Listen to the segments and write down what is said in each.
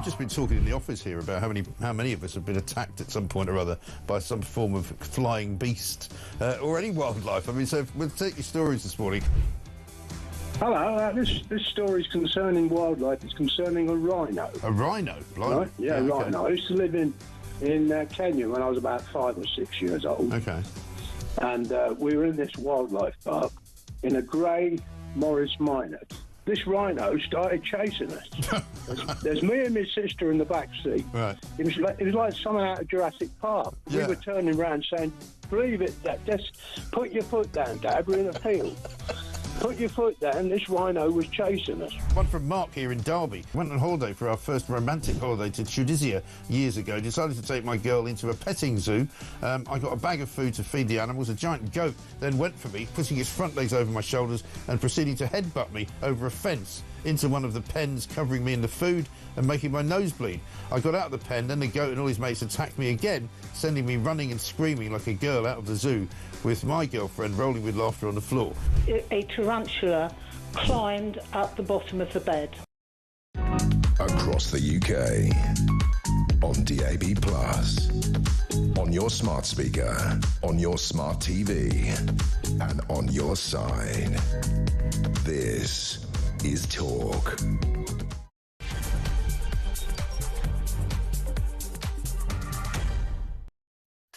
just been talking in the office here about how many of us have been attacked at some point or other by some form of flying beast or any wildlife. I mean, so we'll take your stories this morning. Hello, this story is concerning wildlife. It's concerning a rhino. A rhino? Right? Yeah, okay. rhino. I used to live in Kenya when I was about 5 or 6 years old. Okay. And we were in this wildlife park in a grey Morris Minor. This rhino started chasing us. There's me and my sister in the back seat. Right. It was like something out of Jurassic Park. Yeah. We were turning around saying, "Believe it, Dad. Just put your foot down, Dad. We're in a field." Put your foot down, this rhino was chasing us. One from Mark here in Derby. Went on holiday for our first romantic holiday to Tunisia years ago. Decided to take my girl into a petting zoo. I got a bag of food to feed the animals. A giant goat then went for me, putting its front legs over my shoulders and proceeding to headbutt me over a fence into one of the pens, covering me in the food and making my nose bleed. I got out of the pen, then the goat and all his mates attacked me again, sending me running and screaming like a girl out of the zoo, with my girlfriend rolling with laughter on the floor. A tarantula climbed up the bottom of the bed. Across the UK, on DAB+, on your smart speaker, on your smart TV, and on your side. This is Talk.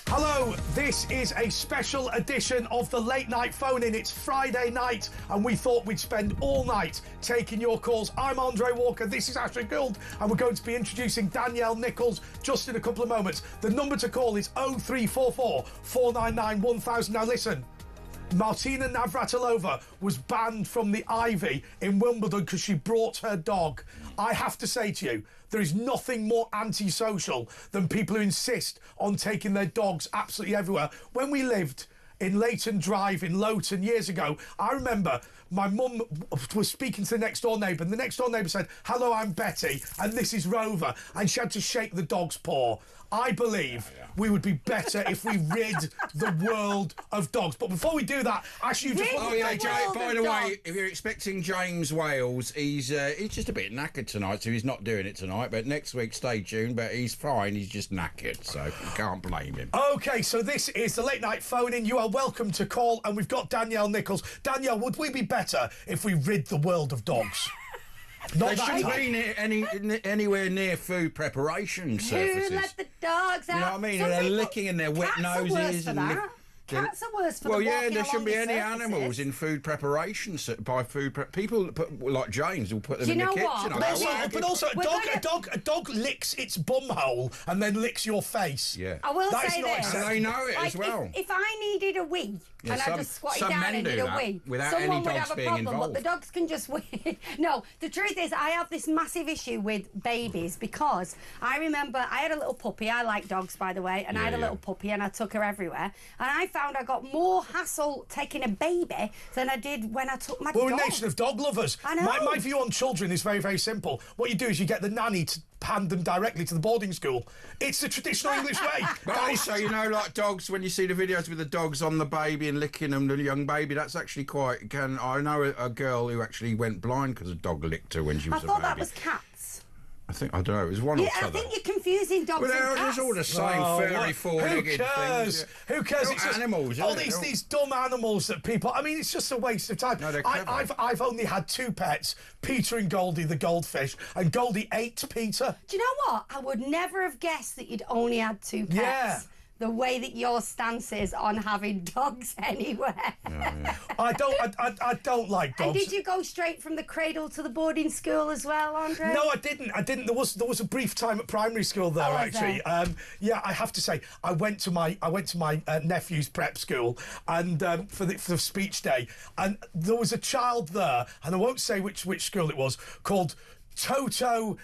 Hello, this is a special edition of the Late Night Phone-In. It's Friday night, and we thought we'd spend all night taking your calls. I'm Andre Walker, this is Ashley Gould, and we're going to be introducing Danielle Nichols just in a couple of moments. The number to call is 0344 499 1000. Now listen, Martina Navratilova was banned from the Ivy in Wimbledon because she brought her dog. I have to say to you, there is nothing more antisocial than people who insist on taking their dogs absolutely everywhere. When we lived in Leighton Drive in Loughton years ago, I remember my mum was speaking to the next door neighbour, and the next door neighbour said, "Hello, I'm Betty, and this is Rover," and she had to shake the dog's paw. I believe we would be better if we rid the world of dogs. But before we do that, actually, you just... Oh, yeah, by the way, if you're expecting James Wales, he's just a bit knackered tonight, so he's not doing it tonight. But next week, stay tuned. But he's fine. He's just knackered, so you can't blame him. OK, so this is the Late Night Phone-In. You are welcome to call, and we've got Danielle Nichols. Danielle, would we be better if we rid the world of dogs? They shouldn't be anywhere near food preparation surfaces. Who let the dogs out? You know what I mean? They're licking in their wet noses. Cats are worse for well, the yeah, walking there shouldn't be along the any surfaces. animals in food preparation by people like James will put them in the kitchen. But also, a dog licks its bum hole and then licks your face. Yeah, I will say this. And they know it as well. If I needed a wee and I just squatted down and did a wee, someone would have a problem. But the dogs can just wee. No, the truth is, I have this massive issue with babies because I remember I had a little puppy. I like dogs, by the way, and I had a little puppy and I took her everywhere, and I found I got more hassle taking a baby than I did when I took my dog. We're a nation of dog lovers. I know. My view on children is very, very simple. What you do is you get the nanny to hand them directly to the boarding school. It's the traditional English way. But also, you know, like dogs, when you see the videos with the dogs on the baby and licking them, the young baby, that's actually quite... I know a girl who actually went blind because a dog licked her when she was a baby. I thought that was cats. I don't know, it was one or I think you're confusing dogs and cats. There's all the same furry four-legged things. Yeah. Who cares? It's just animals. All these dumb animals that people... I mean, it's just a waste of time. No, I've only had 2 pets, Peter and Goldie, the goldfish, and Goldie ate Peter. Do you know what? I would never have guessed that you'd only had 2 pets. Yeah. The way that your stance is on having dogs anywhere. Yeah. I don't like dogs. And did you go straight from the cradle to the boarding school as well, Andre? No, I didn't. There was a brief time at primary school there, actually. Yeah, I have to say, I went to my nephew's prep school and for speech day, and there was a child there, and I won't say which school it was, called Toto,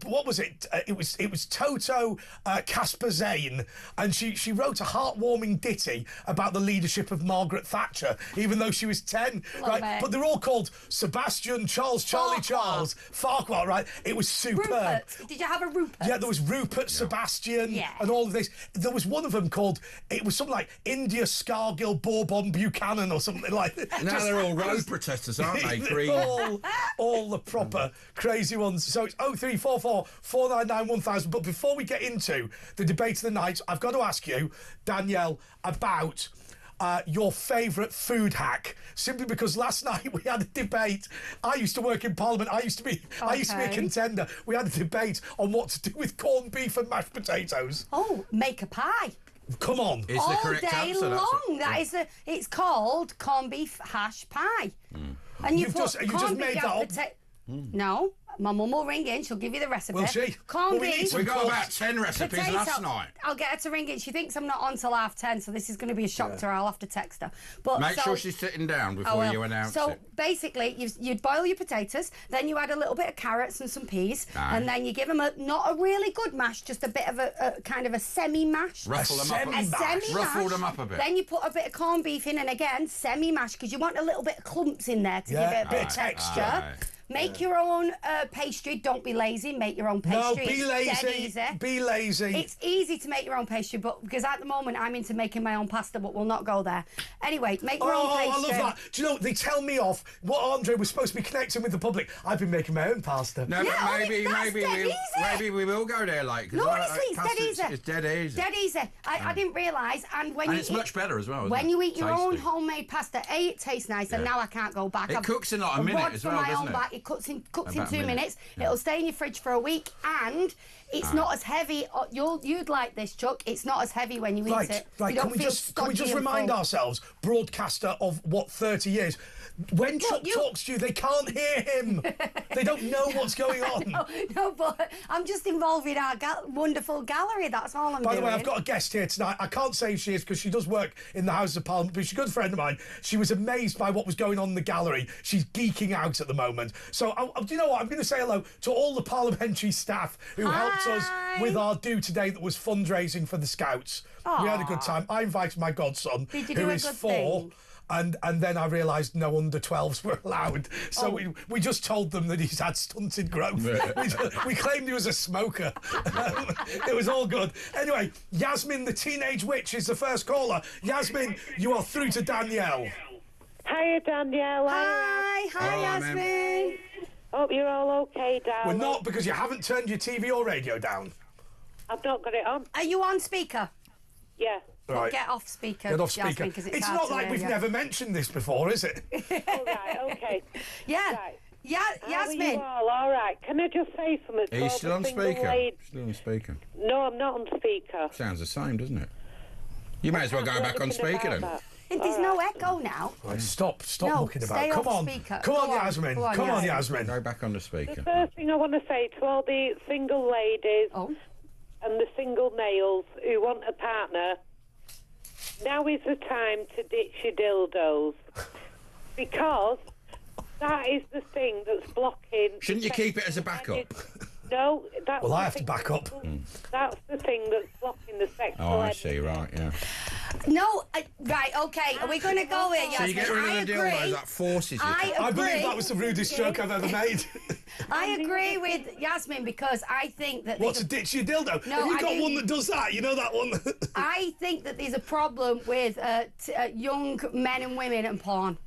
what was it? It was Toto Casper Zane, and she wrote a heartwarming ditty about the leadership of Margaret Thatcher, even though she was 10. Right? But they're all called Sebastian, Charles, Charlie, Charles, Farquhar. Right? It was superb. Rupert. Did you have a Rupert? Yeah, there was Rupert, Sebastian, and all of this. There was one of them called, it was something like India, Scargill, Bourbon, Buchanan, or something like that. Now they're all road protesters, aren't they? all the proper crazy crazy ones. So it's 0344 499 1000. But before we get into the debate of the night, I've got to ask you, Danielle, about your favourite food hack, simply because last night we had a debate. I used to work in Parliament. I used to be a contender. We had a debate on what to do with corned beef and mashed potatoes. Oh, make a pie. Come on. Is all the correct day answer. long. It's called corned beef hash pie. And you just made that up. No. My mum will ring in. She'll give you the recipe. Will she? Corned beef. We got about 10 recipes last night. I'll get her to ring in. She thinks I'm not on till 10:30, so this is going to be a shock to her. I'll have to text her. But make sure she's sitting down before you announce it. So basically, you'd boil your potatoes, then you add a little bit of carrots and some peas, and then you give them not a really good mash, just a bit of a kind of a semi-mash. Ruffle them up a bit. Ruffle them up a bit. Then you put a bit of corned beef in, and again, semi-mash, because you want a little bit of clumps in there to give it a bit of texture. Make your own pastry. Don't be lazy. Make your own pastry. No, be lazy. Dead easy. Be lazy. It's easy to make your own pastry, but because at the moment I'm into making my own pasta, but we'll not go there. Anyway, make your own pastry. I love that. Do you know, they tell me off what Andre was supposed to be connecting with the public. I've been making my own pasta. No, yeah, but maybe we will go there, like. No, honestly, it's dead easy. It's dead easy. Dead easy. I didn't realise, and it's much better as well. When you eat your own homemade pasta, it tastes nice, and now I can't go back. It cooks in like a minute as well, doesn't it? It cooks in 2 minutes. It'll stay in your fridge for a week, and it's not as heavy. You'd like this, Chuck. It's not as heavy when you eat it. Right, can we just remind ourselves, broadcaster of 30 years, when Chuck talks to you, they can't hear him. They don't know what's going on. No, but I'm just involved in our wonderful gallery. That's all I'm doing. By the way, I've got a guest here tonight. I can't say who she is because she does work in the House of Parliament, but she's a good friend of mine. She was amazed by what was going on in the gallery. She's geeking out at the moment. So, do you know what? I'm going to say hello to all the parliamentary staff who helped us with our do today that was fundraising for the Scouts. Aww. We had a good time. I invited my godson, who is 4. Thing? And then I realised no under 12s were allowed. So we just told them that he's had stunted growth. We claimed he was a smoker. It was all good. Anyway, Yasmin, the teenage witch, is the first caller. Yasmin, you are through to Danielle. Hiya, Danielle. Hi, Yasmin. Hope you're all okay, darling. We're not, because you haven't turned your TV or radio down. I've not got it on. Are you on speaker? Yeah. Right. Get off speaker. Get off speaker. Yasmin, it's not like we've never mentioned this before, is it? All right, okay. Yeah. Right. Yeah, Yasmin. All right. Can I just say something? Are you still on speaker? Still on speaker. No, I'm not on speaker. Sounds the same, doesn't it? You may as well go back on speaker then. There's no echo now. Right, stop looking about. Come on, speaker. Come on, Yasmin. Come on, Yasmin. Go back on the speaker. The first thing I want to say to all the single ladies and the single males who want a partner, now is the time to ditch your dildos, because that is the thing that's blocking. Shouldn't you keep it as a backup? No, that's. Well, I have to back up. That's the thing that's blocking the sexual. Oh, I see. Right, yeah. No, right, okay. Are we going to go here, Yasmin? So you get rid of the dildos, that forces you. I believe that was the rudest joke I've ever made. I agree with Yasmin, because I think that... What, to ditch your dildo? No, have you got one that does that? You know that one? I think that there's a problem with young men and women and porn.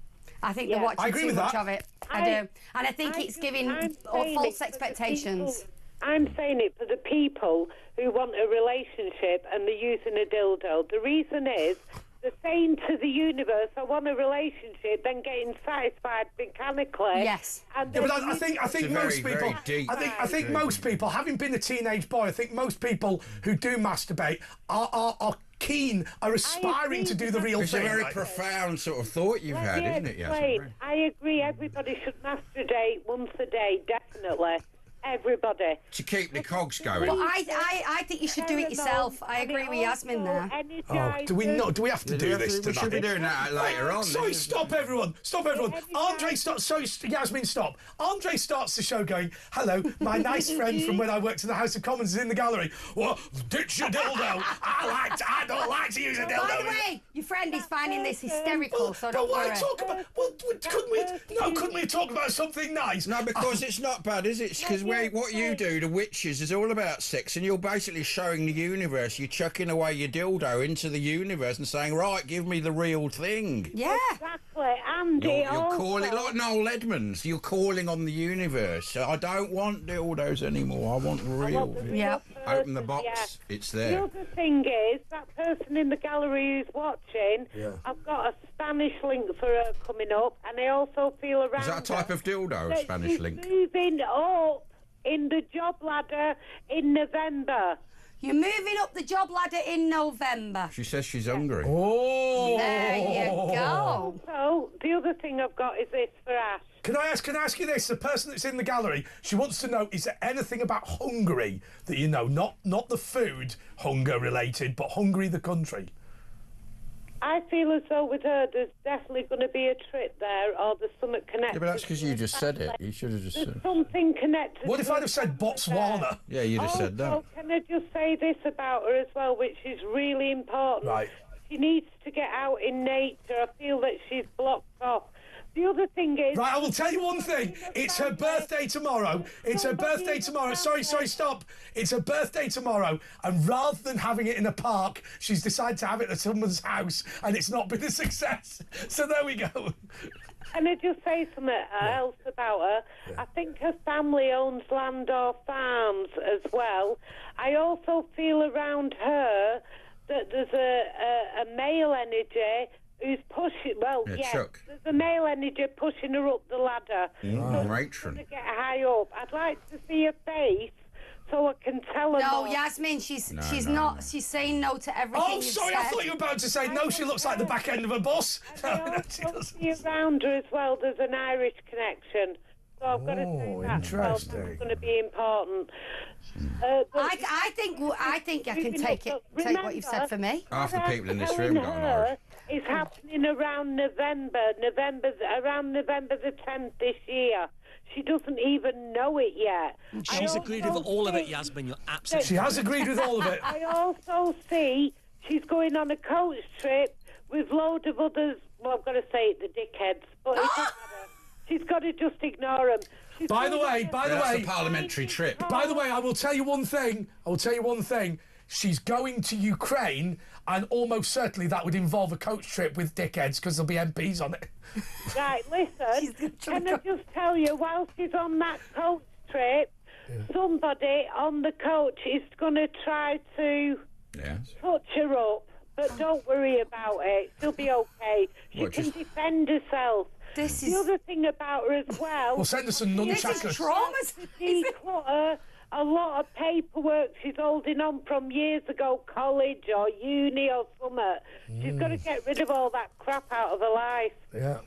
I think they're watching too much of it. I do. And I think it's giving false expectations. I'm saying it for the people who want a relationship and they're using a dildo. The reason is they're saying to the universe, I want a relationship, then getting satisfied mechanically. Yes. And yeah, but I think most people. I think most people, having been a teenage boy, I think most people who do masturbate are keen, are aspiring to do the real thing. It's a very profound sort of thought you've had, isn't it? Yes, I agree. Everybody should masturbate once a day, definitely. Everybody. To keep the cogs going. Well, I think you should do it yourself. I agree with Yasmin there. Do we have to do this tonight? We should be doing that later on. Sorry, stop everyone. Andre starts. Sorry, Yasmin, stop. Andre starts the show going, hello, my nice friend from when I worked in the House of Commons is in the gallery. Well, ditch your dildo. I don't like to use a dildo. By the way, your friend is finding this hysterical, so don't worry. Couldn't we talk about something nice? No, because it's not bad, is it? Because what you do, the witches, is all about sex, and you're basically showing the universe. You're chucking away your dildo into the universe and saying, right, give me the real thing. Yeah. Exactly. Andy, You're calling, like Noel Edmonds, you're calling on the universe. I don't want dildos anymore. I want real. Yeah. Open the box. It's there. The other thing is, that person in the gallery who's watching, I've got a Spanish link for her coming up, and I also feel around. Is that a type of dildo, Spanish link? Moving up in the job ladder in November. You're moving up the job ladder in November. She says she's hungry. Oh! There you go. So, the other thing I've got is this for Ash. Can I ask you this? The person that's in the gallery, she wants to know, is there anything about Hungary that you know? Not the food, hunger related, but Hungary, the country. I feel as though with her, there's definitely going to be a trip there, or there's something connected. Yeah, but that's because you just said it. You should have just said. Something connected. What if I'd have said Botswana? Yeah, you just said that. Can I just say this about her as well, which is really important? Right. She needs to get out in nature. I feel that she's blocked off. The other thing is... Right, I will tell you one thing. It's her birthday tomorrow. It's her birthday tomorrow. Sorry, stop. It's her birthday tomorrow. And rather than having it in a park, she's decided to have it at someone's house, and it's not been a success. So there we go. Can I just say something else about her? I think her family owns land or farms as well. I also feel around her that there's a male energy who's pushing, Chuck. there's a male energy pushing her up the ladder. Matron. To get high up. I'd like to see her face so I can tell her No, more. Yasmin, she's saying no to everything. Oh, sorry, I thought you were about to say no, she looks like the back end of a bus. I also see around her as well, there's an Irish connection. So I've got to say that. Interesting. Well, that's going to be important. I think I can take what you've said for me. Half the people in this room got an Irish. It's happening around November the 10th this year. She doesn't even know it yet. She's agreed with all of it, Yasmin. You're absolutely. She has agreed with all of it. I also see she's going on a coach trip with loads of others. Well, I've got to say it, the dickheads, but it doesn't matter. She's got to just ignore them. By the way, that's a parliamentary trip. By the way, I will tell you one thing. She's going to Ukraine, and almost certainly that would involve a coach trip with dickheads because there'll be MPs on it. Right, listen, can I just tell you, while she's on that coach trip, somebody on the coach is going to try to touch her up, but don't worry about it. She'll be okay. She can defend herself. The other thing about her as well... Well, send her some nunchuckers. This is traumas. Declutter a lot of paperwork she's holding on from years ago, college or uni or something. She's got to get rid of all that crap out of her life. Yeah.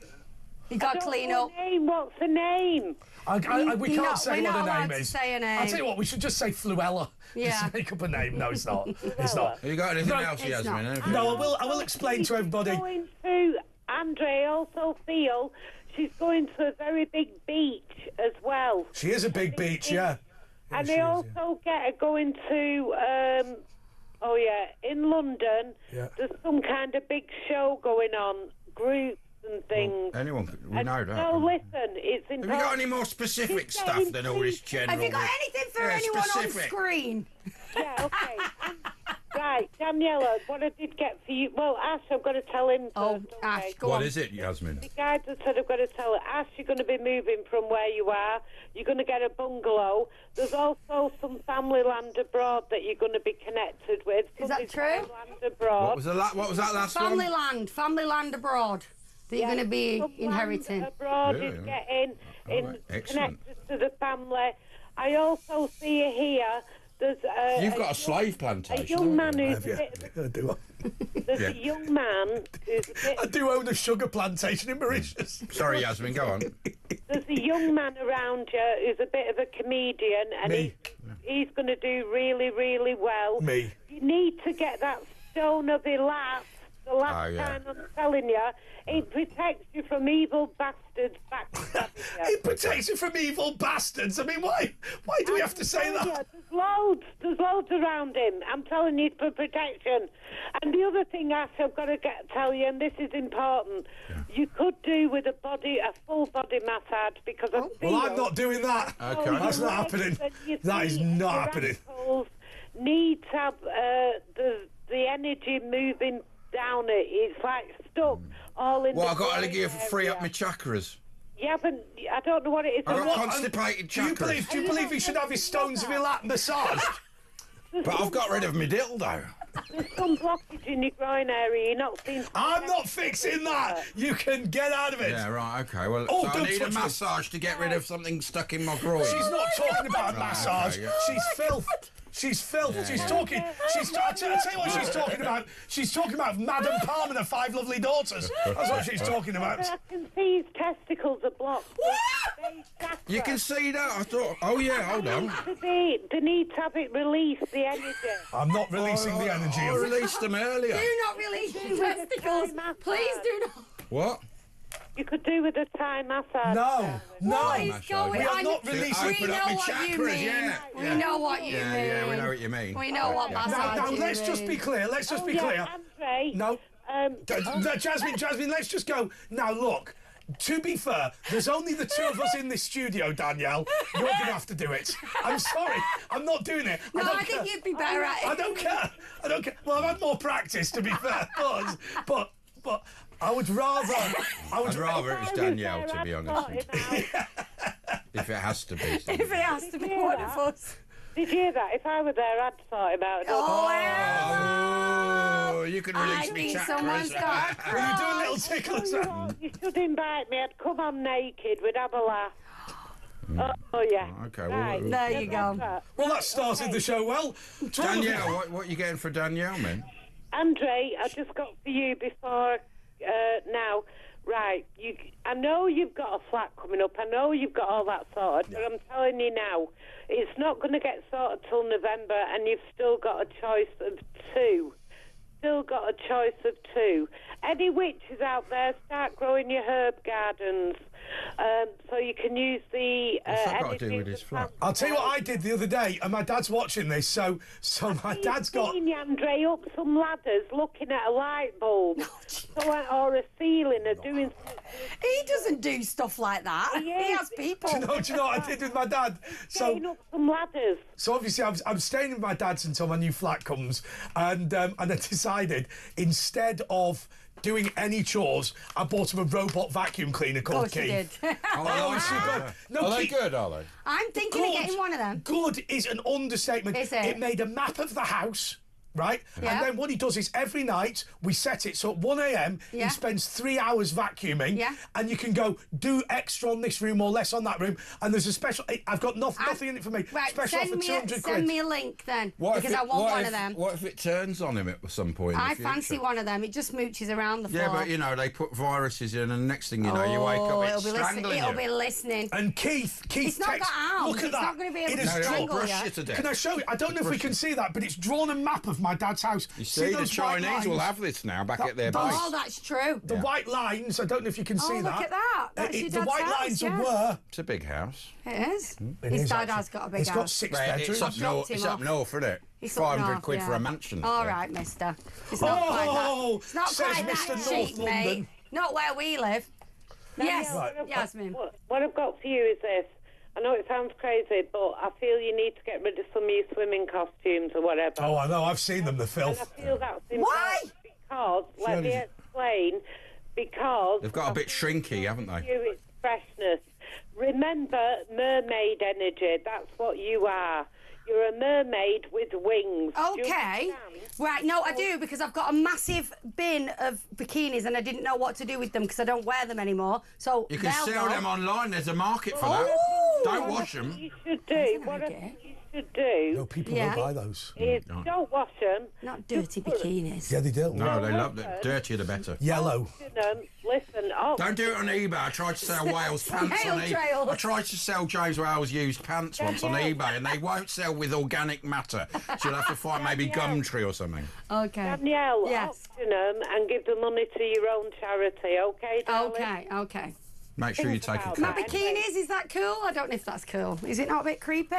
You got to clean up. What's her name? We can't say what her name is. Say a name. I'll tell you what, we should just say Fluella. Yeah. Just make up a name. No, it's not. It's not. Have you got anything else, Yasmin? No, I will explain to everybody. Going to, Andre, also feel she's going to a very big beach as well. She is a big beach, yeah. And they also get her going to, in London, there's some kind of big show going on, groups and things. Well, we know that. No, listen, it's important. Have you got any more specific stuff than all this general? Have you got anything for anyone specific. on screen? Yeah, okay. Right, Daniela, what I did get for you... Well, Ash, I've got to tell him first. Ash, go on. What is it, Yasmin? The guy just said I've got to tell her, Ash, you're going to be moving from where you are. You're going to get a bungalow. There's also some family land abroad that you're going to be connected with. Is that true? Land abroad. What was that last one? Family land abroad that you're going to be inheriting. Abroad is getting connected to the family. I also see you here. You've got a slave plantation. A young man who's There's a young man who's a bit... I do own a sugar plantation in Mauritius. Sorry, Yasmin, go on. There's a young man around you who's a bit of a comedian, and he's going to do really, really well. Me. You need to get that stone of elapsed the last time I'm telling you, it protects you from evil bastards backstabbing you. It protects you from evil bastards. I mean, why do we have to say that? There's loads around him. I'm telling you, for protection. And the other thing, Ash, I've got to tell you, and this is important, you could do with a full body massage, because I feel... Well, I'm not doing that. Okay. That's not happening. That is not happening. Need to have the energy moving down it. It's like stuck all in. Well, I've got to give you free up my chakras. Yeah, but I don't know what it is. I've got constipated chakras. Do you believe he should have his stones of your lap massaged? But I've got rid of my dildo. There's some blockage in your groin area. You're not seeing. I'm not fixing that. You can get out of it. Yeah, right, okay. Well, Oh, so I don't need a touch massage to get rid of something stuck in my groin. She's not talking about a Right, massage. okay, yeah. She's filth. She's filth. Yeah, she's yeah. talking. I'll tell you what she's talking about. She's talking about Madame Palm and her 5 lovely daughters. That's what she's talking about. I can see his testicles are blocked. You can see that? I thought, oh yeah, hold on. They need to have it release, the energy. I'm not releasing the energy. I released them earlier. Do not release your testicles. Please do not. What? You could do with a Thai massage. No. What is going We are on? not releasing. We know what you mean. Yeah. We know what you mean. Yeah, we know what you mean. We know what massage Now, you let's mean. just be clear. Let's just be clear. Andre. No. Jasmine, let's just go. Now, look. To be fair, there's only the two of us in this studio, Danielle. You're going to have to do it. I'm sorry. I'm not doing it. No, I think you'd be better at it. I don't care. Well, I've had more practice, to be fair. But I would rather... I'd rather it was Danielle, to be honest. If it has to be. If it has to be one of us. Did you hear that? If I were there, I'd sort him out. Oh, you can release me chakras. Will you do a little tickle as well? You should invite me. I'd come on naked. We'd have a laugh. Oh, yeah. Okay, Right. There you go. Well, that started the show well. Danielle, what are you getting for Danielle, man? Andre, I just got for you before now. Right, I know you've got a flat coming up. I know you've got all that sorted, but I'm telling you now, it's not going to get sorted till November, and you've still got a choice of two. Any witches out there, start growing your herb gardens. So you can use the... What's that got to do with his flat? I'll tell you what I did the other day, and my dad's watching this, so my dad's got... I've seen Andre up some ladders looking at a light bulb or a ceiling or doing... He doesn't do stuff like that. He has people. Do you know what I did with my dad? Getting up some ladders. So obviously I'm staying with my dad's until my new flat comes, and I decided instead of doing any chores, I bought him a robot vacuum cleaner called Keith. Did. No, Are they Keith, good, are they? I'm thinking of getting one of them. Good is an understatement. Is it? It made a map of the house. Right? Yeah. And then what he does is every night we set it so at 1 a.m. Yeah. he spends 3 hours vacuuming. Yeah. And you can go do extra on this room or less on that room. And there's a special... I've got nothing in it for me. Right, Special offer, 200 quid. send me a link then, because I want one of them. What if it turns on him at some point? I fancy one of them. It just mooches around the floor. Yeah, but you know, they put viruses in, and next thing you know, you wake up, it's strangling It'll be listening. And Keith It's not got arms. Look at It's that. not going to be able It to is strangle drawn. brush you to death. Can I show you? I don't know if we can see that, but it's drawn a map of my dad's house. You see, the those white Chinese will lines? have this now back at their those- base. Oh, that's true. The white lines, I don't know if you can see look that. at that. That's your The dad's white house, lines yeah. were... It's a big house. It is. It His is dad actually. has got a big It's got house. 6 Right, bedrooms. it's up north, isn't it? It's up 500 north, quid yeah. for a mansion. All right, mister. It's not quite that. It's not says quite Mr. that North cheap, mate. London. Not where we live. Yes, Right. Yasmin. What I've got for you is this. I know it sounds crazy, but I feel you need to get rid of some of your swimming costumes or whatever. Oh, I know. I've seen them, the And filth. I feel that's important. Why? Because, let me explain, because... They've got a bit shrinky, haven't they? It's freshness. Remember mermaid energy. That's what you are. You're a mermaid with wings. Do you Okay. understand? Right, no, I do, because I've got a massive bin of bikinis and I didn't know what to do with them because I don't wear them anymore. So You can they'll sell go. them online. There's a market for that. Oh. Don't wash them. You should do. What idea. you should do... No, people don't buy those. Is don't wash them. Not dirty bikinis. Yeah, they do. No, they love the dirtier the better. Yellow. Listen, don't do it on eBay. I tried to sell Wales pants on eBay. I tried to sell James Wales used pants once on eBay, and they won't sell with organic matter. So you'll have to find maybe Gumtree or something. Okay. Danielle, auction them and give the money to your own charity, okay, darling? Okay. Make sure you take a cut. My bikinis, is that cool? I don't know if that's cool. Is it not a bit creepy?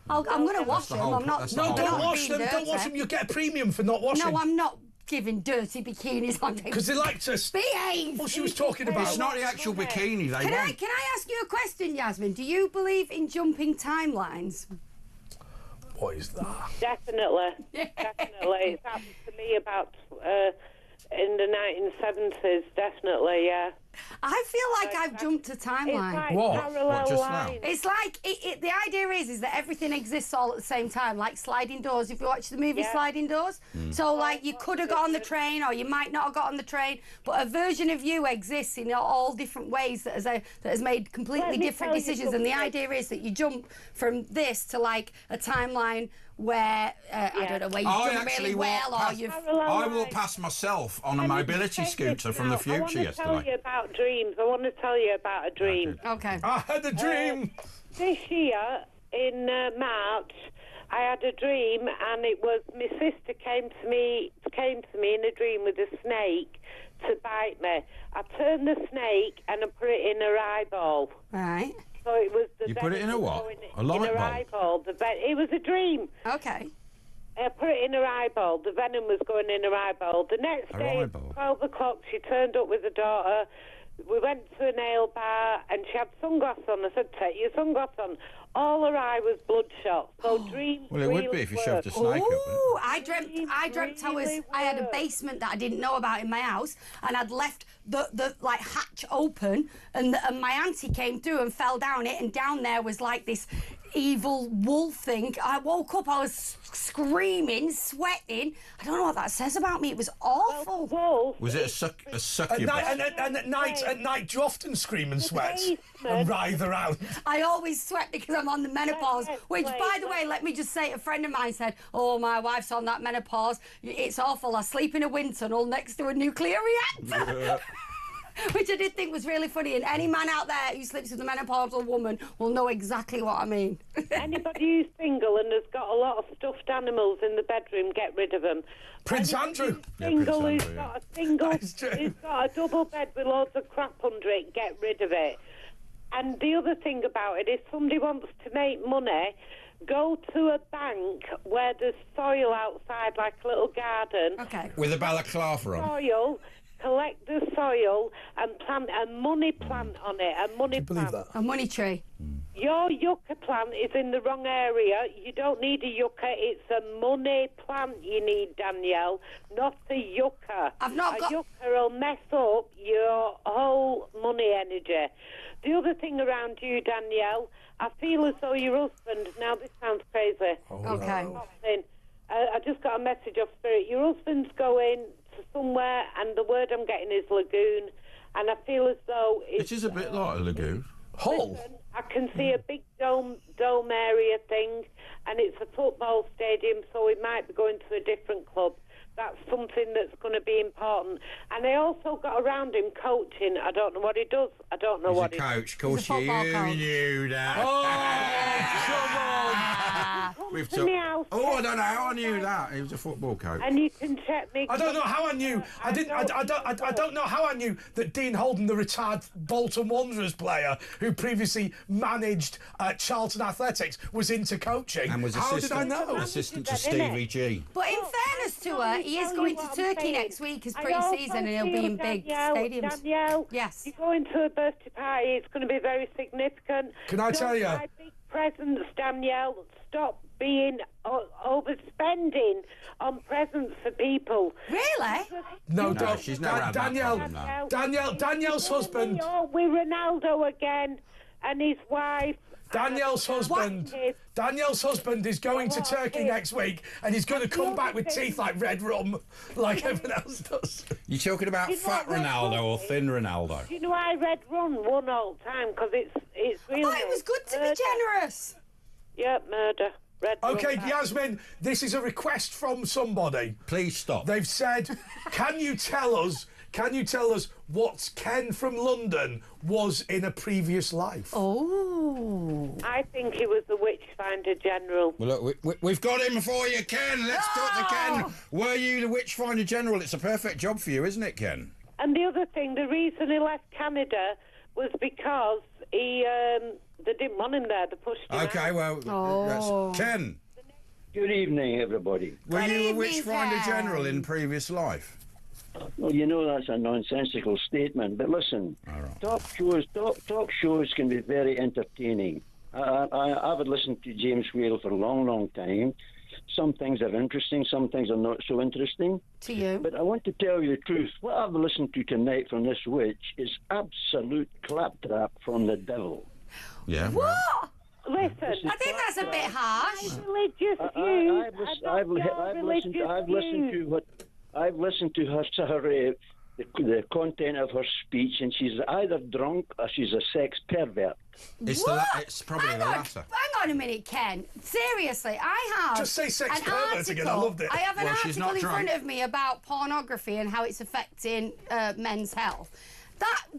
I'm going to wash them. I'm not. No, don't wash them. Don't wash them. You get a premium for not washing. No, I'm not giving dirty bikinis on. Because they like to behave. What she was talking about. It's not the actual bikini they want. Can I ask you a question, Yasmin? Do you believe in jumping timelines? What is that? Definitely. It's happened to me about in the 1970s. Definitely, yeah. I feel like I've jumped a timeline. It's like parallel lines. It's like the idea is that everything exists all at the same time, like sliding doors. If you watch the movie Sliding Doors, so like you could have got on the train, or you might not have got on the train, but a version of you exists in all different ways that has made completely different decisions. And the idea is that you jump from this to like a timeline where I don't know, where you've done really well, or you've. I walked past myself on a mobility scooter from the future yesterday. I want to tell you about a dream. Okay. I had a dream. This year in March, I had a dream, and it was my sister came to me in a dream with a snake to bite me. I turned the snake and I put it in her eyeball. Right. So it was the. You put it in a what? A light bulb. Eyeball. It was a dream. Okay. I put it in her eyeball. The venom was going in her eyeball. The next day, at 12 o'clock, she turned up with her daughter. We went to a nail bar, and she had sunglasses on. I said, take your sunglasses on. All her eye was bloodshot. So dreams. Well, it would be if you shoved a snake up it. I dreamt I had a basement that I didn't know about in my house, and I'd left the like hatch open, and my auntie came through and fell down it, and down there was like this evil wolf thing. I woke up, I was screaming, sweating. I don't know what that says about me. It was awful. Was it a succubus? And at night, do you often scream and sweat and writhe around? I always sweat because I'm on the menopause, which, by the way, let me just say, a friend of mine said, oh, my wife's on that menopause. It's awful. I sleep in a wind tunnel next to a nuclear reactor. Which I did think was really funny, and any man out there who sleeps with a menopausal woman will know exactly what I mean. Anybody who's single and has got a lot of stuffed animals in the bedroom, get rid of them. Prince Andrew. Who's got a double bed with loads of crap under it, get rid of it. And the other thing about it, if somebody wants to make money, go to a bank where there's soil outside, like a little garden. Okay. With a balaclava on. Soil. Collect the soil and plant a money plant on it. A money tree. Your yucca plant is in the wrong area. You don't need a yucca. It's a money plant you need, Danielle, not a yucca. Yucca will mess up your whole money energy. The other thing around you, Danielle, I feel as though your husband. Now this sounds crazy. Okay. I just got a message off Spirit. Your husband's going somewhere, and the word I'm getting is lagoon, and I feel as though it is a bit like a lagoon. Hole. I can see a big dome area thing, and it's a football stadium, so we might be going to a different club. That's something that's going to be important. And I also got around him coaching. I don't know what he does. I don't know what he does. He's a coach. Of course, you knew that. Oh, come on. I don't know how I knew that. He was a football coach. And you can check me. I don't know how I knew. I don't know how I knew that Dean Holden, the retired Bolton Wanderers player who previously managed Charlton Athletics, was into coaching. And was how did I know? Assistant to Stevie G. But in fairness to her, he is going to Turkey next week as pre-season, and he'll be in big stadiums. Danielle, yes. You're going to a birthday party. It's going to be very significant. Can I tell you? Buy big presents, Danielle. Stop being overspending on presents for people. Really? No, she's never had that problem, Danielle's husband. With Ronaldo again and his wife. Danielle's husband is going to Turkey next week, and he's going to come back with teeth like red rum, like everyone else does. You talking about fat Ronaldo or thin Ronaldo? Do you know why red rum won all the time? Because it's really. Oh, it was good to be generous. Yeah, murder. Okay, Yasmin, this is a request from somebody. Please stop. They've said, can you tell us what Ken from London was in a previous life? Oh. I think he was the Witchfinder General. Well, look, we've got him for you, Ken. Let's talk to Ken. Were you the Witchfinder General? It's a perfect job for you, isn't it, Ken? And the other thing, the reason he left Canada was because they didn't want him there. They pushed him out. Okay, well, that's Ken. Good evening, everybody. Were you a Witchfinder General in previous life? Well, you know that's a nonsensical statement, but listen, talk shows can be very entertaining. I've listened to James Whale for a long, long time. Some things are interesting, some things are not so interesting. To you. But I want to tell you the truth. What I've listened to tonight from this witch is absolute claptrap from the devil. Yeah. What? Listen, I think that's a bit harsh. Religious views. I've listened to her the content of her speech, and she's either drunk or she's a sex pervert. It's probably the latter. Hang on a minute, Ken. Seriously, I have just say sex pervert again. I loved it. I have an article in front of me about pornography and how it's affecting men's health.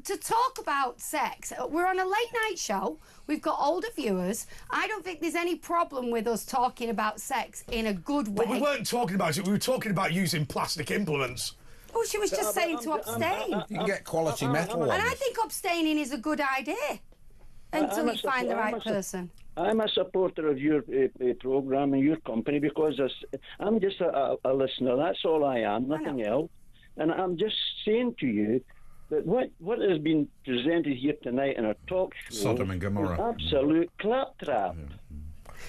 To talk about sex, we're on a late night show. We've got older viewers. I don't think there's any problem with us talking about sex in a good way. But we weren't talking about it. We were talking about using plastic implements. Oh, she was just saying to abstain. You can get quality metal ones. And I think abstaining is a good idea until you find the right person. I'm a supporter of your programme and your company because I'm just a listener. That's all I am, nothing else. And I'm just saying to you that what has been presented here tonight in our talk show Sodom and Gomorrah. is absolute claptrap.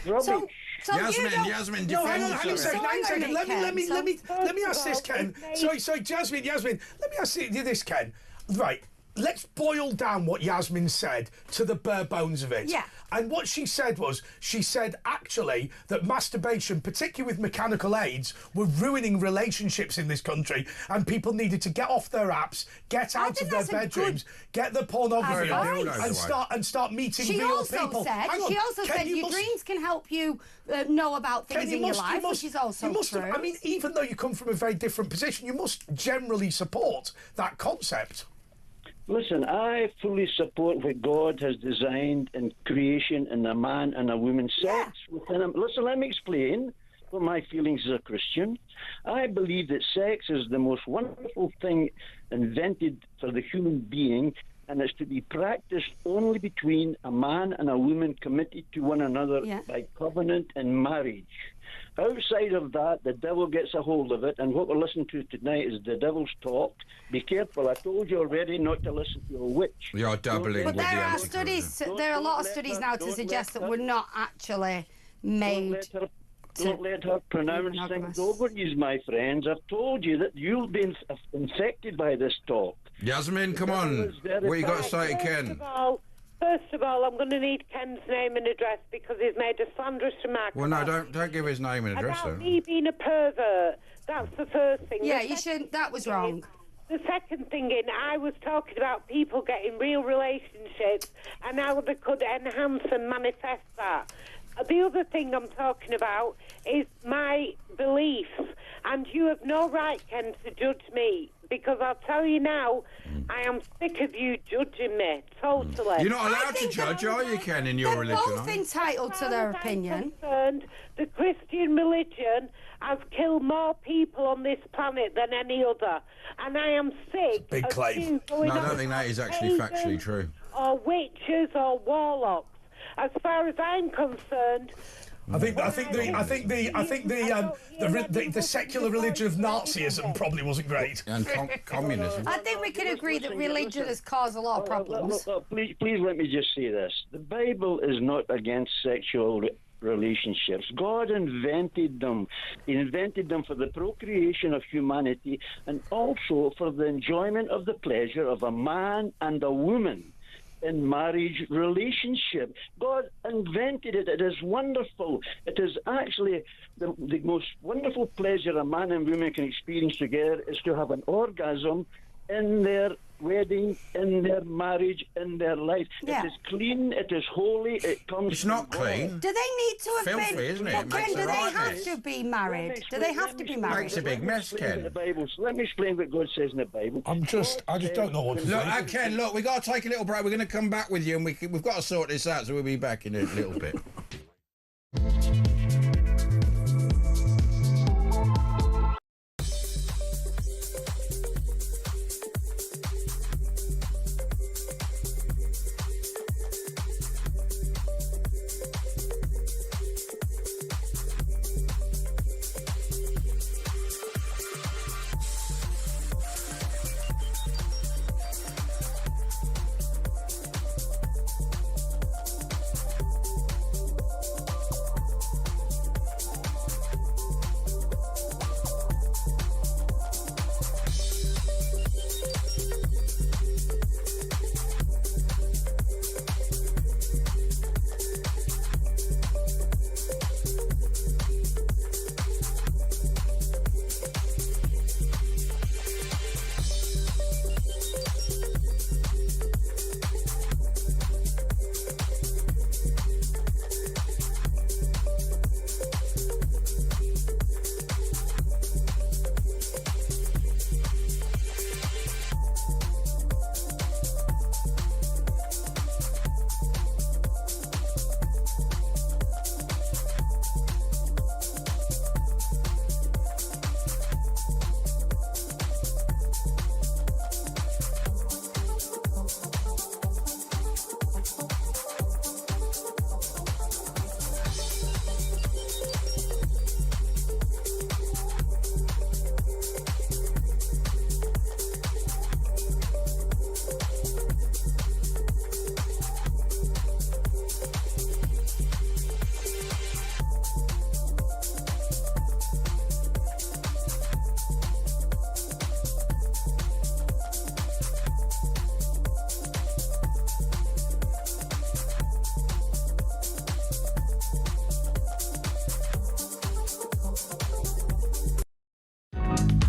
Rubbish. So Yasmin, hang on a second. Let me ask this, Ken. Sorry, Yasmin. Let me ask you this, Ken. Right. Let's boil down what Yasmin said to the bare bones of it. Yeah. And what she said actually that masturbation, particularly with mechanical aids, were ruining relationships in this country, and people needed to get off their apps, get out of their bedrooms, get the pornography off, and start meeting real people. She also said your dreams can help you know about things in your life, which is also true. I mean, even though you come from a very different position, you must generally support that concept. Listen, I fully support what God has designed in creation in a man and a woman's sex within him. Listen, let me explain what my feelings as a Christian. I believe that sex is the most wonderful thing invented for the human being, and it's to be practiced only between a man and a woman committed to one another by covenant and marriage. Outside of that, the devil gets a hold of it, and what we're listening to tonight is the devil's talk. Be careful. I told you already not to listen to a witch. You're doubling with the are studies. There are a lot of studies now to suggest that we're not actually made. Don't let her pronounce things over you, my friends. I've told you that you've been infected by this talk. Yasmin, come on. What you got to say to Ken? First of all, I'm going to need Ken's name and address because he's made a slanderous remark. Well, no, don't give his name and address. About me being a pervert. That's the first thing. Yeah, you shouldn't. That was wrong. The second thing I was talking about people getting real relationships and how they could enhance and manifest that. The other thing I'm talking about is my beliefs, and you have no right, Ken, to judge me, because I'll tell you now, I am sick of you judging me, totally. You're not allowed to judge, are you, Ken, in your religion? They're both entitled to their opinion. The Christian religion has killed more people on this planet than any other, and I am sick big claim. No, I don't think that is actually factually true. Or witches or warlocks. As far as I'm concerned, I think the secular religion of Nazism probably wasn't great. And communism. I think we can agree that religion has caused a lot of problems. Please let me just say this. The Bible is not against sexual relationships. God invented them. He invented them for the procreation of humanity and also for the enjoyment of the pleasure of a man and a woman in marriage relationship. God invented it. It is wonderful. It is actually the most wonderful pleasure a man and woman can experience together is to have an orgasm in their wedding, in their marriage, in their life. Yeah. It is clean, it is holy, it comes It's not from God. clean. Do they need to have Filthy, been... isn't it? Well, It Ken, makes do a they right have mess. to be married? Do they have to be married? Makes a big mess, Ken. The Bible. So let me explain what God says in the Bible. I just don't know what to Look, think. Ken, look, we've got to take a little break. We're going to come back with you, and we've got to sort this out, so we'll be back in a little bit.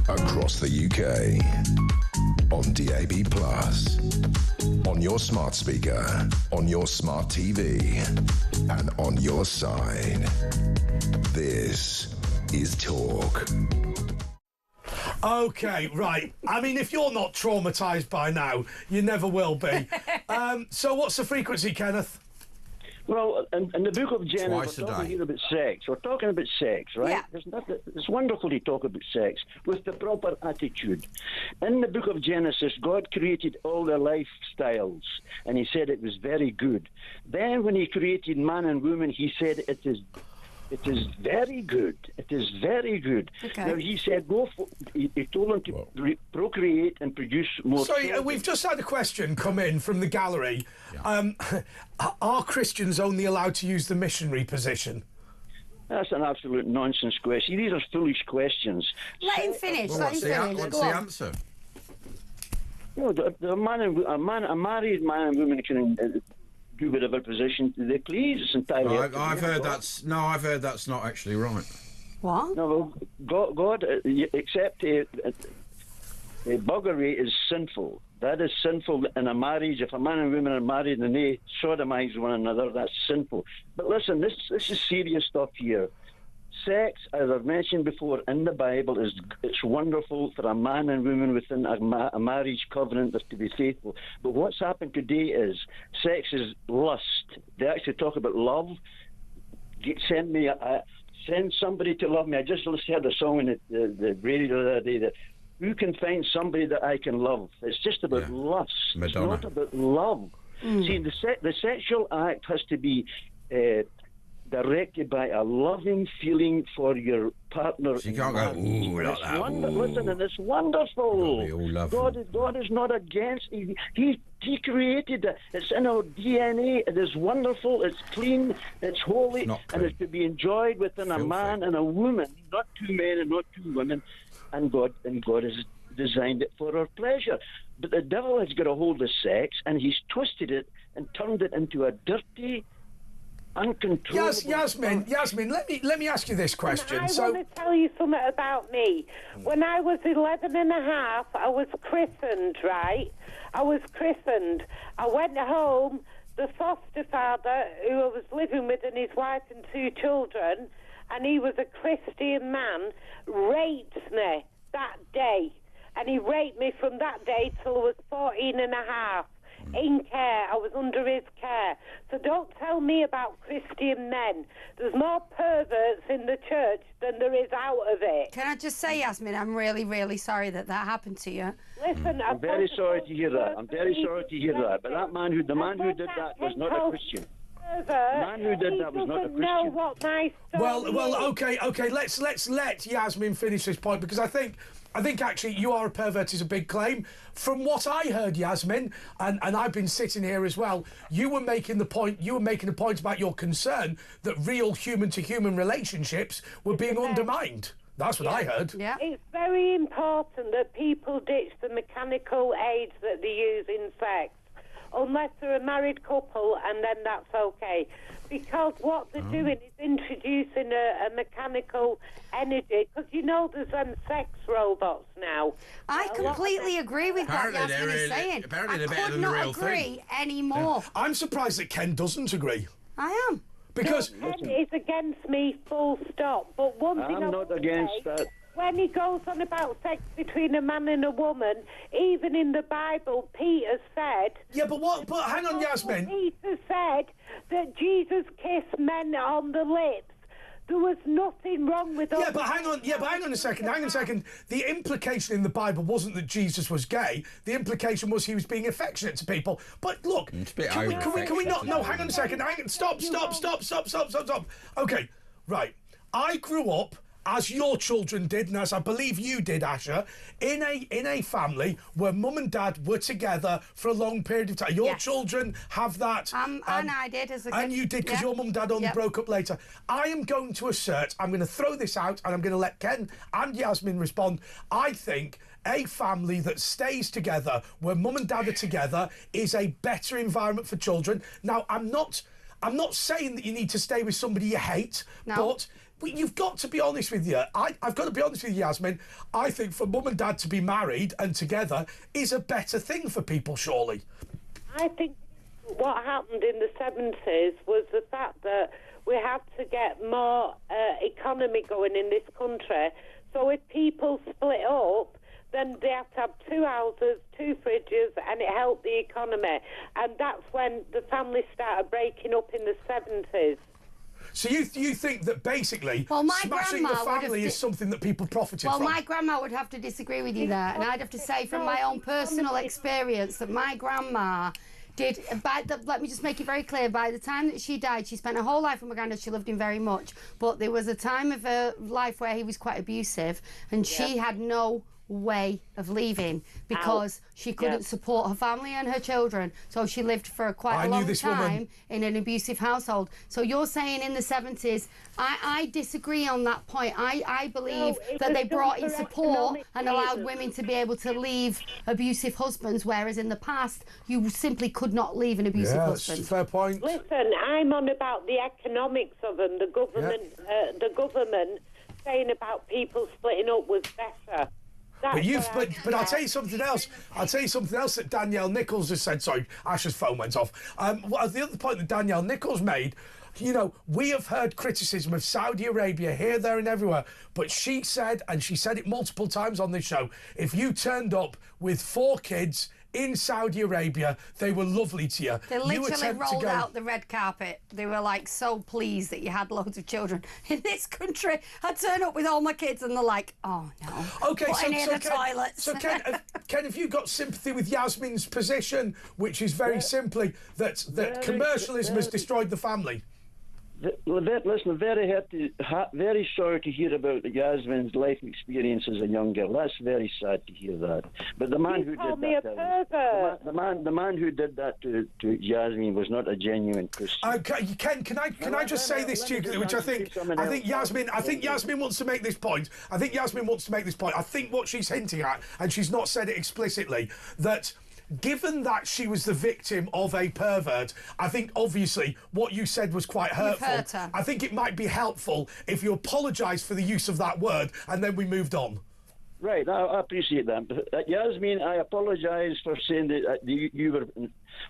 Across the UK, on DAB+, on your smart speaker, on your smart TV, and on your side. This is Talk. Okay, right. I mean, if you're not traumatised by now, you never will be. So what's the frequency, Kenneth? Well, in the book of Genesis, Twice a we're talking day. here about sex. We're talking about sex, right? Yeah. It's wonderful to talk about sex with the proper attitude. In the book of Genesis, God created all the lifestyles, and he said it was very good. Then when he created man and woman, he said it is very good. It is very good. Okay. Now, he said, he told them to procreate and produce more Sorry, children. we've just had a question come in from the gallery. Are Christians only allowed to use the missionary position? That's an absolute nonsense question. These are foolish questions. Let him finish. Well, Let him finish. what's Go the on. answer? No, a married man and woman can do whatever position they please. It's entirely up to I've them. heard that's not actually right. What? No, well, God except buggery is sinful. That is sinful in a marriage. If a man and woman are married and they sodomize one another, that's sinful. But listen, this is serious stuff here. Sex, as I've mentioned before, in the Bible, it's wonderful for a man and woman within a marriage covenant to be faithful. But what's happened today is sex is lust. They actually talk about love. Send somebody to love me. I just heard a song in the radio the other day that who can find somebody that I can love? It's just about lust. Madonna. It's not about love. See, the sexual act has to be directed by a loving feeling for your partner. So you can't go, ooh, like that. Listen, and it's wonderful. Be all lovely. God is not against. He created it. It's in our DNA. It is wonderful. It's clean. It's holy, It's not and it's to be enjoyed within a man and a woman, not two men and not two women. And God has designed it for our pleasure. But the devil has got a hold of sex, and he's twisted it and turned it into a dirty uncontrollable. Yasmin, let me ask you this question. I want to tell you something about me. When I was 11 and a half, I was christened, right? I was christened. I went home, the foster father, who I was living with, and his wife and 2 children, and he was a Christian man, raped me that day. And he raped me from that day till I was 14 and a half. In care, I was under his care. So don't tell me about Christian men. There's more perverts in the church than there is out of it. Can I just say, Yasmin, I'm really, really sorry that happened to you. Listen, I'm very sorry to hear that. I'm very sorry to hear that. But the man who did that was not a Christian. The man who did that was not a Christian. Know what my story Well, okay. Let's let Yasmin finish this point, because I think actually you are a pervert is a big claim. From what I heard, Yasmin, and I've been sitting here as well, you were making a point about your concern that real human-to-human relationships were being undermined. That's what I heard. Yeah. It's very important that people ditch the mechanical aids that they use in sex, unless they're a married couple, and then that's okay. Because what they're doing is introducing a mechanical energy. Because there's sex robots now. I completely agree with what Yasmin is saying. Apparently they're I better could than the not real agree thing. anymore. Yeah. I'm surprised that Ken doesn't agree. I am. Because Ken is against me, full stop. But one thing I'm not against that. When he goes on about sex between a man and a woman, even in the Bible, Peter said... Yeah, but hang on, Yasmin. Peter said that Jesus kissed men on the lips. There was nothing wrong with that. Yeah, but hang on a second. The implication in the Bible wasn't that Jesus was gay. The implication was he was being affectionate to people. But look, can we not... No, hang on a second. Stop. Okay, right. I grew up, as your children did, and as I believe you did, Asha, in a family where mum and dad were together for a long period of time. Your children have that. And I did as a kid. And you did, because your mum and dad only broke up later. I am going to assert, I'm going to throw this out, and I'm going to let Ken and Yasmin respond. I think a family that stays together, where mum and dad are together, is a better environment for children. Now, I'm not saying that you need to stay with somebody you hate, but you've got to be honest with you. I've got to be honest with you, Yasmin. I think for mum and dad to be married and together is a better thing for people, surely. I think what happened in the 70s was the fact that we had to get more economy going in this country. So if people split up, then they have to have 2 houses, 2 fridges, and it helped the economy. And that's when the families started breaking up in the 70s. So you think that basically smashing the family is something that people profited from? Well, my grandma would have to disagree with you there, and I'd have to say from my own personal experience that my grandma did, let me just make it very clear, by the time that she died, she spent her whole life with my granddad. She loved him very much, but there was a time of her life where he was quite abusive, and she had no way of leaving because she couldn't support her family and her children, so she lived for quite a long time in an abusive household. So you're saying in the 70s, I disagree on that point. I believe that they brought in support and allowed women to be able to leave abusive husbands, whereas in the past you simply could not leave an abusive husband. Fair point. Listen, I'm on about the economics of them. The government saying about people splitting up was better. But I'll tell you something else. That Danielle Nichols has said. Sorry, Ash's phone went off. The other point that Danielle Nichols made, we have heard criticism of Saudi Arabia here, there and everywhere, but she said, and she said it multiple times on this show, if you turned up with 4 kids in Saudi Arabia, they were lovely to you. They literally rolled out the red carpet. They were like so pleased that you had loads of children. In this country, I turn up with all my kids and they're like, oh no. Okay, toilets. So Ken, have you got sympathy with Yasmin's position, which is very simply that commercialism has destroyed the family? Listen, very sorry to hear about Yasmin's life experience as a young girl. That's very sad to hear that. But the man who did that, the man who did that to Yasmin was not a genuine Christian. Ken, can I just say this to you, which I think Yasmin wants to make this point. I think what she's hinting at, and she's not said it explicitly, that given that she was the victim of a pervert, I think obviously what you said was quite hurtful. You've hurt her. I think it might be helpful if you apologise for the use of that word and then we moved on. Right, I appreciate that. Yasmin, I apologise for saying that you were...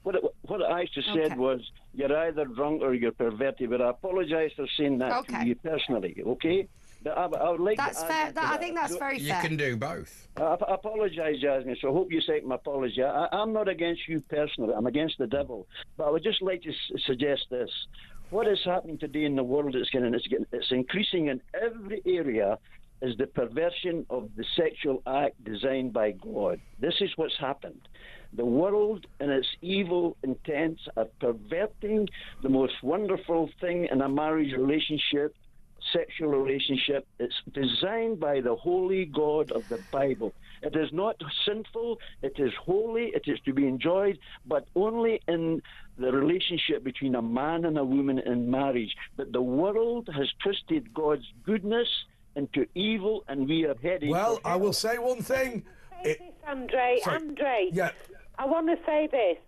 What I just said was, you're either drunk or you're perverted, but I apologise for saying that to you personally, okay? But I would like that's fair. I think that's very fair. You can do both. I apologise, Yasmin, so I hope you take my apology. I'm not against you personally, I'm against the devil. But I would just like to suggest this. What is happening today in the world, it's increasing in every area, is the perversion of the sexual act designed by God. This is what's happened. The world and its evil intents are perverting the most wonderful thing in a marriage relationship, sexual relationship. It's designed by the holy God of the Bible. It is not sinful, it is holy, it is to be enjoyed, but only in the relationship between a man and a woman in marriage. But the world has twisted God's goodness into evil, and we are heading... Well, I will say one thing. Andre, yeah. I want to say this.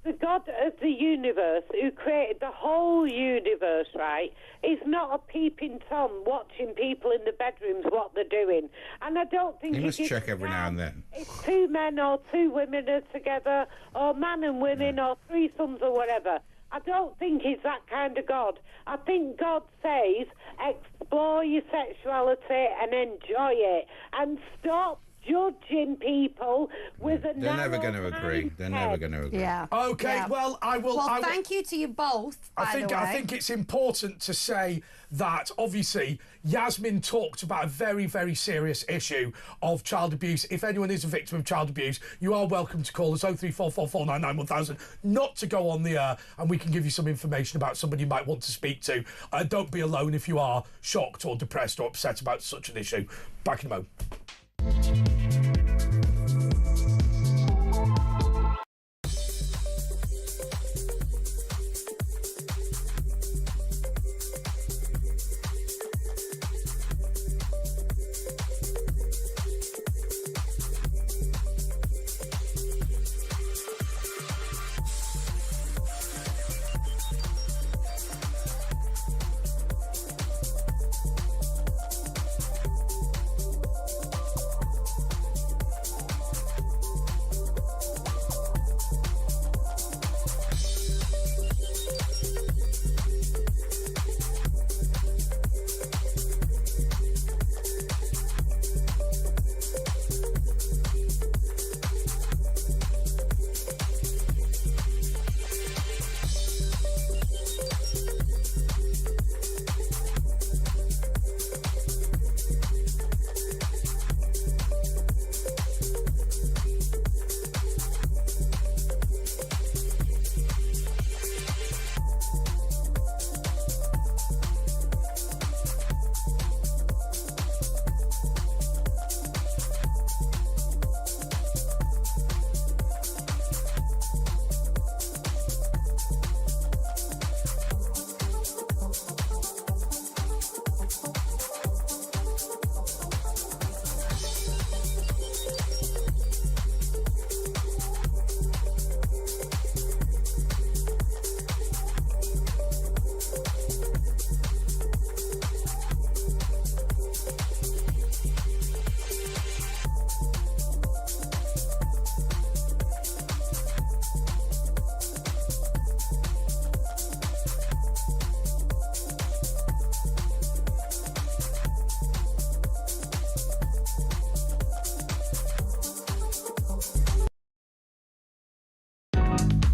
The God of the universe, who created the whole universe, right, is not a peeping Tom watching people in the bedrooms what they're doing. And I don't think he must check every now and then. If two men or two women are together, or man and women, or threesomes or whatever. I don't think he's that kind of God. I think God says, explore your sexuality and enjoy it, and stop judging people with a They're never going to agree. They're never going to agree. Yeah. Okay, yeah. well, I will... Well, thank you to you both, by the way. I think it's important to say that, obviously, Yasmin talked about a very, very serious issue of child abuse. If anyone is a victim of child abuse, you are welcome to call us 03444991000, not to go on the air, and we can give you some information about somebody you might want to speak to. Don't be alone if you are shocked or depressed or upset about such an issue. Back in a moment.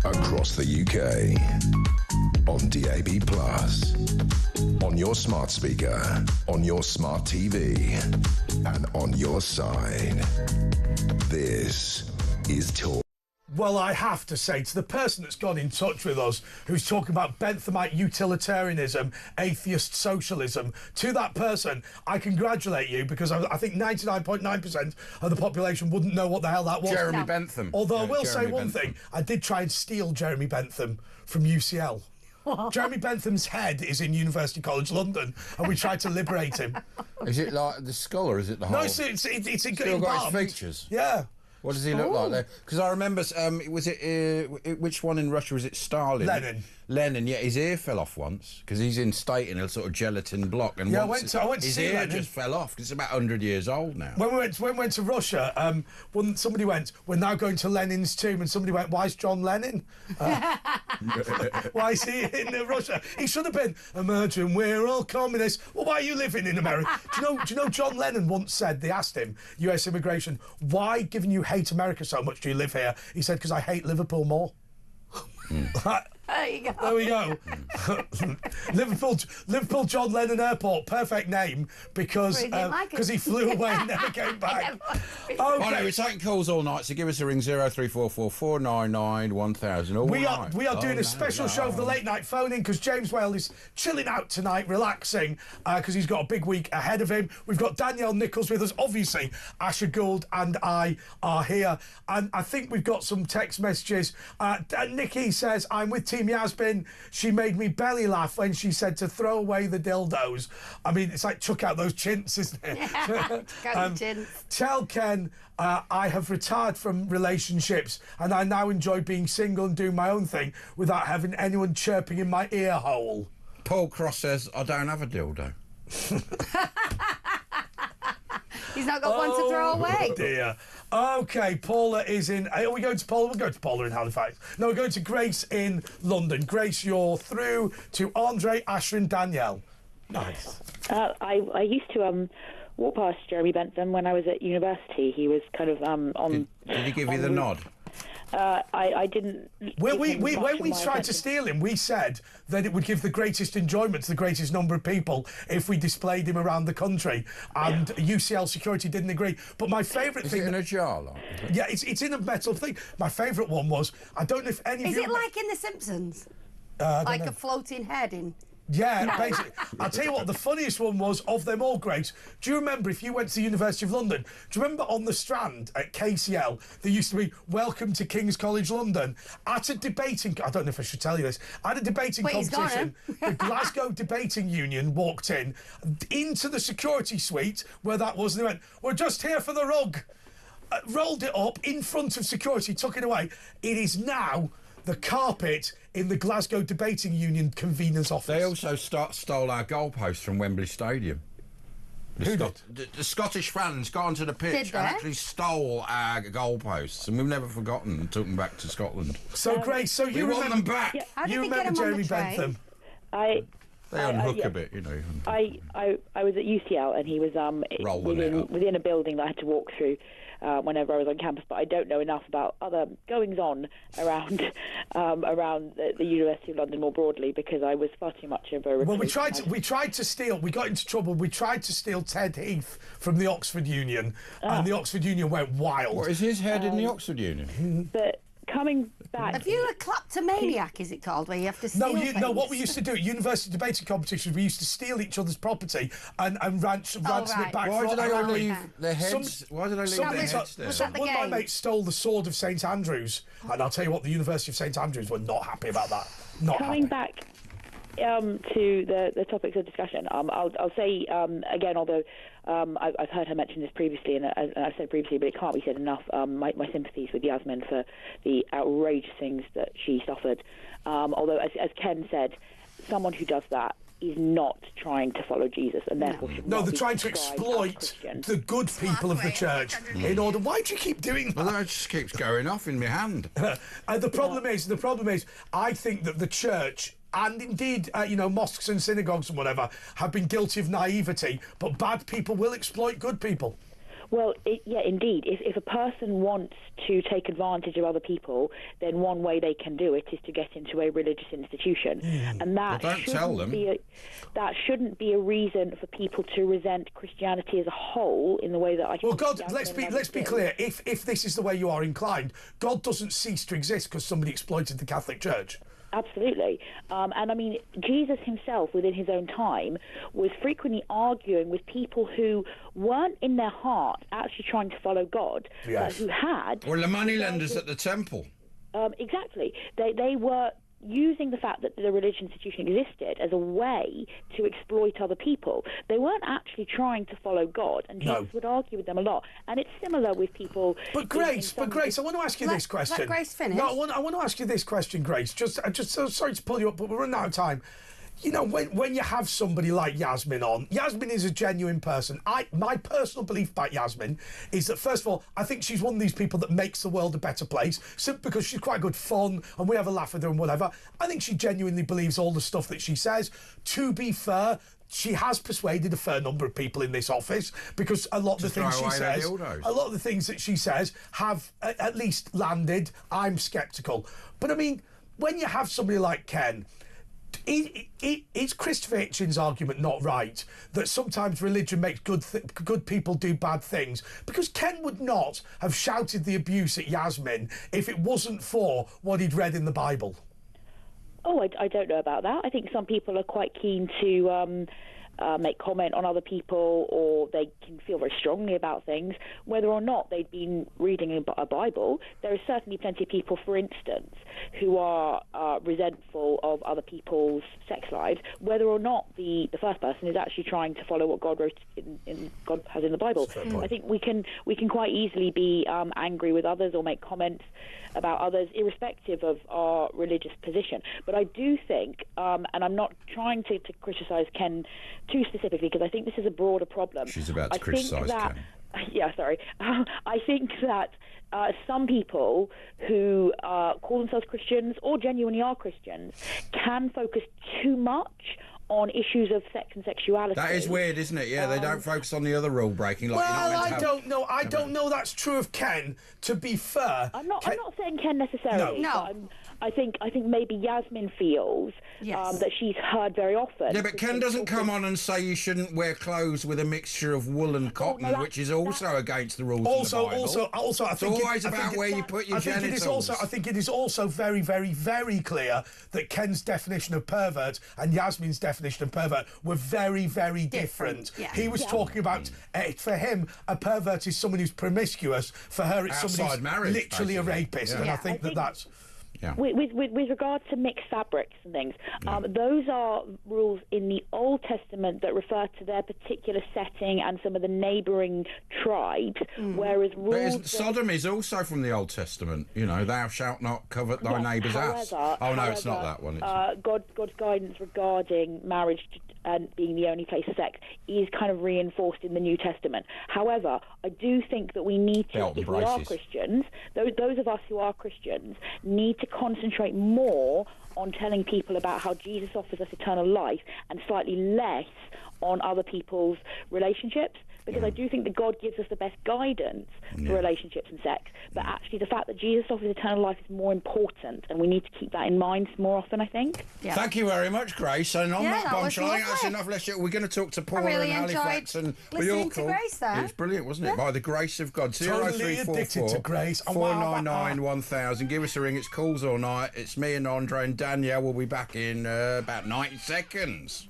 Across the UK, on DAB+, on your smart speaker, on your smart TV, and on your side. This is Talk. Well, I have to say, to the person that's got in touch with us, who's talking about Benthamite utilitarianism, atheist socialism, to that person, I congratulate you, because I think 99.9% of the population wouldn't know what the hell that was. Jeremy Bentham. Although I will say one thing, I did try and steal Jeremy Bentham from UCL. Jeremy Bentham's head is in University College London, and we tried to liberate him. Is it like the skull, or is it the whole? No, it's still got his features. Yeah. What does he look like there? Because I remember, was it which one in Russia was it? Stalin. Lenin. Yeah, his ear fell off once because he's in state in a sort of gelatin block, and I went to his see ear Lenin. just fell off because it's about 100 years old now. When we went to Russia, somebody went, "We're now going to Lenin's tomb," and somebody went, "Why is John Lennon? Why is he in Russia? He should have been. Imagine we're all communists. Well, why are you living in America?" Do you know John Lennon once said, they asked him, U.S. immigration, "Why, given you hate America so much, do you live here?" He said, "Because I hate Liverpool more." There you go. There we go. Liverpool John Lennon Airport, perfect name because he flew away and never came back. Okay. We're taking calls all night, so give us a ring 0344 499 1000. We are doing a special show of the late night phone-in because James Whale is chilling out tonight, relaxing because he's got a big week ahead of him. We've got Danielle Nichols with us, obviously. Asher Gould and I are here, and I think we've got some text messages. Nikki says, "I'm with Team Yasmin. She made me belly laugh when she said to throw away the dildos." I mean, it's like chuck out those chintz, isn't it? Chintz. Tell Ken, I have retired from relationships and I now enjoy being single and doing my own thing without having anyone chirping in my ear hole. Paul Cross says, "I don't have a dildo." He's not got one to throw away. Oh, dear. OK, Paula is in... Are we going to Paula? We'll go to Paula in Halifax. No, we're going to Grace in London. Grace, you're through to Andre, Asher and Danielle. Nice. I used to walk past Jeremy Bentham when I was at university. He was kind of on... Did he give you the nod? I didn't... When we tried to steal him, we said that it would give the greatest enjoyment to the greatest number of people if we displayed him around the country, and UCL security didn't agree. But my favourite thing... Is it in a jar? Like, yeah, it's in a metal thing. My favourite one was, I don't know if any of you... Is it like in The Simpsons? Like a floating head in... Yeah, no. Basically. I'll tell you what, the funniest one was, of them all, Grace, do you remember, if you went to the University of London, do you remember on the Strand at KCL, there used to be Welcome to King's College London? At a debating... I don't know if I should tell you this. At a debating competition, the Glasgow Debating Union walked into the security suite where that was, and they went, "We're just here for the rug." Rolled it up in front of security, took it away. It is now the carpet in the Glasgow Debating Union convener's office. They also stole our goalposts from Wembley Stadium. The Scottish fans got onto the pitch and actually stole our goalposts, and we've never forgotten and took them back to Scotland. So, Grace, so you want them back? Yeah. You remember Jeremy Bentham? They unhook a bit, you know. I was at UCL, and he was within a building that I had to walk through whenever I was on campus, but I don't know enough about other goings-on around the University of London more broadly, because I was far too much of a recruit. Well, we tried to steal. We got into trouble. We tried to steal Ted Heath from the Oxford Union, and the Oxford Union went wild. What is his head in the Oxford Union? But coming back... Have you a kleptomaniac, is it called, where you have to steal things? No, what we used to do at university debating competitions, we used to steal each other's property and ransom it back. Why did they leave their heads? Why did they leave their heads there? One of my mates stole the sword of St Andrews, and I'll tell you what, the University of St Andrews were not happy about that. Coming back to the topics of discussion, I'll say again, although I've heard her mention this previously, and I've said previously, but it can't be said enough, my sympathies with Yasmin for the outrageous things that she suffered. Although, as Ken said, someone who does that is not trying to follow Jesus, and therefore should not they're be trying to exploit the good people of the church in order... Why do you keep doing that? Well, that just keeps going off in my hand. And the problem is, I think that the church... And indeed, mosques and synagogues and whatever have been guilty of naivety, but bad people will exploit good people. Well, indeed. If a person wants to take advantage of other people, then one way they can do it is to get into a religious institution, and that shouldn't be a reason for people to resent Christianity as a whole in the way that I. Well, God, let's be clear. If this is the way you are inclined, God doesn't cease to exist because somebody exploited the Catholic Church. Absolutely. And I mean, Jesus himself, within his own time, was frequently arguing with people who weren't in their heart actually trying to follow God, but who had... Well, the moneylenders at the temple. Exactly. They were using the fact that the religious institution existed as a way to exploit other people. They weren't actually trying to follow God, and Jesus would argue with them a lot. And it's similar with people. But Grace, I want to ask you this question. Let Grace finish. No, I want to ask you this question, Grace. Just sorry to pull you up, but we're running out of time. You know, when you have somebody like Yasmin on, Yasmin is a genuine person. My personal belief about Yasmin is that, first of all, I think she's one of these people that makes the world a better place, simply because she's quite good fun and we have a laugh with her and whatever. I think she genuinely believes all the stuff that she says. To be fair, she has persuaded a fair number of people in this office, because a lot of the things that she says have at least landed. I'm sceptical. But I mean, when you have somebody like Ken, is Christopher Hitchens' argument not right, that sometimes religion makes good people do bad things? Because Ken would not have shouted the abuse at Yasmin if it wasn't for what he'd read in the Bible. Oh, I don't know about that. I think some people are quite keen to make comment on other people, or they can feel very strongly about things. Whether or not they'd been reading a Bible, there are certainly plenty of people, for instance, who are resentful of other people's sex lives, whether or not the first person is actually trying to follow what God wrote God has in the Bible. I think we can quite easily be angry with others or make comments about others, irrespective of our religious position. But I do think, and I'm not trying to criticise Ken too specifically, because I think this is a broader problem. She's about to criticise Ken. Yeah, sorry. I think that some people who call themselves Christians or genuinely are Christians can focus too much on issues of sex and sexuality. That is weird, isn't it? Yeah, they don't focus on the other rule breaking. Like, I don't know. I don't know that's true of Ken, to be fair. I'm not saying Ken necessarily. No. I think maybe Yasmin feels that she's heard very often. Yeah, but Ken doesn't come on and say you shouldn't wear clothes with a mixture of wool and cotton, which is also against the rules of the Bible. Also, I think it's always about where you put your genitals. I think it is also very, very, very clear that Ken's definition of pervert and Yasmin's definition of pervert were very, very different. Yeah. He was talking about, for him, a pervert is someone who's promiscuous. For her, it's somebody who's literally a rapist. Yeah. And I think that's... Yeah. With regard to mixed fabrics and things, those are rules in the Old Testament that refer to their particular setting and some of the neighbouring tribes, whereas rules... But Sodom is also from the Old Testament. You know, thou shalt not covet thy neighbour's ass. Oh, no, it's not that one. God's guidance regarding marriage and being the only place of sex is kind of reinforced in the New Testament. However, I do think that we need to, if we are Christians, those of us who are Christians, need to concentrate more on telling people about how Jesus offers us eternal life and slightly less on other people's relationships. Because I do think that God gives us the best guidance for relationships and sex, but actually the fact that Jesus offers eternal life is more important, and we need to keep that in mind more often, I think. Yeah. Thank you very much, Grace. And on that bombshell, I think that's enough. We're going to talk to Paula and Halifax and listening to Grace there. It was brilliant, wasn't it? By the grace of God. Totally addicted to Grace. 499 1000. Give us a ring. It's calls all night. It's me and Andre and Danielle. We'll be back in about 90 seconds.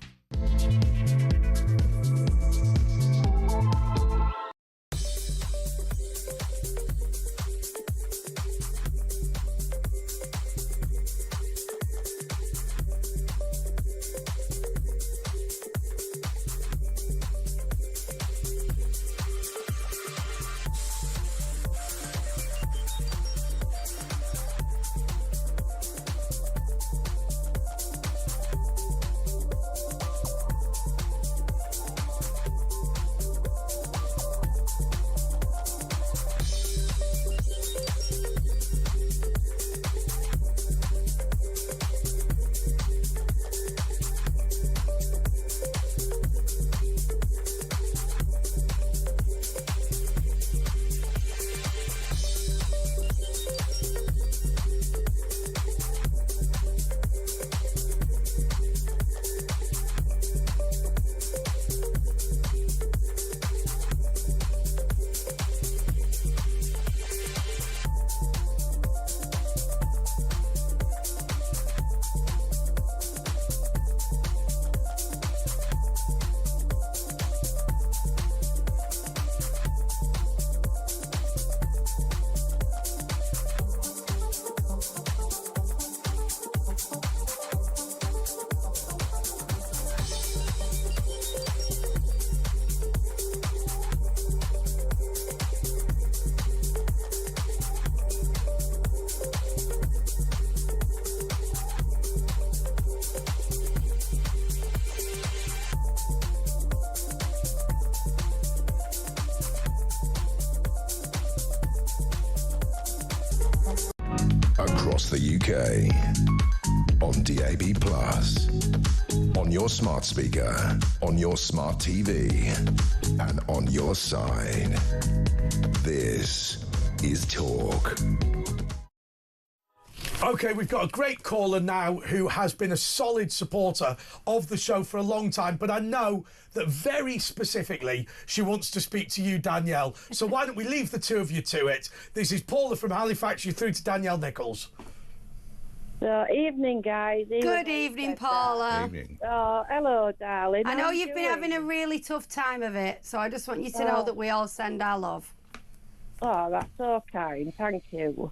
across the UK. On DAB+, on your smart speaker, on your smart TV, and on your side. This is Talk. OK, we've got a great caller now who has been a solid supporter of the show for a long time, but I know that very specifically she wants to speak to you, Danielle. So why don't we leave the two of you to it? This is Paula from Halifax. You're through to Danielle Nichols. Evening, guys. Good evening, Paula. Evening. Oh, hello, darling. I know you've been having a really tough time of it, so I just want you to know that we all send our love. Oh, that's so kind. Thank you.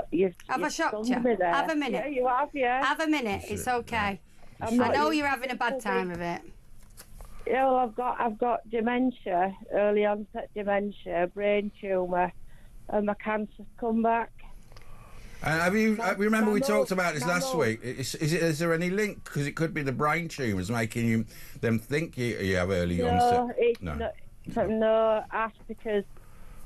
You've I shocked you? Have a minute. Yeah, you have, yeah. Have a minute. It's okay. I know you're having a bad time of it. Yeah, well, I've got dementia, early onset dementia, brain tumour, and my cancer's come back. Remember we talked about this last week? Is there any link? Because it could be the brain tumours making them think you have early onset. No, that's because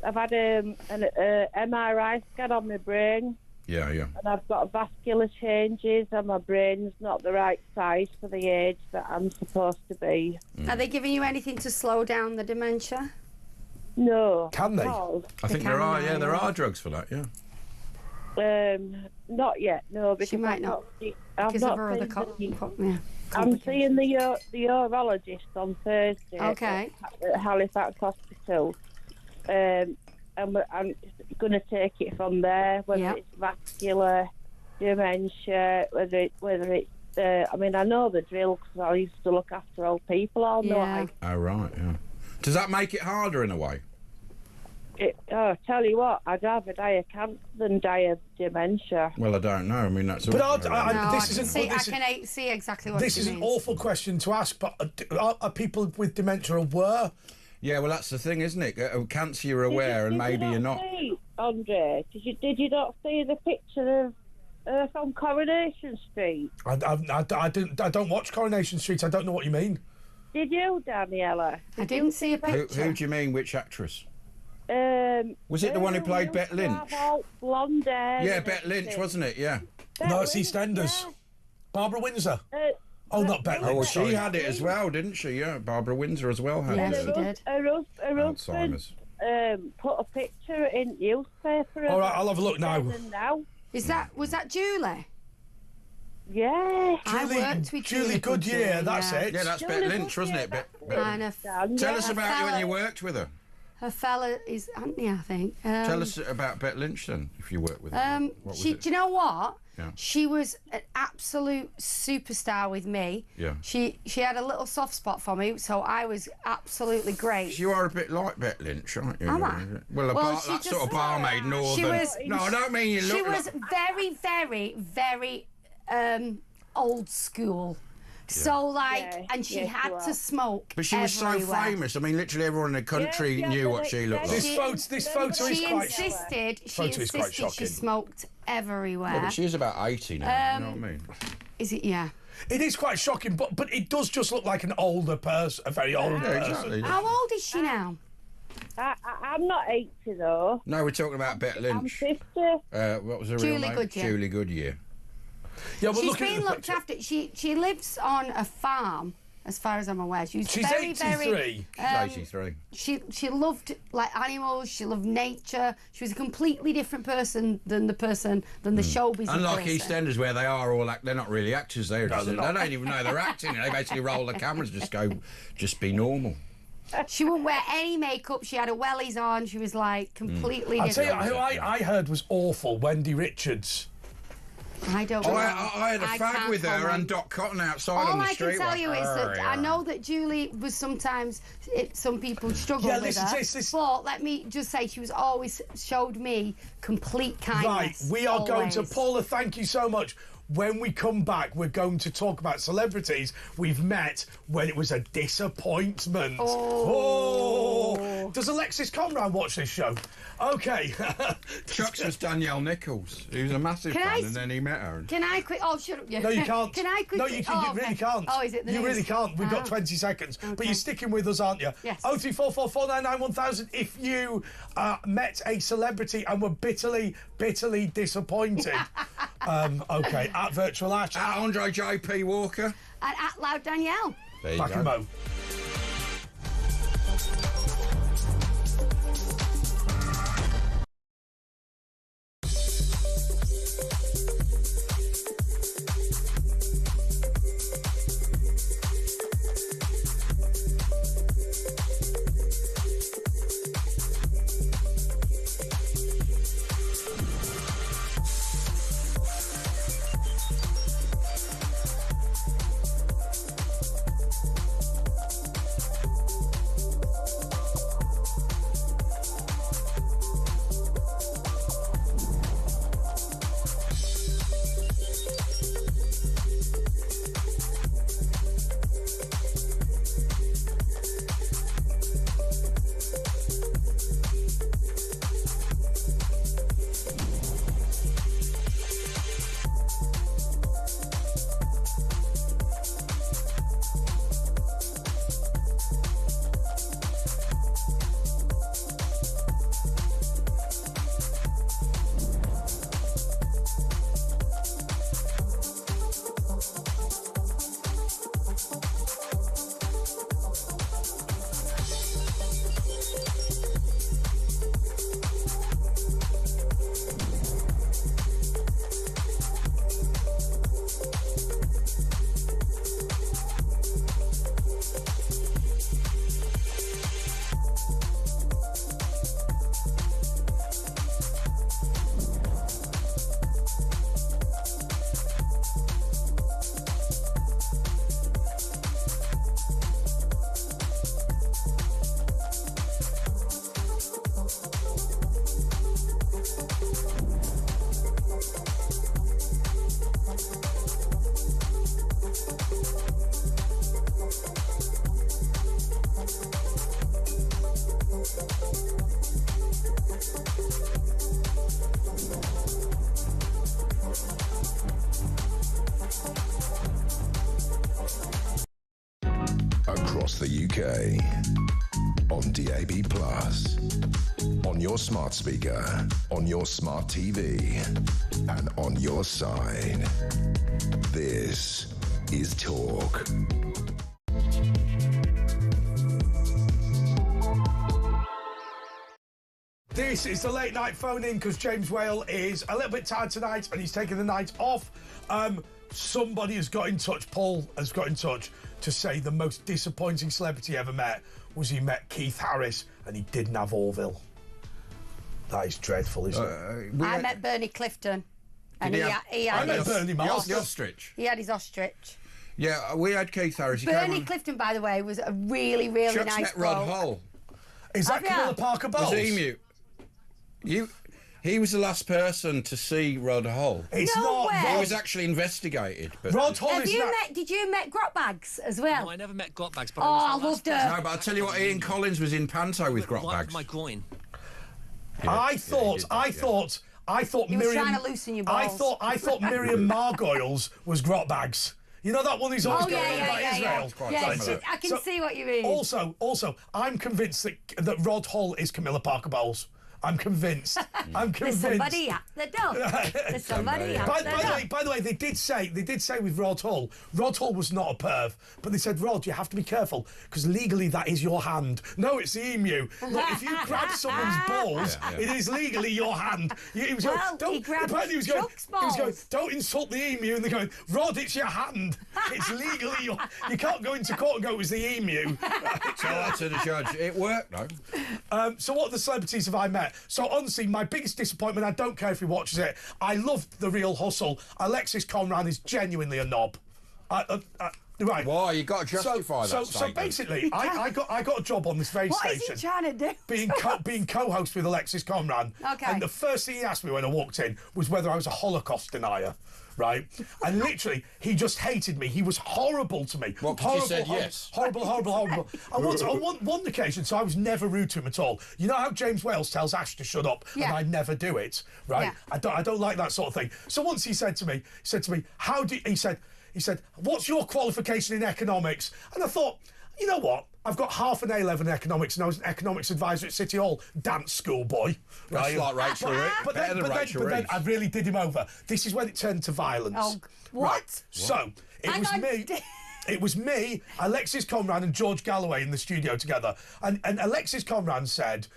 I've had an MRI scan on my brain. Yeah. And I've got vascular changes, and my brain's not the right size for the age that I'm supposed to be. Are they giving you anything to slow down the dementia? No. Can they? I think there are. Yeah, there are drugs for that. Yeah. Not yet. No, because she might not. Because of her other I'm seeing the urologist on Thursday. Okay. At Halifax Hospital. And I'm going to take it from there, whether it's vascular, dementia, whether it's I know the drill because I used to look after old people all night. Oh, right, yeah. Does that make it harder in a way? Tell you what, I'd rather die of cancer than die of dementia. Well, I don't know. I mean, that's... I can see exactly what this is an awful question to ask, but are people with dementia aware? Yeah, well, that's the thing, isn't it? Cancer, you're aware, and maybe you're not. Andre, did you not see the picture of from Coronation Street? I don't watch Coronation Street. I don't know what you mean. Did you, Daniela? I didn't see a picture. Who do you mean? Which actress? Was it the one who played Bette Lynch? Blonde hair. Yeah, Bette Lynch, wasn't it? Yeah. No, it's EastEnders. Yeah. Barbara Windsor. Not Bette Lynch. Oh, well, she had it as well, didn't she? Yeah, Barbara Windsor as well had it. Yeah, she did. Her husband put a picture in newspaper. All right, I'll have a look now. Was that Julie? Yeah. I worked with Julie Goodyear, that's it. Yeah, that's Bette Lynch, wasn't it? Tell us about you when you worked with her. Her fella is Anthony, I think. Tell us about Bette Lynch then, if you worked with her. Do you know what? Yeah. She was an absolute superstar with me. Yeah. She had a little soft spot for me, so I was absolutely great. You are a bit like Bette Lynch, aren't you? Am I? Well, that sort of barmaid, northern. No, I don't mean you look. She was very, very, very old school. So, and she had to smoke. But she was so famous. I mean, literally everyone in the country knew what she looked like. This photo is quite shocking. She smoked everywhere. Yeah, but she's about 80 now, you know what I mean? Is it? Yeah. It is quite shocking, but it does just look like an older person, a very old person. Exactly. How old is she now? I'm not 80, though. No, we're talking about Bette Lynch. I'm 50. What was her real name? Goodyear. Julie Goodyear. Yeah, well, she's been looked after. She lives on a farm, as far as I'm aware. She's very, 83. She's 83. She loved animals. She loved nature. She was a completely different person than the showbiz. Unlike EastEnders, where they are all they're not really actors. They don't even know they're acting. They basically roll the cameras, just be normal. She wouldn't wear any makeup. She had her wellies on. She was completely different. I'll tell you who I heard was awful. Wendy Richards. I don't know. I had a fag with her and Doc Cotton outside on the street. All I can tell you is that I know that Julie was sometimes... some people struggle with her. But let me just say, she was always showed me complete kindness. Right, we are going to... Paula, thank you so much. When we come back, we're going to talk about celebrities we've met when it was a disappointment. Does Alexis Conran watch this show? Okay. Chuck's was Danielle Nichols. He was a massive fan, and then he met her. Can I quit? Oh, shut up. Yeah. No, you can't. Can I quit? No, you really can't. Oh, is it the You news? really can't. We've got 20 seconds. Okay. But you're sticking with us, aren't you? Yes. 03444991000 if you met a celebrity and were bitterly disappointed. Okay, at Virtual Ash. At Andre J.P. Walker. And at Loud Danielle. There you Back go. and Mo. Across the UK, on DAB+, on your smart speaker, on your smart TV, and on your side. This is Talk. This is the late night phone in because James Whale is a little bit tired tonight and he's taking the night off. Somebody has got in touch, Paul has got in touch to say the most disappointing celebrity he ever met was he met Keith Harris and he didn't have Orville. That is dreadful, isn't it? I met Bernie Clifton. And I met Bernie Marsden. The Ostrich. He had his Ostrich. Yeah, we had Keith Harris. Bernie Clifton, by the way, was a really, really Chuck's nice met Rod Hull. Is that Camilla Parker Bowles? Was Emu. He was the last person to see Rod Hull. It's not. way. He was actually investigated. But Rod Hull is not. Did you met Grotbags as well? No, I never met Grotbags. But I loved her. No, but I'll tell you what, Ian Collins was in Panto with Grotbags. My groin. I thought He was Miriam. trying to loosen your balls. I thought Miriam Margoyles was Grotbags. You know that one he's always going on about Israel? Yeah, I can see what you mean. Also, I'm convinced that Rod Hull is Camilla Parker Bowles. I'm convinced. There's somebody at the door. There's somebody at the door. By the way, they did say with Rod Hull was not a perv, but they said, Rod, you have to be careful because legally that is your hand. No, it's the emu. Look, if you grab someone's balls, it is legally your hand. He was going, don't insult the emu, and they're going, Rod, it's your hand. It's legally your. You can't go into court and go, it was the emu. Tell that to the judge. It worked, though. So what other celebrities have I met? So honestly, my biggest disappointment, I don't care if he watches it, I loved The Real Hustle. Alexis Conran is genuinely a knob. Right. Why? You got to justify that So statement. basically, I got a job on this very station. What is he trying to do? Being co-host with Alexis Conran. Okay. And the first thing he asked me when I walked in was whether I was a Holocaust denier. right? And literally, he just hated me. He was horrible to me. What, because you said yes? Horrible. And once, on one occasion, so I was never rude to him at all. You know how James Wales tells Ash to shut up, and I never do it, right? Yeah. I don't like that sort of thing. So once he said to me, he said, what's your qualification in economics? And I thought, you know what? I've got half an A-level in economics, and I was an economics advisor at City Hall, dance school boy. Right? That's like Rachel Ridge. But then I really did him over. This is when it turned to violence. Oh, what? Right. So it was me, Alexis Conran, and George Galloway in the studio together, and Alexis Conran said,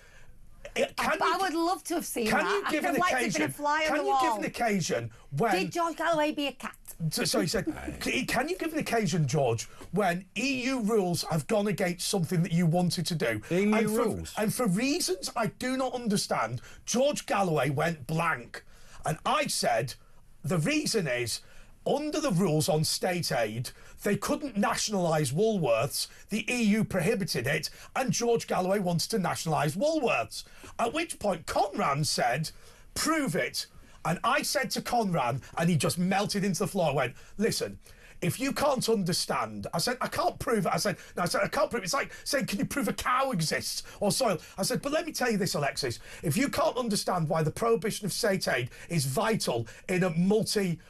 I would love to have seen that. Can you give an occasion when... Did George Galloway be a cat? So he said, can you give an occasion, George, when EU rules have gone against something that you wanted to do? EU rules? And for reasons I do not understand, George Galloway went blank. And I said, the reason is, under the rules on state aid, they couldn't nationalise Woolworths. The EU prohibited it, and George Galloway wanted to nationalise Woolworths. At which point, Conran said, prove it. And I said to Conran, and he just melted into the floor, I went, listen, if you can't understand, I said, I can't prove it. I said, I can't prove it. It's like saying, can you prove a cow exists or soil? I said, but let me tell you this, Alexis. If you can't understand why the prohibition of state aid is vital in a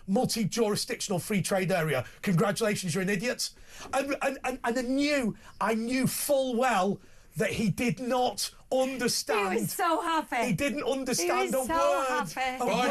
multi-jurisdictional free trade area, congratulations, you're an idiot. And I knew full well that he did not understand. He was so happy. He didn't understand a word. Happy. By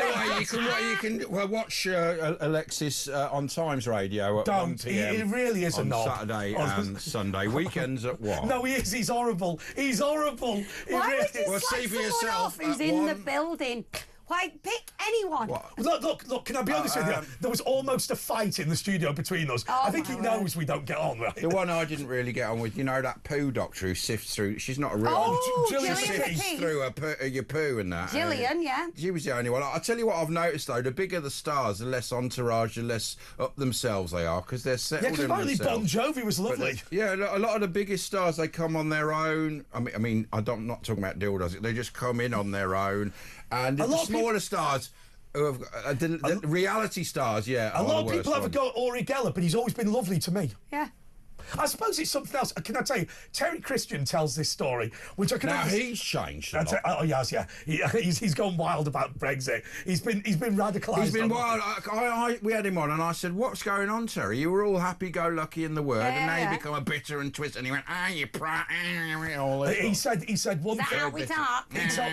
the way, you can watch Alexis on Times Radio at 1 p.m. He really is a knob. Saturday and Sunday. Weekends at what? No, he is. He's horrible. He's horrible. Why would you see for yourself who's in the building? Why, pick anyone. Look, can I be honest with you? There was almost a fight in the studio between us. I think he knows we don't get on, right? The one I didn't really get on with, you know, that poo doctor who sifts through, she's not a real... Gillian sifts through your poo and that. Gillian, yeah. She was the only one. I'll tell you what I've noticed, though, the bigger the stars, the less entourage, the less up themselves they are, because they're settled in themselves. Yeah, because Bon Jovi was lovely. Yeah, a lot of the biggest stars, they come on their own. I mean, I'm not talking about dildos. They just come in on their own. And the smaller stars, the reality stars, a lot of people have a go at Uri Geller, but he's always been lovely to me. Yeah. I suppose it's something else. Can I tell you, Terry Christian tells this story, which I can... Now, he's changed a lot. Oh, yes, yeah. He's gone wild about Brexit. He's been radicalised. He's been wild. We had him on, and I said, what's going on, Terry? You were all happy-go-lucky in the word, and now you become a bitter and twist, and he went, you he said one thing.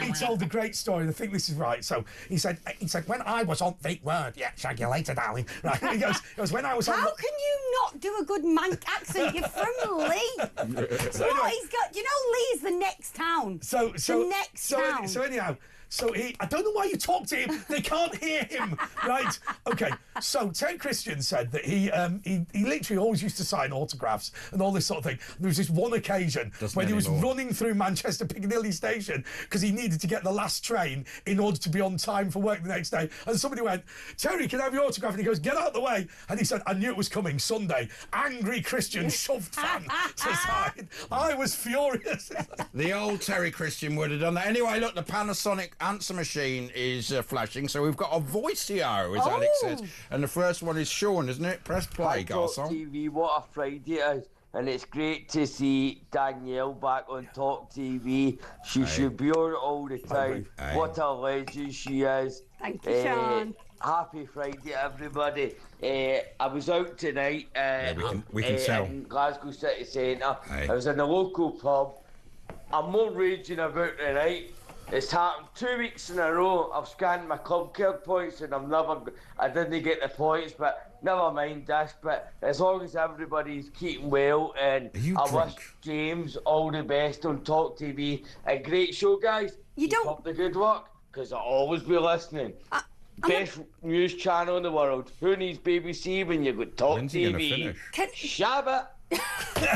He told a great story, and I think this is right. So he said, when I was on the word, shag you later, darling. Right. He goes, when I was on... How can you not do a good Manc accent? You're from Lee. So what he's got? You know, Lee's the next town. So anyhow. So I don't know why you talk to him. They can't hear him, right? Okay. So Terry Christian said that he literally always used to sign autographs and all this sort of thing. There was this one occasion when he was running through Manchester Piccadilly Station because he needed to get the last train in order to be on time for work the next day. And somebody went, Terry, can I have your autograph? And he goes, get out of the way. And he said, I knew it was coming Sunday. Angry Christian shoved fan to sign. I was furious. The old Terry Christian would have done that. Anyway, look, the Panasonic answer machine is flashing, so we've got a voicio, as Alex says. And the first one is Sean, isn't it? Press play, Garçon. talkTV, what a Friday it is. And it's great to see Danielle back on talkTV. She should be on all the time. What a legend she is. Thank you, Sean. Happy Friday, everybody. I was out tonight we can tell. in Glasgow City Centre. I was in a local pub. I'm more raging about tonight. It's happened 2 weeks in a row. I've scanned my club card points and I didn't get the points, but never mind this. But as long as everybody's keeping well, and I wish James all the best on talkTV. A great show, guys. Keep up the good work, because I'll always be listening. Best news channel in the world. Who needs BBC when you've got talkTV? Shabba.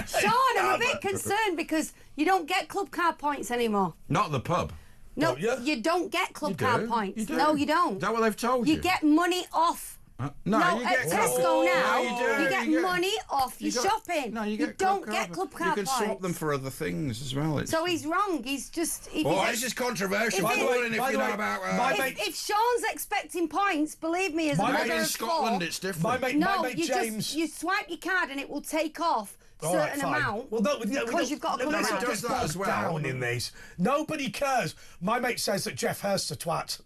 Sean, I'm a bit concerned because you don't get club card points anymore. Not at the pub. No, you don't get club card points. You do. No, you don't. Is that what they've told you? You get money off No, you at get Tesco now, you get money off your shopping. No, you don't get club card You can points. swap them for other things as well. So he's wrong. He's just... this is controversial. If If Sean's expecting points, believe me, as a mother in of Scotland, four, it's different. My mate James... you swipe your card and it will take off certain amount. Well, because you've got to come around. Does that as well. Down in these. Nobody cares. My mate says that Jeff Hurst's a twat.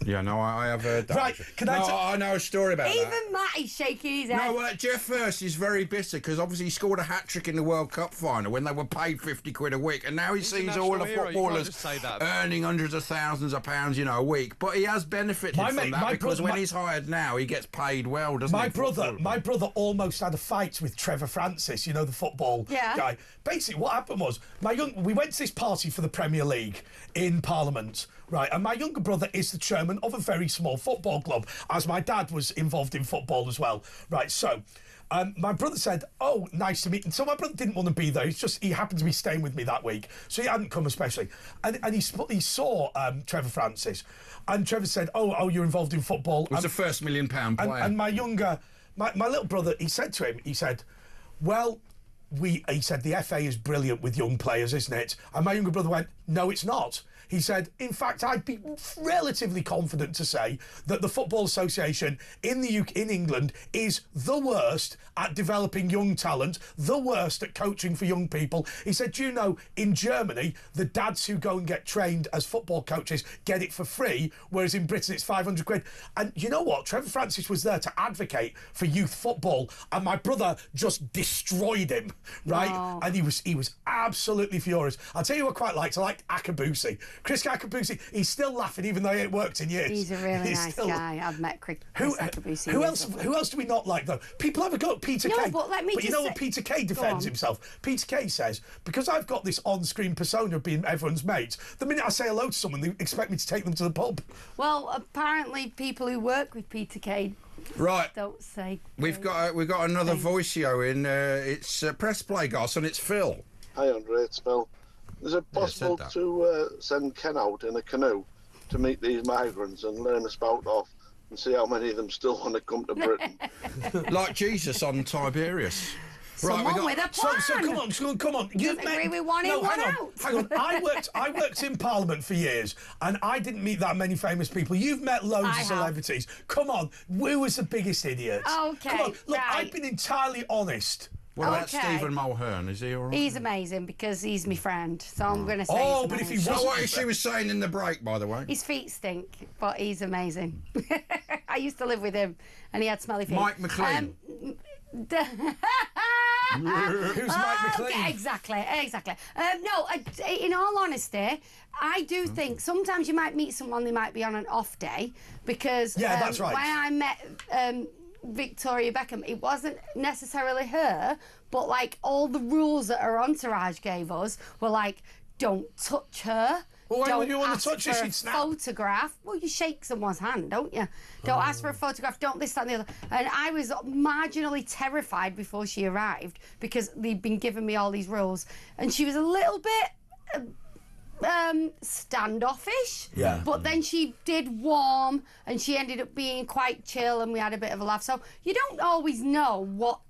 Yeah, no, I have heard that. Right, I know a story about that. Even Matty's shaking his head. No, Jeff Hurst is very bitter because obviously he scored a hat-trick in the World Cup final when they were paid 50 quid a week, and now he sees all the footballers earning hundreds of thousands of pounds, a week. But he has benefited from that because when he's hired now, he gets paid well, doesn't he? My brother almost had a fight with Trevor Francis, the football guy. Basically, what happened was, we went to this party for the Premier League in Parliament, right, and my younger brother is the chairman of a very small football club, as my dad was involved in football as well. Right, so my brother said, "Oh, nice to meet you." So my brother didn't want to be there. He happened to be staying with me that week, so he hadn't come especially. And he saw Trevor Francis, and Trevor said, "Oh, you're involved in football." He was a £1 million player. And my little brother, he said to him, "Well." He said, the FA is brilliant with young players, isn't it? And my younger brother went, "No, it's not." He said, "In fact, I'd be relatively confident to say that the Football Association in England is the worst at developing young talent, the worst at coaching for young people." He said, "Do you know, in Germany, the dads who go and get trained as football coaches get it for free, whereas in Britain it's 500 quid. And you know what? Trevor Francis was there to advocate for youth football, and my brother just destroyed him, right? Oh. And he was absolutely furious. I'll tell you what I quite liked. I liked Akabusi. Chris Akabusi, he's still laughing even though he ain't worked in years. He's a really nice guy. I've met Chris Akabusi. Who else do we not like, though? People have a go at Peter Kay. But let me just say... what Peter Kay defends himself? Peter Kay says, because I've got this on-screen persona of being everyone's mate, the minute I say hello to someone, they expect me to take them to the pub. Well, apparently people who work with Peter Kay don't say... We've got another voicio in. It's Press Play, Goss, and it's Phil. Hi, Andre, it's Phil. Is it possible to send Ken out in a canoe to meet these migrants and learn a spout off and see how many of them still want to come to Britain? Like Jesus on Tiberius. Someone with a plan. So come on. You agree with one in, one out. Hang on. I worked in Parliament for years, and I didn't meet that many famous people. You've met loads of celebrities. Come on, who was the biggest idiot? Okay, come on. Look, I've been entirely honest. What about Stephen Mulhern? Is he all right? He's amazing because he's my friend, so I'm going to say. Oh, but if he wasn't, what she was saying in the break, by the way. His feet stink, but he's amazing. I used to live with him, and he had smelly feet. Mike McLean. Who's Mike McLean? Exactly. No, in all honesty, I do think sometimes you might meet someone, they might be on an off day, because that's right. When I met Victoria Beckham, it wasn't necessarily her, but like all the rules that her entourage gave us were like, don't touch her. Well, why would you want ask to touch her? for She'd a snap. photograph. Well, you shake someone's hand, don't you? Don't ask for a photograph. Don't this, that, and the other. And I was marginally terrified before she arrived because they'd been giving me all these rules, and she was a little bit standoffish. Yeah. But then she did warm, and she ended up being quite chill, and we had a bit of a laugh. So you don't always know what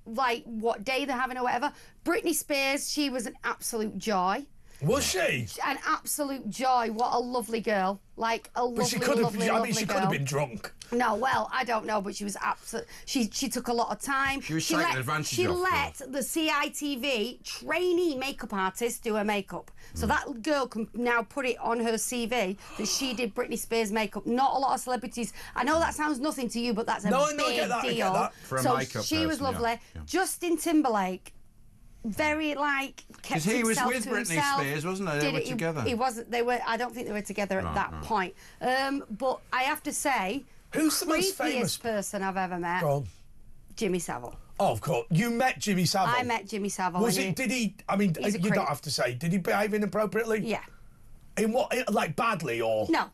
day they're having or whatever. Britney Spears, she was an absolute joy. Was she? An absolute joy. What a lovely girl. Like a lovely, she could have been drunk. No, well, I don't know, but she was absolute. She took a lot of time. She was taking advantage of. She let the CITV trainee makeup artist do her makeup. So that girl can now put it on her CV that she did Britney Spears makeup. Not a lot of celebrities. I know that sounds nothing to you, but that's a big deal. I get that. For a so makeup she was lovely. Yeah. Justin Timberlake. Very kept he was himself with to Britney himself. Spears, wasn't they? They were together. He wasn't. They were. I don't think they were together at that point. But I have to say, who's the most famous person I've ever met? Go on. Jimmy Savile. Oh, of course. You met Jimmy Savile. I met Jimmy Savile. Was it? Did he? I mean, you don't have to say. Did he behave inappropriately? Yeah. In what? Like badly or? No,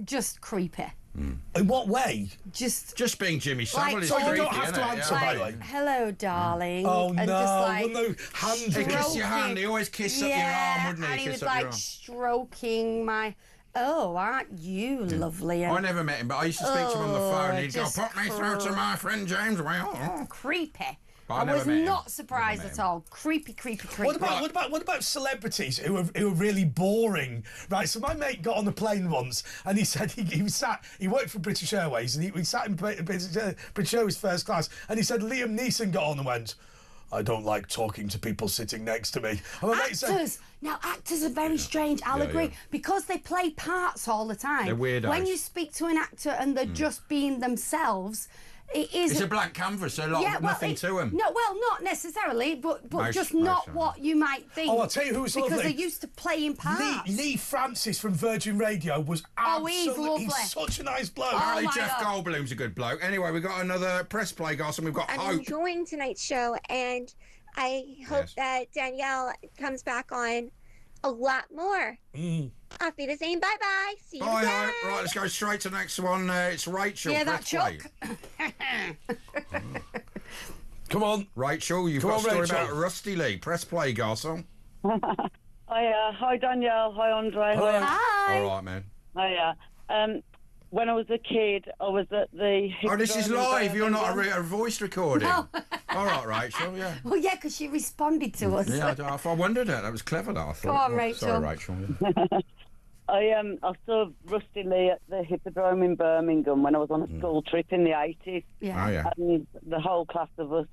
just creepy. In what way? Just being Jimmy Savile is so creepy, you don't have to answer, by the way. Hello, darling. Oh, and no. Just like no hands. He'd kiss your hand. He always kiss up your arm, wouldn't he? And he was like stroking my... Oh, aren't you lovely? I never met him, but I used to speak to him on the phone. He'd go, put me through to my friend James. Well, creepy. I was not surprised at all. Creepy. What about celebrities who are really boring? Right. So my mate got on the plane once, and he said he worked for British Airways, and he sat in British Airways first class, and he said Liam Neeson got on and went, I don't like talking to people sitting next to me. Actors! Now, actors are very strange, I'll agree, because they play parts all the time. They're weirdos. When you speak to an actor and they're just being themselves, it's a blank canvas, so nothing to them. No, well, not necessarily, but just not what you might think. Oh, I'll tell you who was lovely. Because they're used to playing parts. Lee Francis from Virgin Radio was absolutely... he's such a nice bloke. Apparently Jeff Goldblum's a good bloke. Anyway, we've got another press play, guys, and we've got I'm Hope. enjoying tonight's show, and I hope that Danielle comes back on a lot more. Auf Wiedersehen, bye-bye. See you again. Right, let's go straight to the next one. It's Rachel. Yeah, that Chuck. Come on. Rachel, you've got a story about Rusty Lee. Press play, garçon. Hi, Danielle. Hi, Andre. Hi. All right, man. Hiya. When I was a kid, I was at the... Oh, this is live. You're not a voice recording. No. All right, Rachel, yeah. Well, yeah, because she responded to us. Yeah, I wondered that. That was clever, though, I thought. Go on, Rachel. Sorry, Rachel. I saw Rusty Lee at the Hippodrome in Birmingham when I was on a school trip in the 80s. Yeah. Oh, yeah. And the whole class of us,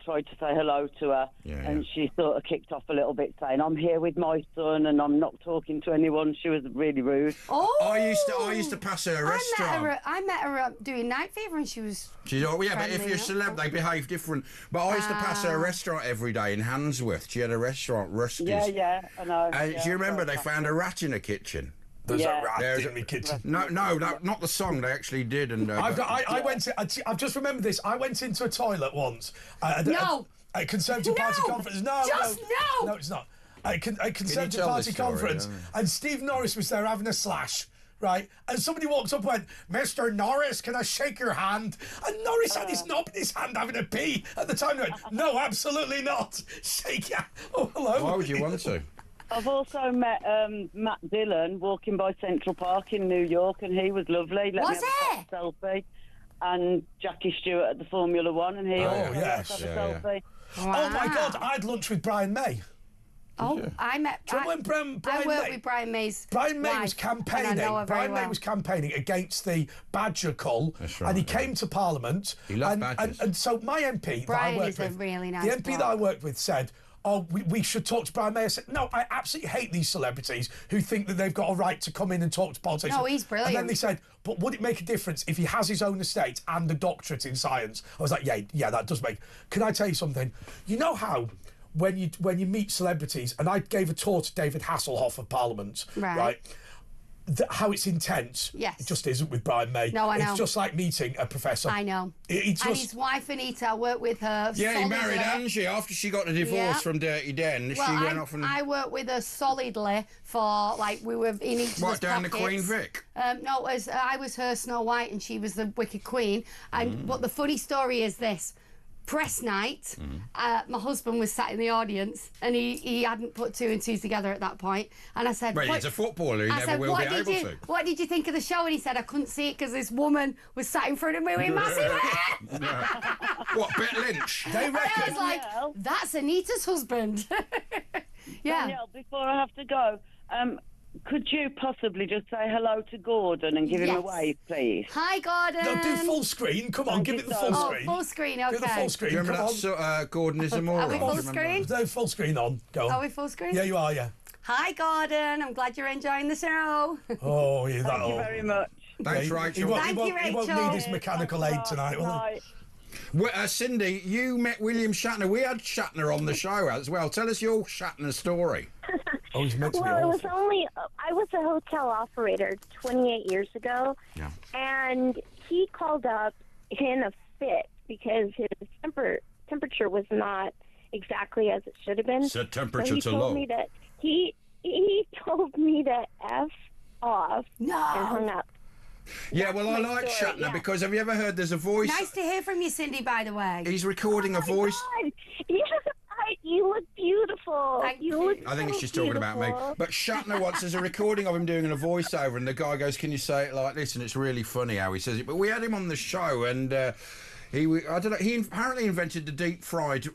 tried to say hello to her. And she sort of kicked off a little bit saying, I'm here with my son and I'm not talking to anyone. She was really rude. Oh! I used to pass her a restaurant. I met her doing Night Fever and she was... But if you're a celeb, they behave different. But I used to pass her a restaurant every day in Handsworth. She had a restaurant, Rusty's. Yeah, I know. And do you remember they found a rat in the kitchen? There's a rat in the kitchen. No, not the song. They actually did. And I've just remembered this. I went into a toilet once. At a Conservative Party conference. No, it's not. A Conservative Party conference, and Steve Norris was there having a slash. Right, and somebody walked up and went, Mr. Norris, can I shake your hand? And Norris had his knob in his hand having a pee at the time. He went, no, absolutely not. Shake your... Oh, hello. Why would you want to? I've also met Matt Dillon walking by Central Park in New York, and he was lovely. Let me have a selfie. And Jackie Stewart at the Formula One, and he also had a selfie. Wow. Oh my God, I had lunch with Brian May. Oh, I met. I worked with Brian May's. Brian May was campaigning. May was campaigning against the badger cull, and he came to Parliament. He loved badgers. And so my MP, Brian is a really nice. The MP that I worked with said, oh, we should talk to Brian May. I said, no, I absolutely hate these celebrities who think that they've got a right to come in and talk to politicians. No, he's brilliant. And then they said, but would it make a difference if he has his own estate and a doctorate in science? I was like, yeah, that does make... Can I tell you something? You know how... When you meet celebrities, and I gave a tour to David Hasselhoff of Parliament, right? How it's intense. Yes. It just isn't with Brian May. No, I know. It's just like meeting a professor. I know. And his wife Anita, I worked with her. Yeah, he married Angie after she got a divorce from Dirty Den. Well, she went off and... I worked with her solidly for, we were in each other's down pockets. the Queen Vic? No, I was her Snow White and she was the Wicked Queen. And But the funny story is this. Press night, my husband was sat in the audience and he hadn't put two and two together at that point. And I said... Well, he's a footballer, he never will be able to. What did you think of the show? And he said, I couldn't see it because this woman was sat in front of me with massive hair. What, Bette Lynch? They reckon. I was like, that's Anita's husband. Yeah. Danielle, before I have to go, could you possibly just say hello to Gordon and give him a wave, please? Hi, Gordon. No, do full screen. Come on, give it the full screen. Full screen, okay. Do the full screen. Do you remember that Gordonism Are we full screen? No, full screen on. Go on. Are we full screen? Yeah, you are, yeah. Hi, Gordon. I'm glad you're enjoying the show. Oh, yeah, Thank you very much. Thanks, Rachel. Thank you, Rachel. He won't need his mechanical aid tonight, will he? Well, Cindy, you met William Shatner. We had Shatner on the show as well. Tell us your Shatner story. Oh, he's meant to be Well, it was I was a hotel operator 28 years ago, and he called up in a fit because his temperature was not exactly as it should have been. Set temperature so to low. He told me to F off and hung up. Yeah, well, I like Shatner because have you ever heard there's a voice... Nice to hear from you, Cindy, by the way. He's recording a voice... God. Yeah, you look beautiful. Thank you. I think she's talking about me. But Shatner once, there's a recording of him doing a voiceover, and the guy goes, "Can you say it like this?" And it's really funny how he says it. But we had him on the show, and I don't know. He apparently invented the deep fried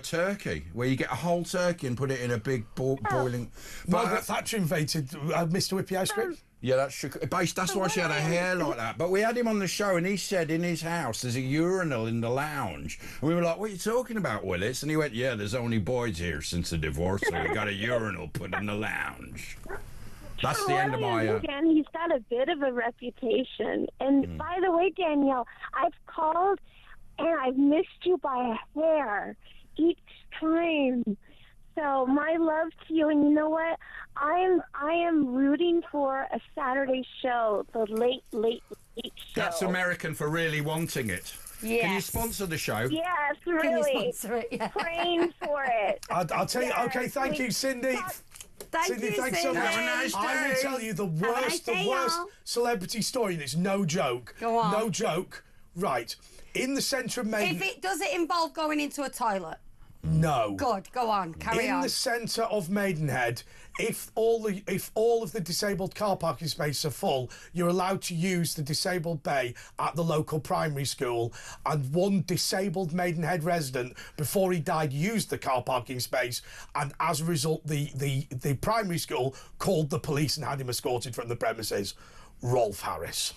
turkey, where you get a whole turkey and put it in a big boiling. Margaret Thatcher invented Mr. Whippy ice cream. Yeah, that's why she had her hair like that. But we had him on the show, and he said in his house there's a urinal in the lounge. And we were like, "What are you talking about, Willis?" And he went, "Yeah, there's only boys here since the divorce, so we got a urinal put in the lounge." That's the end of my... Again, he's got a bit of a reputation. And by the way, Danielle, I've called and I've missed you by a hair each time. So my love to you, and you know what? I am rooting for a Saturday show, the late show. That's American for really wanting it. Yes. Can you sponsor the show? Yes, really. Can you sponsor it? Yeah. Praying for it. I'll tell you. Okay, thank you, Cindy. Cindy, thanks so much. Have a nice day. I will tell you the worst celebrity story, and it's no joke. Go on. No joke. Right. In the centre of Maidenhead. Does it involve going into a toilet? No. Good. Go on. Carry on. In the centre of Maidenhead, if all of the disabled car parking spaces are full, you're allowed to use the disabled bay at the local primary school. And one disabled Maidenhead resident, before he died, used the car parking space, and as a result, the primary school called the police and had him escorted from the premises. Rolf Harris.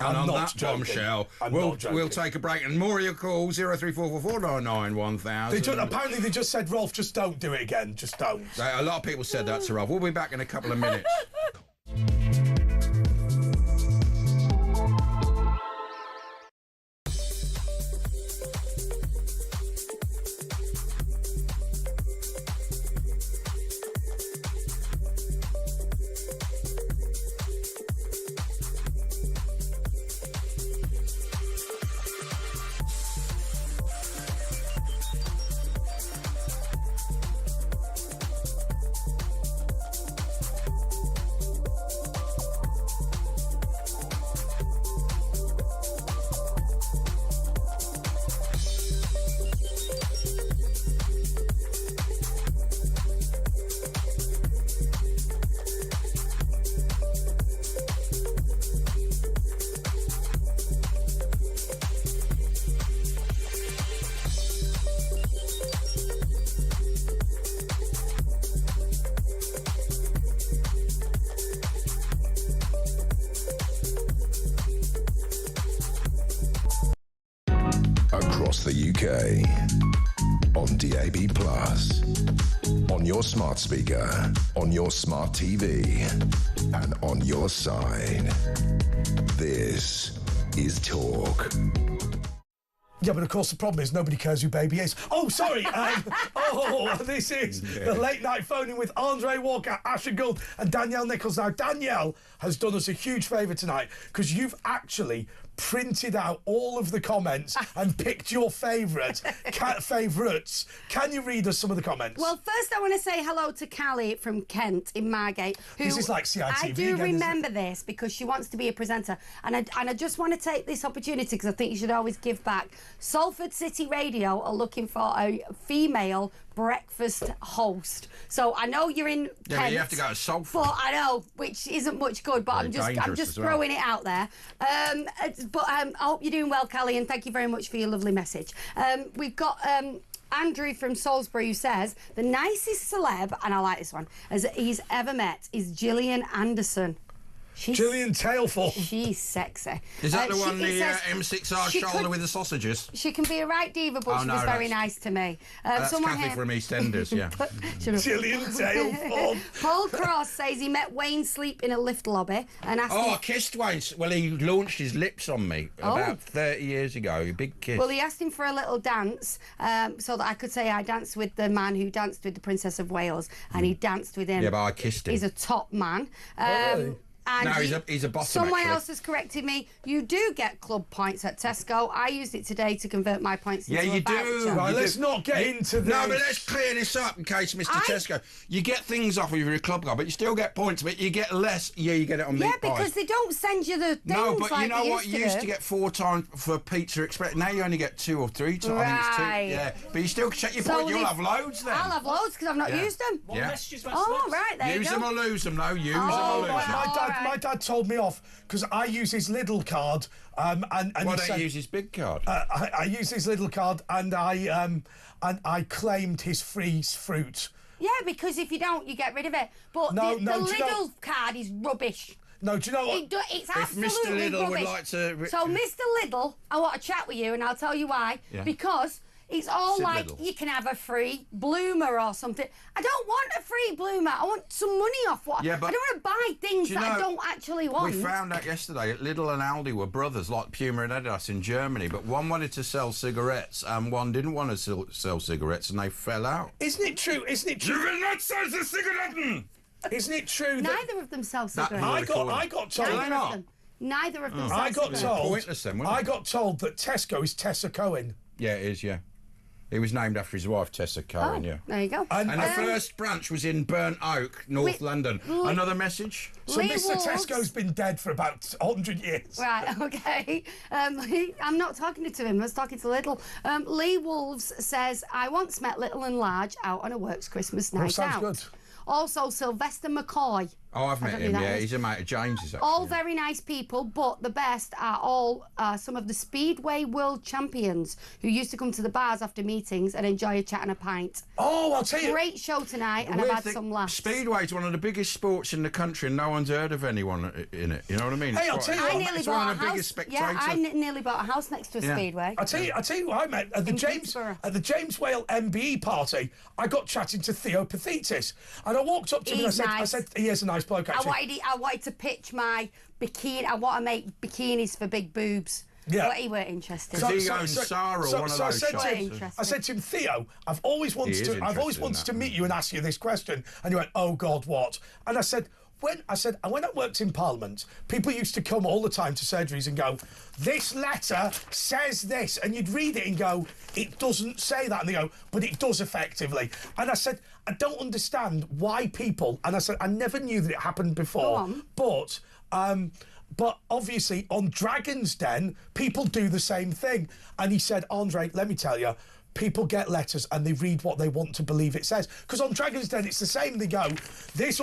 And on that bombshell, we'll take a break. And more of your calls, 03444991000. Apparently they just said, "Rolf, just don't do it again. Just don't." A lot of people said that to Rolf. We'll be back in a couple of minutes. Across the UK, on DAB+, on your smart speaker, on your smart TV, and on your side. This is Talk. Yeah, but of course the problem is nobody cares who Baby is. Oh, sorry. This is the late night phoning with Andre Walker, Asher Gould, and Danielle Nichols. Now, Danielle has done us a huge favour tonight because you've actually printed out all of the comments and picked your favourites. Can you read us some of the comments? Well, first I want to say hello to Callie from Kent in Margate. This is like CITV. I do remember this because she wants to be a presenter. And I just want to take this opportunity because I think you should always give back. Salford City Radio are looking for a female breakfast host. So I know you're in Kent. Yeah, but you have to go to Salford. But I know, which isn't much good, but I'm just throwing it out there. But I hope you're doing well, Callie, and thank you very much for your lovely message. We've got Andrew from Salisbury who says, the nicest celeb, and I like this one, as he's ever met is Gillian Anderson. Gillian Tailful. She's sexy. Is that the one, the M6R shoulder with the sausages? She can be a right diva, but she was very nice to me. That's Kathy from EastEnders, yeah. Gillian Tailful. Paul Cross says he met Wayne Sleep in a lift lobby and asked him... I kissed Wayne. Well, he launched his lips on me about 30 years ago. A big kiss. Well, he asked him for a little dance so that I could say I danced with the man who danced with the Princess of Wales, and he danced with him. Yeah, but I kissed him. He's a top man. And no, he's a bottom. Someone else has corrected me. You do get club points at Tesco. I used it today to convert my points into a voucher. Do. Right, let's not get into this. No, but let's clear this up in case Mr. Tesco. You get things off if you're a club card, but you still get points, but you get less. Yeah, you get it on meat pies. Yeah, because they don't send you the things. No, but like you know what? You used to get 4 times for Pizza Express. Now you only get 2 or 3 times. Right. I think it's 2. Yeah, but you still check your point. You'll have loads then. I'll have loads because I've not used them. What messages? Oh, right, there you go. Use them or lose them, though. Use them or lose them. My dad told me off because I use his Lidl card. And why don't you use his big card? I use his Lidl card, and I claimed his free fruit. Yeah, because if you don't, you get rid of it. But the Lidl card is rubbish. No, do you know what? It's absolutely if Mr. Lidl rubbish. would like to... So, Mr. Lidl, I want to chat with you, and I'll tell you why. Yeah. Because it's all Sid like, Lidl. you can have a free bloomer or something. I don't want a free bloomer. I want some money off what... Yeah, but I don't want to buy things that I don't actually want. We found out yesterday Lidl and Aldi were brothers, like Puma and Adidas in Germany, but one wanted to sell cigarettes and one didn't want to sell cigarettes, and they fell out. Isn't it true? You will not sell the cigarette! Isn't it true that... Neither of them sell cigarettes. I got told... Neither of them sell I got cigarettes. told... Pointless then, wasn't it? I got told that Tesco is Tessa Cohen. Yeah, it is, yeah. He was named after his wife, Tessa Cohen, yeah. There you go. And the first branch was in Burnt Oak, North London. Another message? So Mr. Tesco's been dead for about 100 years. Right, okay. I'm not talking to him, I was talking to Little. Lee Wolves says, I once met Little and Large out on a works Christmas night sounds out. Good. Also, Sylvester McCoy. Oh, I've met him, yeah. He's a mate of James's, actually. All very nice people, but the best are all some of the Speedway world champions who used to come to the bars after meetings and enjoy a chat and a pint. Oh, I'll tell you. Great show tonight, and I've had some laughs. Speedway's one of the biggest sports in the country, and no one's heard of anyone in it. You know what I mean? Hey, I'll tell you what. It's one of the biggest spectators. Yeah, I nearly bought a house next to a Speedway. I'll tell you what I met at the James Whale MBE party. I got chatting to Theo Pathetis, and I walked up to him and I said, he is a nice bloke, actually. I wanted to pitch my bikini. I want to make bikinis for big boobs. Yeah. But he weren't interested. Because he owns Sarah, one of those shops. I said to him, Theo, I've always wanted to meet you and ask you this question. And he went, oh God, what? And I said, when I worked in Parliament, people used to come all the time to surgeries and go, this letter says this, and you'd read it and go, it doesn't say that, and they go, but it does effectively. And I said, I don't understand why people, and I said, I never knew that it happened before, but obviously on Dragon's Den, people do the same thing. And he said, Andre, let me tell you, people get letters and they read what they want to believe it says. Because on Dragon's Den, it's the same. They go, this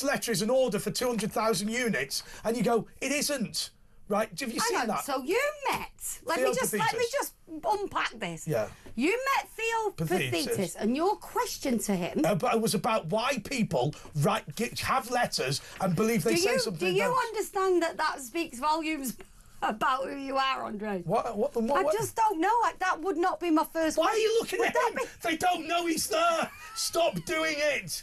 letter is an order for 200,000 units. And you go, it isn't. Right? Have you seen that? So you met... Let me just unpack this. Yeah. You met Theo Pathetis, and your question to him... but it was about why people have letters and believe they say something. Do you understand that speaks volumes about who you are, Andre? What? I just don't know. That would not be my first Why are you looking at him? They don't know he's there. Stop doing it.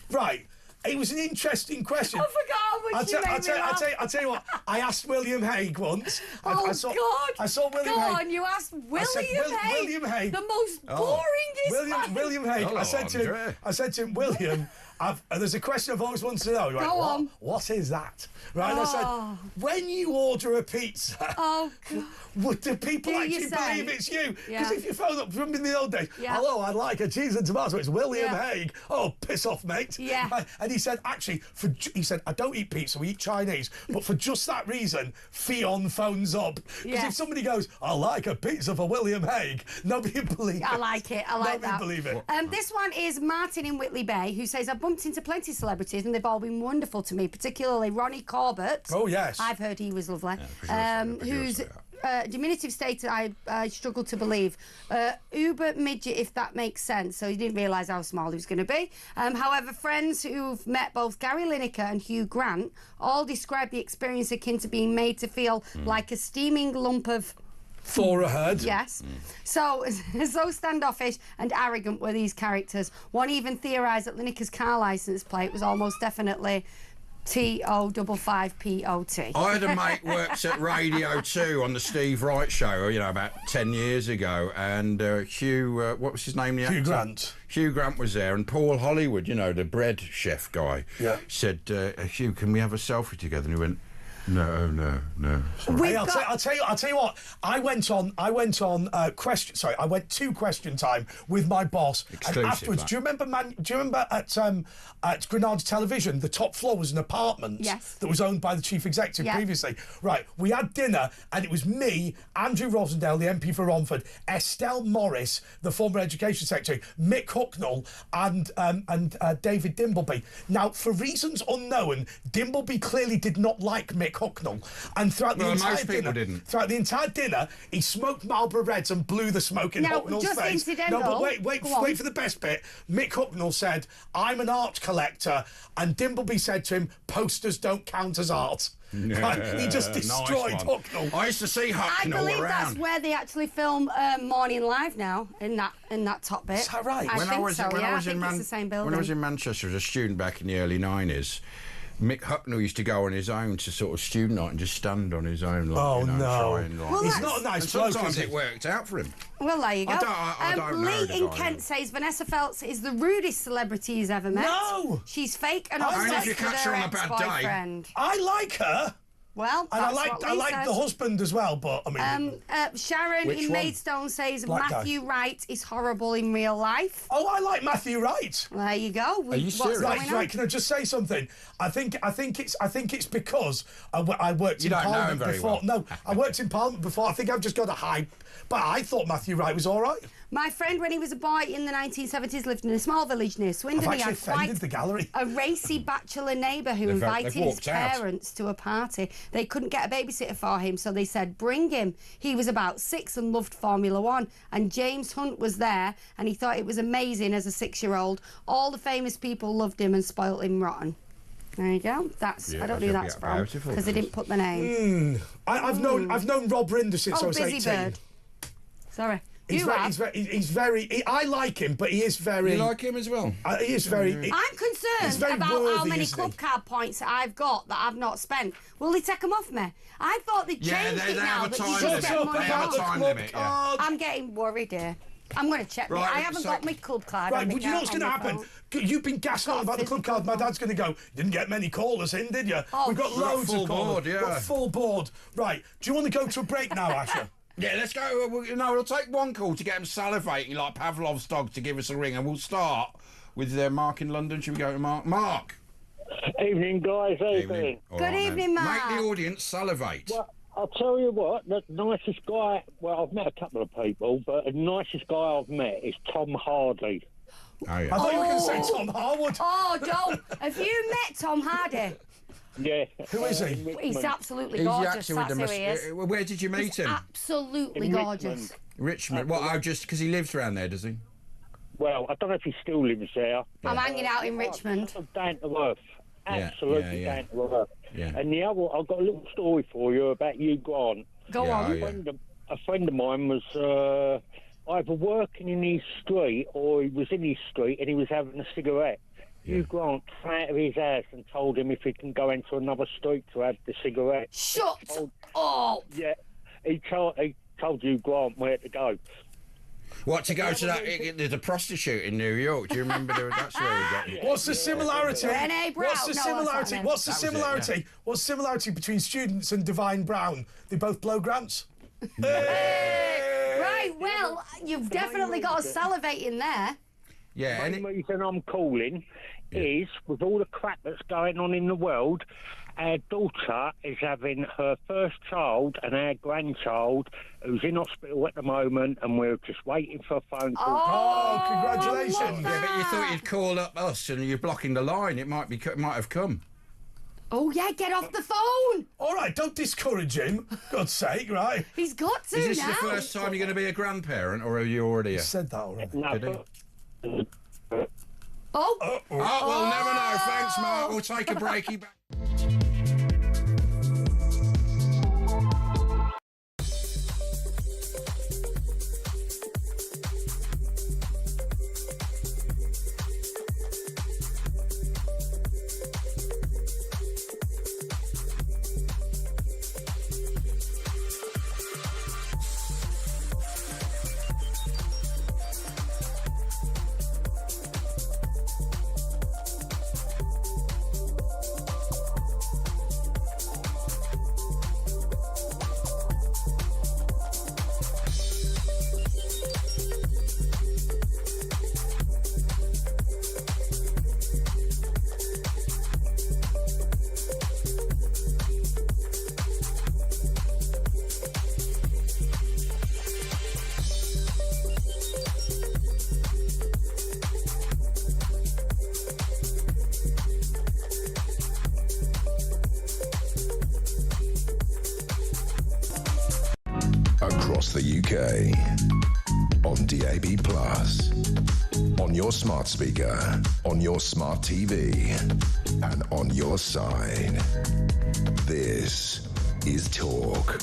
Right. It was an interesting question. I forgot how much you made me laugh. I'll tell you what. I asked William Hague once. God! I saw William Hague. Go on, you asked William Hague. The most boringest man. William Hague. Hello, I said to him, William, there's a question I've always wanted to know. He went, Go on. What is that? Right? And I said, when you order a pizza, do people actually believe it's you? Because if you phone up from in the old days, hello, I'd like a cheese and tomato. It's William Hague. Oh, piss off, mate. Yeah. And he said, actually, I don't eat pizza, we eat Chinese. But for just that reason, Fion phones up. Because if somebody goes, I like a pizza for William Hague, nobody would believe it. I like it. I like that. Nobody believe it. This one is Martin in Whitley Bay, who says, I've bumped into plenty of celebrities and they've all been wonderful to me, particularly Ronnie Corbett. Oh, yes. I've heard he was lovely. Whose diminutive status I struggle to believe. Uber midget, if that makes sense. So he didn't realise how small he was going to be. However, friends who've met both Gary Lineker and Hugh Grant all describe the experience akin to being made to feel like a steaming lump of... For a head. Yes. So standoffish and arrogant were these characters. One even theorised that Lineker's car licence plate was almost definitely TO55POT. I had a mate works at Radio 2 on the Steve Wright show, about 10 years ago, and Hugh, what was his name? Hugh Grant. Hugh Grant was there, and Paul Hollywood, the bread chef guy, said, Hugh, can we have a selfie together? And he went, no. Sorry. Hey, I'll tell you what. I went to Question Time with my boss, Exclusive, and afterwards, that. do you remember at Granada Television, the top floor was an apartment that was owned by the chief executive previously. Right, we had dinner, and it was me, Andrew Rosendale, the MP for Romford, Estelle Morris, the former education secretary, Mick Hucknall, and David Dimbleby. Now, for reasons unknown, Dimbleby clearly did not like Mick Hucknall, and throughout the entire dinner, he smoked Marlboro Reds and blew the smoke in Hucknall's just face. incidental. No, but wait for the best bit. Mick Hucknall said, "I'm an art collector," and Dimbleby said to him, "Posters don't count as art." Yeah, he just destroyed Hucknall. I used to see Hucknall I believe around. that's where they actually film Morning Live now, in that top bit. Is that right? I think so. I think it's the same building. When I was in Manchester as a student back in the early 90s, Mick Hucknall used to go on his own to sort of student night and just stand on his own. Try and, Well, he's not a nice bloke. Sometimes it worked out for him. Well, there you go. I don't know Lee the in guy, Kent says Vanessa Feltz is the rudest celebrity he's ever met. No! She's fake and Only if obsessed you with catch her her on a bad day. ex-boyfriend. I like her. Well, and that's I like says. the husband as well, but I mean. Sharon Which in one? Maidstone says Black guy. Matthew Wright is horrible in real life. Oh, I like Matthew Wright. There you go. Are you serious? Right, can I just say something? I think it's because I worked You in don't know him Parliament very before. well. No, I worked in Parliament before. I think I've just got a hype. But I thought Matthew Wright was all right. My friend, when he was a boy in the 1970s, lived in a small village near Swindon. I've He actually had quite offended the gallery. a racy bachelor neighbour who They've invited his walked out. parents to a party. They couldn't get a babysitter for him, so they said, bring him. He was about 6 and loved Formula One. And James Hunt was there, and he thought it was amazing as a 6-year-old. All the famous people loved him and spoilt him rotten. There you go. That's I don't know who that's from because they didn't put the name. I've known Rob Rinder since I was Busy 18. Bird. Sorry. He's very. I like him, but he is very. You like him as well? He is very. I'm concerned about how many club card points that I've got that I've not spent. Will they take them off me? I thought they changed it now that you just get money off. I'm getting worried here. I'm going to check. Right, I haven't got my club card. Right, well, you know what's going to happen? You've been gassing on about the club card. My dad's going to go, didn't get many callers in, did you? Oh, We've got loads of callers. Board, yeah. Got full board. Right, do you want to go to a break now, Asher? Yeah, let's go. We'll take one call to get him salivating like Pavlov's dog to give us a ring, and we'll start with Mark in London. Should we go to Mark? Mark! Evening, guys. How you doing? Good evening, Mark. Make the audience salivate. Well, I'll tell you what, the nicest guy, well, I've met a couple of people, but the nicest guy I've met is Tom Hardy. Oh, yeah. I thought you were going to say Tom Harwood. Oh, don't. Have you met Tom Hardy? Yeah. Who is he? He's absolutely gorgeous. That's who he is. Where did you meet him? Absolutely gorgeous. Richmond. Well, just because he lives around there, does he? Well, I don't know if he still lives there. I'm hanging out in Richmond. Down to earth. Absolutely down to earth. Yeah. And the other, I've got a little story for you about Hugh Grant. Go on. A friend of mine was either working in his street or he was in his street and he was having a cigarette. Hugh Grant came out of his house and told him if he can go into another street to have the cigarette. Shut up! Yeah, he told Hugh Grant where to go. What, to go to that? There's a prostitute in New York. Do you remember that's where he got it? What's the similarity? What's the similarity? What's the similarity between students and Divine Brown? They both blow grants. Right, well, you've definitely got a salivate in there. Yeah. The main reason I'm calling is, with all the crap that's going on in the world, our daughter is having her first child and our grandchild, who's in hospital at the moment, and we're just waiting for a phone call. Oh, congratulations! Yeah, but you thought you'd call up us and you're blocking the line. It might have come. Oh, yeah, get off the phone! All right, don't discourage him. God's sake, right? He's got to Is this now. the first time you're going to be a grandparent, or are you already? You said that already. No, Oh, we'll never know. Thanks, Mark. We'll take a breaky back. Okay. On DAB+, on your smart speaker, on your smart TV, and on your side. This is Talk.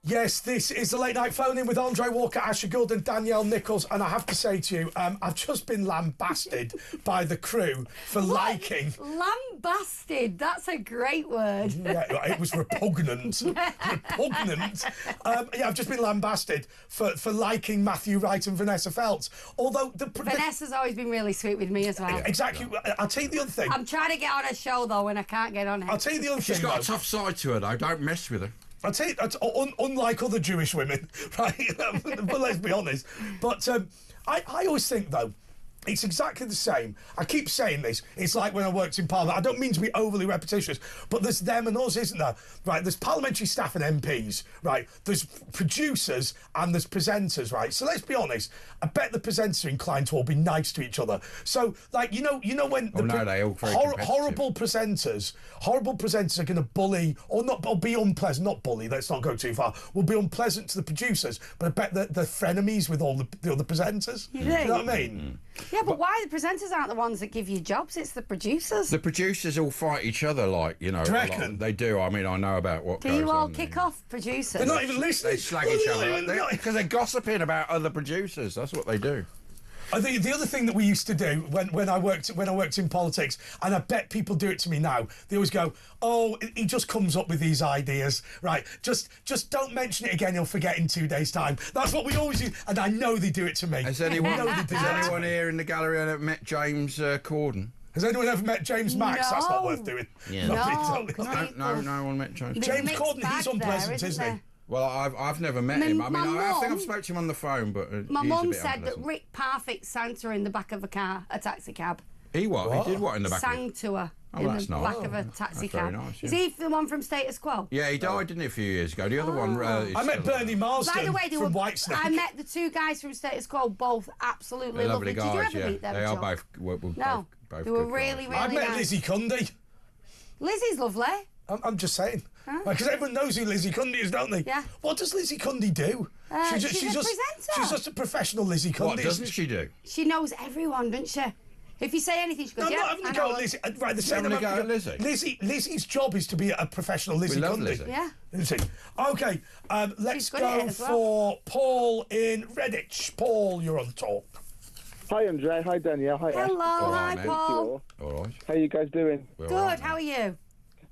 Yes, this is the Late Night Phone-In with Andre Walker, Asher Gould and Danielle Nichols. And I have to say to you, I've just been lambasted by the crew for liking... Lambasted? That's a great word. Yeah, it was repugnant. Repugnant. Yeah, I've just been lambasted for liking Matthew Wright and Vanessa Feltz. Although... Vanessa's always been really sweet with me as well. Exactly. I'll tell you the other thing. I'm trying to get on a show, though, and I can't get on it. I'll tell you the other thing, She's got a tough side to her, though. Don't mess with her. I'll tell you, unlike other Jewish women, right? But let's be honest. But I always think, though, it's exactly the same. I keep saying this. It's like when I worked in Parliament. I don't mean to be overly repetitious, but there's them and us, isn't there? Right, there's parliamentary staff and MPs, right? There's producers and there's presenters, right? So let's be honest. I bet the presenters are inclined to all be nice to each other. So, like, you know when horrible presenters are going to bully or be unpleasant. Not bully. Let's not go too far. Will be unpleasant to the producers, but I bet that they're frenemies with all the other presenters. You know what I mean? Yeah, but why the presenters aren't the ones that give you jobs? It's the producers. The producers all fight each other, like, you know. Do you reckon? They do. I mean, I know about what do goes on. you all kick off producers? They're not even listening. They slag each other because they're gossiping about other producers. That's what they do. I think the other thing that we used to do when I worked in politics, and I bet people do it to me now, they always go, "Oh, he just comes up with these ideas, right? Just don't mention it again; he'll forget in 2 days' time." That's what we always do, and I know they do it to me. Has anyone here in the gallery ever met James Corden? Has anyone ever met James Max? No. That's not worth doing. Yeah. No one met James. James Corden, he's unpleasant, isn't he? Well, I've never met him. I mean, I think I've spoken to him on the phone, but my mum said that Rick Parfitt sang to her in the back of a taxi cab. He what? He did what in the back? Sang to her in the back of a taxi cab. Very nice, Is he the one from Status Quo? Yeah, he died, didn't he, a few years ago? The other one. I met Bernie Marsden By the way, from Whitesnake. I met the two guys from Status Quo, both absolutely lovely guys. Did you ever meet them? They are both. No, both they were good really, guys. really I met nice. Lizzie Cundy. Lizzie's lovely. I'm just saying. Because everyone knows who Lizzie Cundy is, don't they? Yeah. What does Lizzie Cundy do? She's a presenter. She's just a professional Lizzie Cundy. What doesn't she do? She knows everyone, doesn't she? If you say anything, she goes, no, yeah, I'm not having to go at Lizzie. Right, the same having to go at Lizzie. Lizzie's job is to be a professional Lizzie We love Cundy. Lizzie. Yeah. Lizzie. Okay, let's good at go it as well. for Paul in Redditch. Paul, you're on talk. Hi, Andre. Hi, Danielle. Hi, Ash. Hello, hi, mate. Paul. All right. How you guys doing? Good, how are you?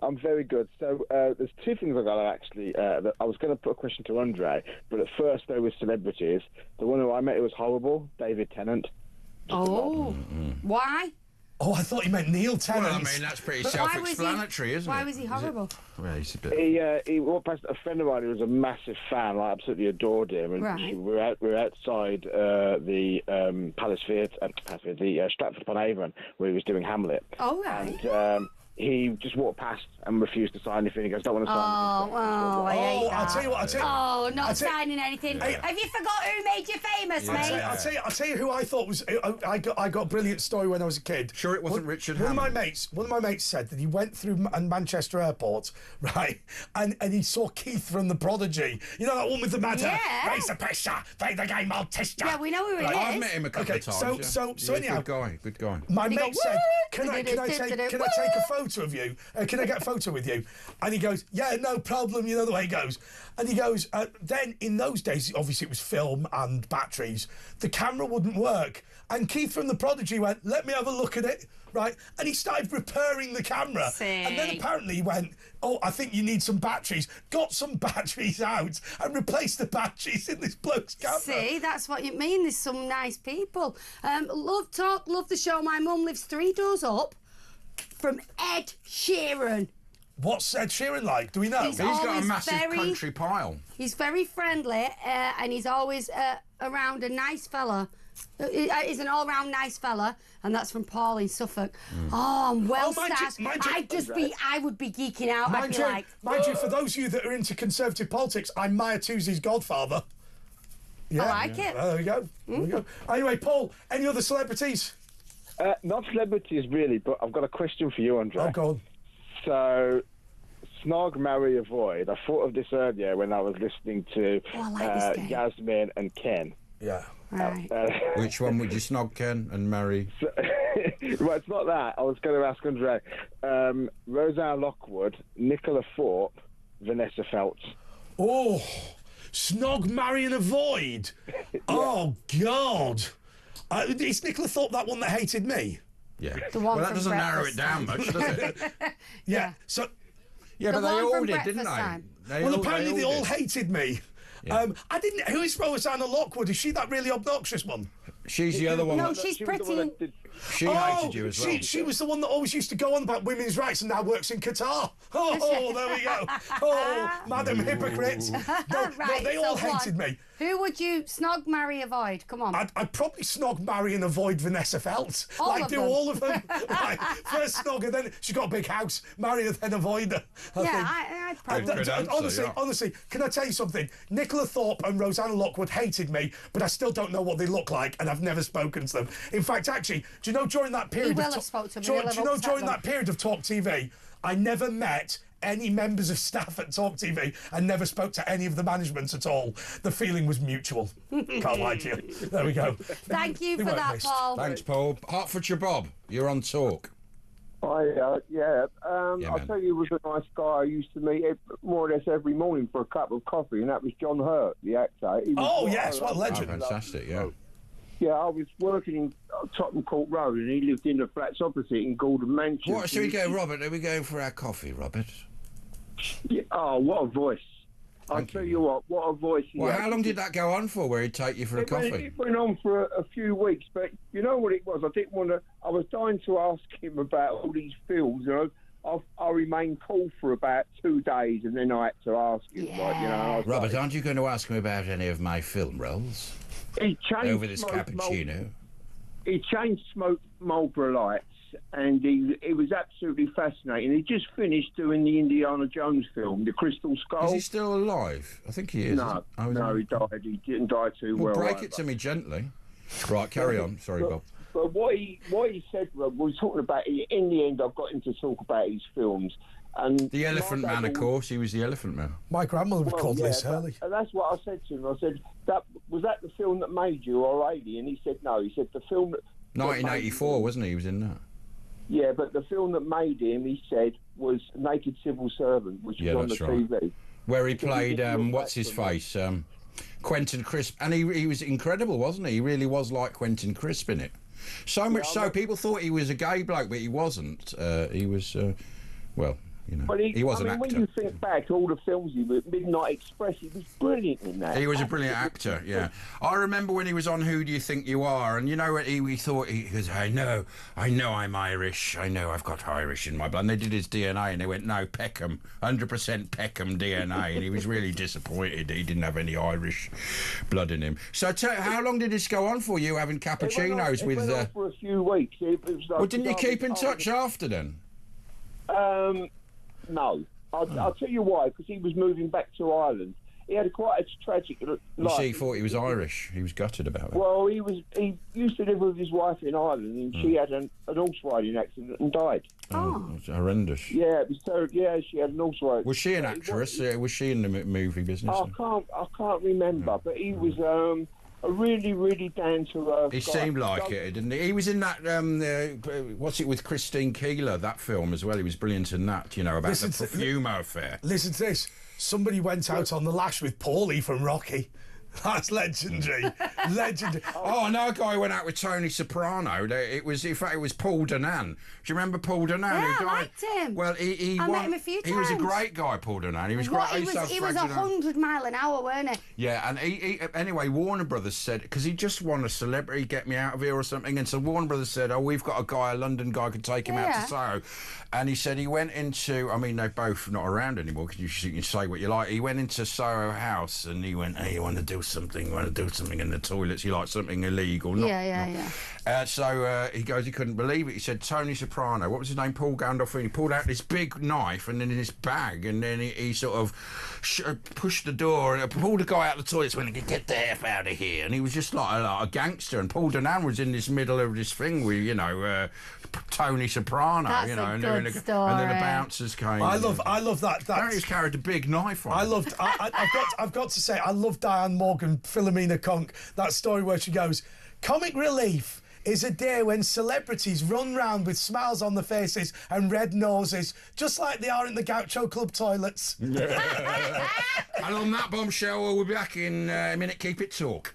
I'm very good. So there's two things I got actually. That I was going to put a question to Andre, but at first they were celebrities. The one who I met, it was horrible, David Tennant. Oh, why? Oh, I thought you meant Neil Tennant. Well, I mean, that's pretty self-explanatory, isn't it? Why was he horrible? Well, he's a bit... He walked past a friend of mine who was a massive fan. I absolutely adored him. And Right. we were outside the Palace Theatre, the Stratford-upon-Avon, where he was doing Hamlet. Oh, right. And he just walked past and refused to sign anything. He goes, "Don't want to sign anything." I hate that. I'll tell you what. Oh, not signing anything. Have you forgot who made you famous, mate? I'll tell you who I thought was. I got a brilliant story when I was a kid. Sure, it wasn't Richard One Hammond. of my mates said that he went through Manchester Airport, right, and he saw Keith from The Prodigy. You know that one with the matter. Yeah. Raise the pressure, play the game, I'll test you. Yeah, we know who it is. I've met him a couple of times. So anyhow, good guy. My And he mate goes, said, "Woo!" can I take a photo of you? Can I get a photo with you? And he goes, yeah, no problem. You know the way it goes. And he goes, then in those days, obviously it was film and batteries. The camera wouldn't work. And Keith from The Prodigy went, let me have a look at it. Right. And he started repairing the camera. And then apparently he went, oh, I think you need some batteries. Got some batteries out and replaced the batteries in this bloke's camera. See, that's what you mean. There's some nice people. Love talk, love the show. My mum lives 3 doors up from Ed Sheeran. What's Ed Sheeran like? Do we know? He's got a massive country pile. He's very friendly and he's always around a nice fella. He's an all-round nice fella, and that's from Paul in Suffolk. Oh, I'm well staffed. I would be geeking out. Mind you, for those of you that are into Conservative politics, I'm Maya Toosey's godfather. Yeah. I like it. There we go. There we go. Anyway, Paul, any other celebrities? Not celebrities, really, but I've got a question for you, Andre. Oh, go on. So, Snog, marry, avoid. I thought of this earlier when I was listening to Yasmin and Ken. Yeah. Right. Which one would you snog, Ken, and marry? Well, it's not that. I was going to ask Andre. Roseanne Lockwood, Nicola Thorpe, Vanessa Feltz. Oh, snog, marry and avoid? Oh, God. Is Nicola Thorpe that one that hated me? Yeah. Well, that doesn't narrow it down much, does it? Yeah. So. Yeah, but they all did, didn't they? Apparently they all hated me. Yeah. I didn't. Who is Roseanne Lockwood? Is she that really obnoxious one? She's the other one. No, she's pretty. She hated you as well. She was the one that always used to go on about women's rights and now works in Qatar. Oh, there we go. Oh, Madam Hypocrite. No, they all hated me. Who would you snog, marry, avoid? Come on. I'd probably snog, marry and avoid Vanessa Feltz. All of them. Like, first snog her, then she's got a big house. Marry her, then avoid her. I'd probably. Honestly, can I tell you something? Nicola Thorpe and Roseanne Lockwood hated me, but I still don't know what they look like, and I've never spoken to them. In fact, actually, do you know during that period during that period of talkTV, I never met any members of staff at talkTV and never spoke to any of the management at all. The feeling was mutual. Can't lie to you. There we go. Thank you for that, Paul. Thanks, Paul. Hertfordshire Bob, you're on Talk. I'll tell you, he was a nice guy I used to meet more or less every morning for a cup of coffee, and that was John Hurt, the actor. What a legend. Oh, fantastic, yeah. Yeah, I was working in Tottenham Court Road, and he lived in the flats opposite in Gould Mansion. What, should we go, Robert? Are we going for our coffee, Robert? Yeah, oh, what a voice. I'll tell you what a voice he had. How long did that go on for, where he'd take you for a coffee? It went on for a few weeks, but you know what it was? I was dying to ask him about all these films, you know. I remained cool for about 2 days, and then I had to ask him. Yeah. Robert, aren't you going to ask me about any of my film roles? He changed over this cappuccino. He changed Smoke Marlboro Lights, and it was absolutely fascinating. He just finished doing the Indiana Jones film, The Crystal Skull. Is he still alive? I think he is. No, he died. He didn't die too well. Break it to me gently. Right, carry on. Sorry, Bob. But what he said, Rob, we were talking about. In the end, I've got him to talk about his films. And the Elephant Man, of course, he was the Elephant Man. My grandmother was called Liz Hurley. And that's what I said to him. I said, was that the film that made you, or Alien? He said, no. He said, the film that... 1984, wasn't he? He was in that. Yeah, but the film that made him, he said, was Naked Civil Servant, which was on the TV. Where he played, what's-his-face, Quentin Crisp. And he was incredible, wasn't he? He really was like Quentin Crisp in it. So much so, people thought he was a gay bloke, but he wasn't. He was, you know, he was an actor. When you think back to all the films he was, Midnight Express, he was brilliant in that. He was a brilliant actor, yeah. I remember when he was on Who Do You Think You Are, and you know what he thought, he goes, I know I'm Irish, I know I've got Irish in my blood. And they did his DNA, and they went, no, Peckham, 100% Peckham DNA, and he was really disappointed that he didn't have any Irish blood in him. So how long did this go on for, you having cappuccinos with... It went on for a few weeks. It was like, well, didn't you keep in touch after then? No. I'll tell you why, because he was moving back to Ireland. He had quite a tragic life. You see, he thought he was Irish. He was gutted about it. Well, he used to live with his wife in Ireland, and she had an horse riding accident and died. Oh, it was horrendous. Yeah, it was terrible. Yeah, she had an horse riding. Was she an actress? Was she in the movie business? I can't remember, but he was a really, really down-to-earth He seemed like it, didn't he? He was in that, what's it, with Christine Keeler, that film as well. He was brilliant in that, you know, about the Profumo affair. Listen to this. Somebody went out on the lash with Paulie from Rocky. That's legendary. Legendary. Oh, another guy went out with Tony Soprano. In fact, it was Paul Danan. Do you remember Paul Danan? Yeah, I liked him. Well, I met him a few times. He was a great guy, Paul Danan. He was great. He was 100 mile an hour, weren't he? Yeah, and anyway, Warner Brothers said, because he just won a celebrity, get me out of here or something, and so Warner Brothers said, oh, we've got a London guy could take him out to Soho. And he said he went into, I mean, they're both not around anymore, because you can say what you like. He went into Soho House, and he went, hey, you want to do something in the toilets, you like something illegal. Yeah. So he goes, he couldn't believe it. He said, Tony Soprano, what was his name? Paul Gandolfini. He pulled out this big knife and then in this bag, and then he sort of pushed the door and pulled the guy out of the toilet and went, get the F out of here. And he was just like a gangster. And Paul Danan was in this middle of this thing with, Tony Soprano, That's and then good story. And then the bouncers came. I love that. Apparently he's carried a big knife on. I've got to say, I love Diane Morgan, Philomena Conk, that story where she goes, comic relief is a day when celebrities run round with smiles on their faces and red noses, just like they are in the Gaucho Club toilets. And on that bombshell, we'll be back in a minute. Keep it talk.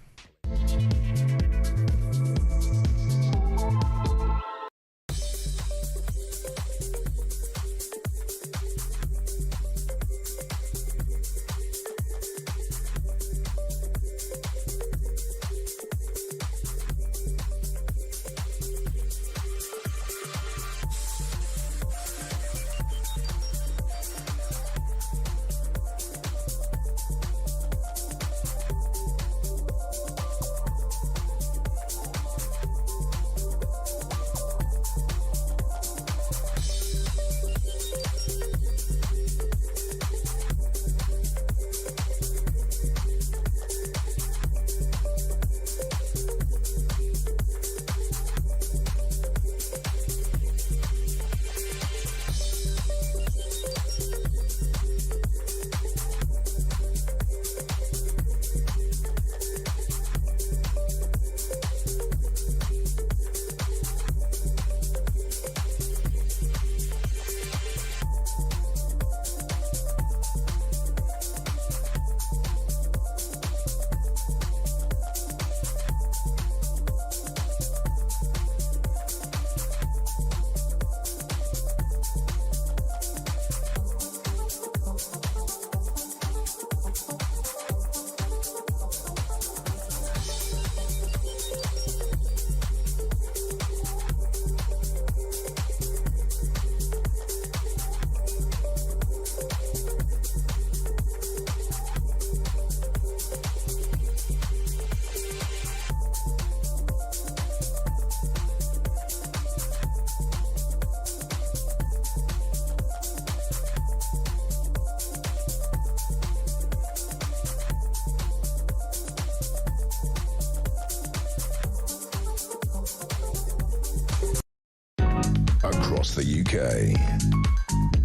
Across the UK,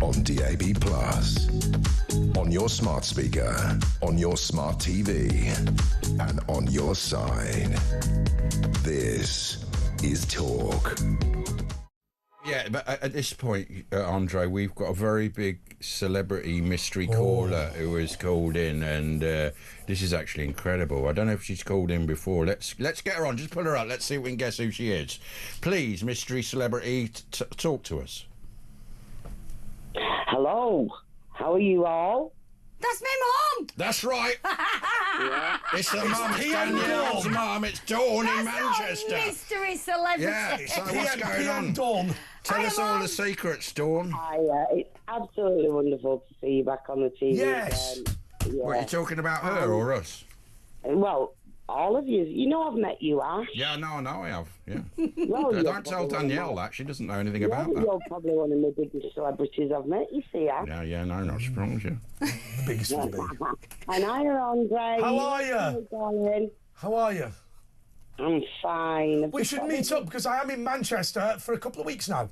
on DAB+, on your smart speaker, on your smart TV, and on your side. This is Talk. Yeah, but at this point, Andre, we've got a very big celebrity mystery caller who has called in, and this is actually incredible. I don't know if she's called in before. Let's get her on. Just pull her up. Let's see if we can guess who she is. Please, mystery celebrity, talk to us. Hello. How are you all? That's my mum. That's right. Yeah. It's the mum. It's Danielle's mum. It's Dawn in Manchester. Mystery celebrity. Yeah. So what's going on? Dawn. Tell us all the secrets, Dawn. It's absolutely wonderful to see you back on the TV. Yes. What, are you talking about her or us? Well, all of you. You know I've met you, Ash. Yeah, no, I know I have. Yeah. Well, don't tell Danielle that. She doesn't know anything about that. You're probably one of the biggest celebrities I've met, you see, Ash. Yeah, no, not surprised, yeah. The biggest one. And hiya, Andre. How are you? Hey, darling. How are you? I'm fine. We should meet up because I am in Manchester for a couple of weeks now.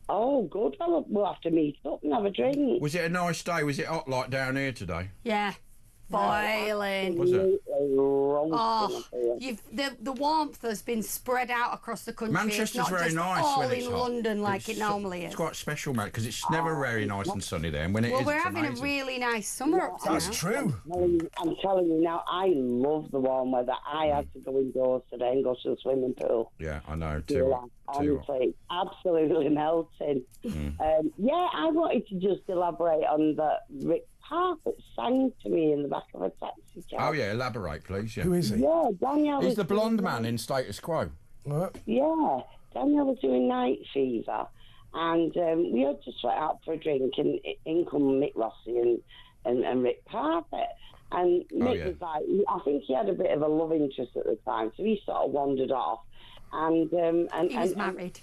Oh, good. Well, we'll have to meet up and have a drink. Was it a nice day? Was it hot like down here today? Yeah. Boiling. Was it? Oh, the warmth has been spread out across the country. Manchester's very nice all when it's in hot. London like it normally is. It's quite special, mate, because it's never very nice and sunny there. And when it is, we're it's having amazing. a really nice summer up to That's now. true. I'm telling you now, I love the warm weather. I had to go indoors today and go to the swimming pool. Yeah, I know. Too hot. Honestly, it's absolutely melting. Yeah, I wanted to just elaborate on the Rick Parfitt sang to me in the back of a taxi cab. Oh, yeah, elaborate, please. Yeah. Who is he? Yeah, Danielle. He's the blonde man in Status Quo. Yeah, Danielle was doing Night Fever, and we had just went out for a drink, and in come Mick Rossi and Rick Parfitt. And Mick was like, I think he had a bit of a love interest at the time, so he sort of wandered off. and he was married.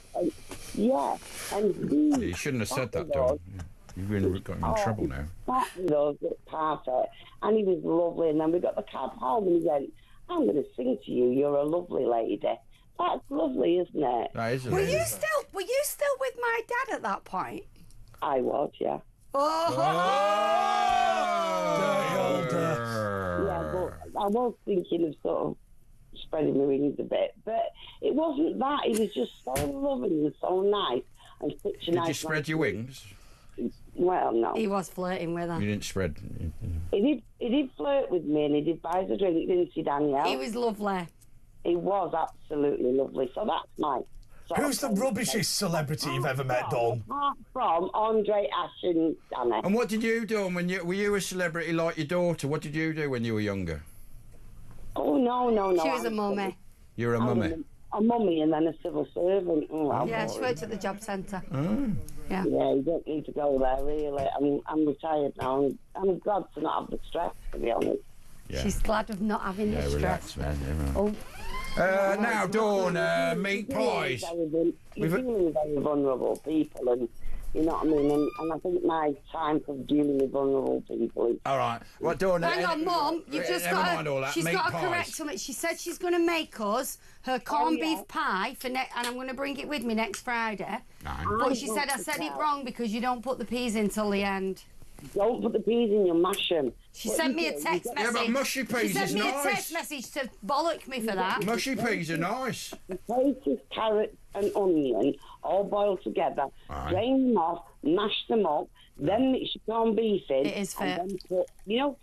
Yeah, and You shouldn't have said that, Dawn. You've really got him in trouble now. That was perfect, and he was lovely. And then we got the cab home, and he went, "I'm going to sing to you. You're a lovely lady." That's lovely, isn't it? That is. Were you still with my dad at that point? I was, yeah. Yeah, but I was thinking of sort of spreading my wings a bit, but it wasn't that. He was just so loving and so nice and such a nice. Did you spread your wings? Well, no. He was flirting with her. You didn't spread. He did flirt with me, and he did buy us a drink, didn't he, Danielle? He was lovely. He was absolutely lovely. So that's my. Who's the rubbishest celebrity you've ever met, Dawn? Apart from Andre, Ash, and Danny. And what did you do when were you a celebrity like your daughter? What did you do when you were younger? Oh no! She was a mummy. You were a mummy. A mummy and then a civil servant. Oh, yeah, she worked at the job centre. Oh. Yeah. Yeah, you don't need to go there really. I'm retired now. I'm glad to not have the stress, to be honest. Yeah. She's glad of not having the Relax, stress. man. Oh. Now, Dawn, meat pies. You're dealing with very vulnerable people, and you know what I mean. And I think my time for dealing with vulnerable people is. All right. What, Dawn? Hang on, Mum. You've just got to. She's got to correct something. She said she's going to make us her corned beef pie and I'm going to bring it with me next Friday. But she said I said it wrong because you don't put the peas in till the end. Don't put the peas in, you mash them. She sent me a text message. Yeah, but mushy peas She sent is me nice. a text message to bollock me for that. Mushy peas are nice. Potatoes, carrot and onion all boiled together. Drain them off, mash them up, then mix your corned beef in. It is fair. And then put,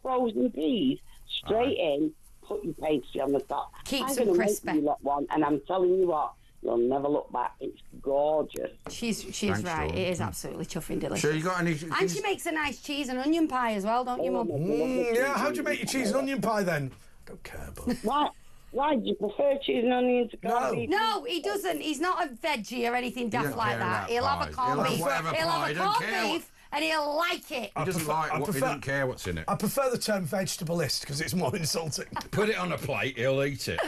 frozen peas straight in, put your pastry on the top. Keeps them them crispy. Make you lot one, and I'm telling you what, you'll never look back. It's gorgeous. She's Thanks, right. Dawn. It is absolutely chuffing delicious. So you got any? And she makes a nice cheese and onion pie as well, don't you, Mum? Yeah, how do you make your cheese and onion pie then? Don't care, but. Why do you prefer cheese and onion to corned beef? No, he doesn't. He's not a veggie or anything daft like that. He'll have a corned beef. He'll have a corned beef and he'll like it. He doesn't he doesn't care what's in it. I prefer the term vegetableist because it's more insulting. Put it on a plate, he'll eat it.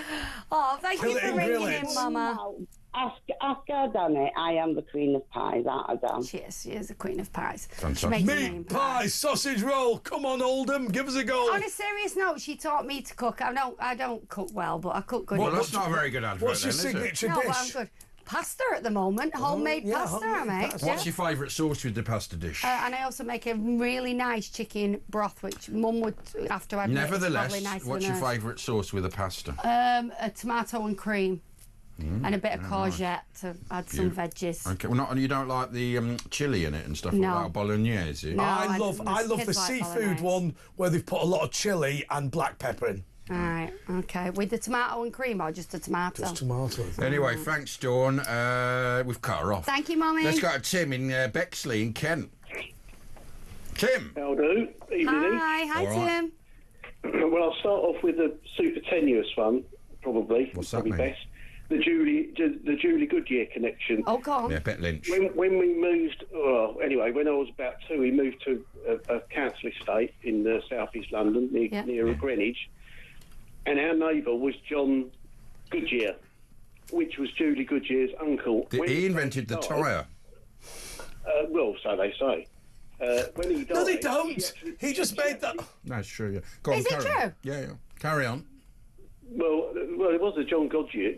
Oh, thank you for ringing in, Mama. Ask her, Danny. I am the queen of pies, aren't I, Dan? She is the queen of pies. Fantastic. Meat pie, sausage roll. Come on, Oldham, give us a go. On a serious note, she taught me to cook. I don't cook well, but I cook good. Well, that's not a very good advert. What's your signature dish? No, but I'm good. Pasta at the moment, homemade pasta I make. What's your favourite sauce with the pasta dish? And I also make a really nice chicken broth, which Mum would, after I'd Nevertheless, probably nicer what's than your favourite sauce with the pasta? A tomato and cream. And a bit of courgette to add some veggies. Okay, well, you don't like the chilli in it and stuff like that, bolognese? No, I love the seafood one where they've put a lot of chilli and black pepper in. All right, okay. With the tomato and cream or just a tomato? Just tomato. Anyway, thanks, Dawn. We've cut her off. Thank you, Mummy. Let's go to Tim in Bexley in Kent. Tim. How do? Evening. Hi, Tim. Well, I'll start off with a super tenuous one, probably. What's that probably mean? best. The Julie Goodyear connection. Oh, go on. Yeah, Bet Lynch. When we moved, when I was about 2, we moved to a council estate in South East London near Greenwich, and our neighbour was John Goodyear, which was Julie Goodyear's uncle. He invented the tyre. Well, so they say. When he died, no, they don't. He just made that. That's true. Yeah. Go on, Is it true? Yeah. Carry on. Well, it was a John Goodyear,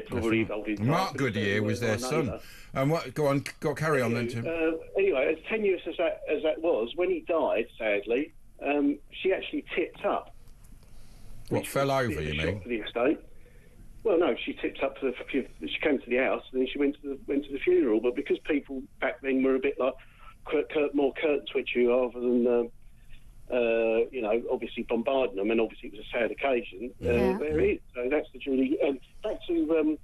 probably involved in. Mark Goodyear was their son. And what? Go on, carry on then, Tim. Anyway, as tenuous as that was, when he died, sadly, she actually tipped up. What, fell over? You mean? For the estate. Well, no, she tipped up she came to the house and then she went to the funeral. But because people back then were a bit like more curtain twitchy rather than. Obviously bombarding them, and obviously it was a sad occasion. There it is. So that's the Julie. Back to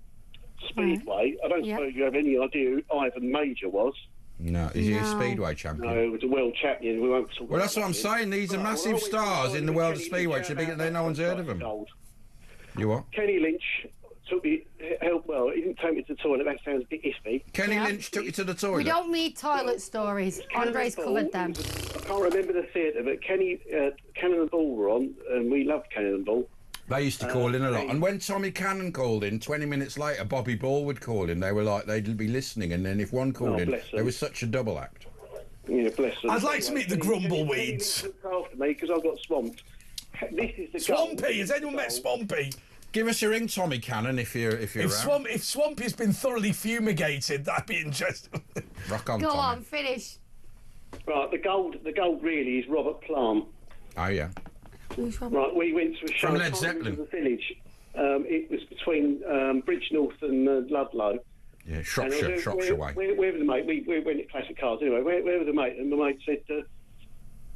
Speedway. I don't suppose you have any idea who Ivan Major was. No, is he a Speedway champion? No, he was a world champion. We won't talk. Well, that's what I'm saying. These are massive stars in the world of Speedway. Should be no one's heard of them. You what? Kenny Lynch took me. Well, he didn't take me to the toilet. That sounds a bit iffy. Kenny Lynch took you to the toilet. We don't need toilet stories. Andre's covered them. I can't remember the theatre, but Cannon and Ball were on, and we loved Cannon and Ball. They used to call in a lot. And when Tommy Cannon called in, 20 minutes later, Bobby Ball would call in. They were like, they'd be listening, and then if one called in, there was such a double act. Yeah, bless them. I'd like to meet the Grumbleweeds. Look after me, because I got swamped. This is the Swampy! Has anyone met Swampy? Give us a ring, Tommy Cannon, if you're around. If Swampy's been thoroughly fumigated, that'd be interesting. Rock on, Go Tommy. on, finish. Right, the gold really is Robert Plant. Oh, yeah. Right, we went to a show From Led Zeppelin. in the village. It was between Bridgnorth and Ludlow. Yeah, Shropshire way. Where was the mate? We went at Classic Cars anyway. Where was the mate? And the mate said,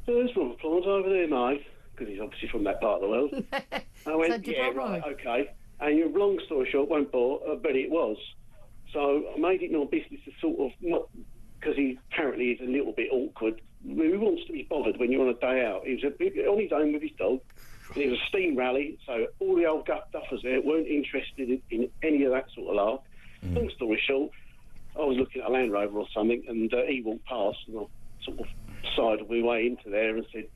there's Robert Plant over there, mate. Because he's obviously from that part of the world. I went, yeah, right, okay. And your long story short, won't bore, but it was. So I made it my business to sort of, not because he apparently is a little bit awkward. Who wants to be bothered when you're on a day out? He was on his own with his dog. And it was a steam rally, so all the old duffers there weren't interested in any of that sort of lark. Long story short, I was looking at a Land Rover or something, and he walked past, and I sort of sidled my way into there and said,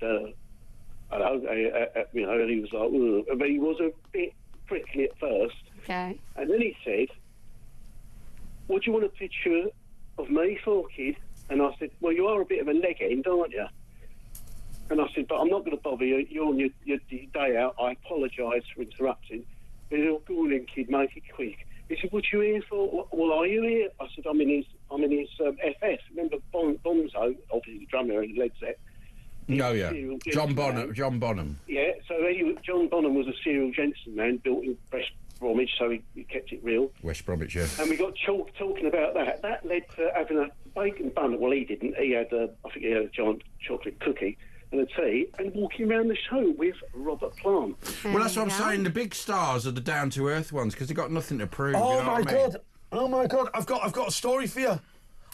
hello, and he was like, ugh. But he was a bit prickly at first. Okay. And then he said, what do you want a picture of me for, kid? And I said, well, you are a bit of a leg end, aren't you? And I said, but I'm not going to bother you. You're on your day out. I apologise for interrupting. He said, oh, go on then, kid, make it quick. He said, what you here for? Well, are you here? I said, I'm in his FS. Remember Bonzo, obviously the drummer in Led Zeppelin. Oh, yeah. John Bonham. Yeah, so John Bonham was a serial gentleman man built in West Bromwich, so he kept it real. West Bromwich, yeah. And we got talking about that. That led to having a bacon bun. Well, he didn't. He had, I think he had a giant chocolate cookie and a tea, and walking around the show with Robert Plant. Well, that's what I'm saying. The big stars are the down-to-earth ones, because they've got nothing to prove. Oh, you know my what I mean? God. Oh, my God. I've got a story for you.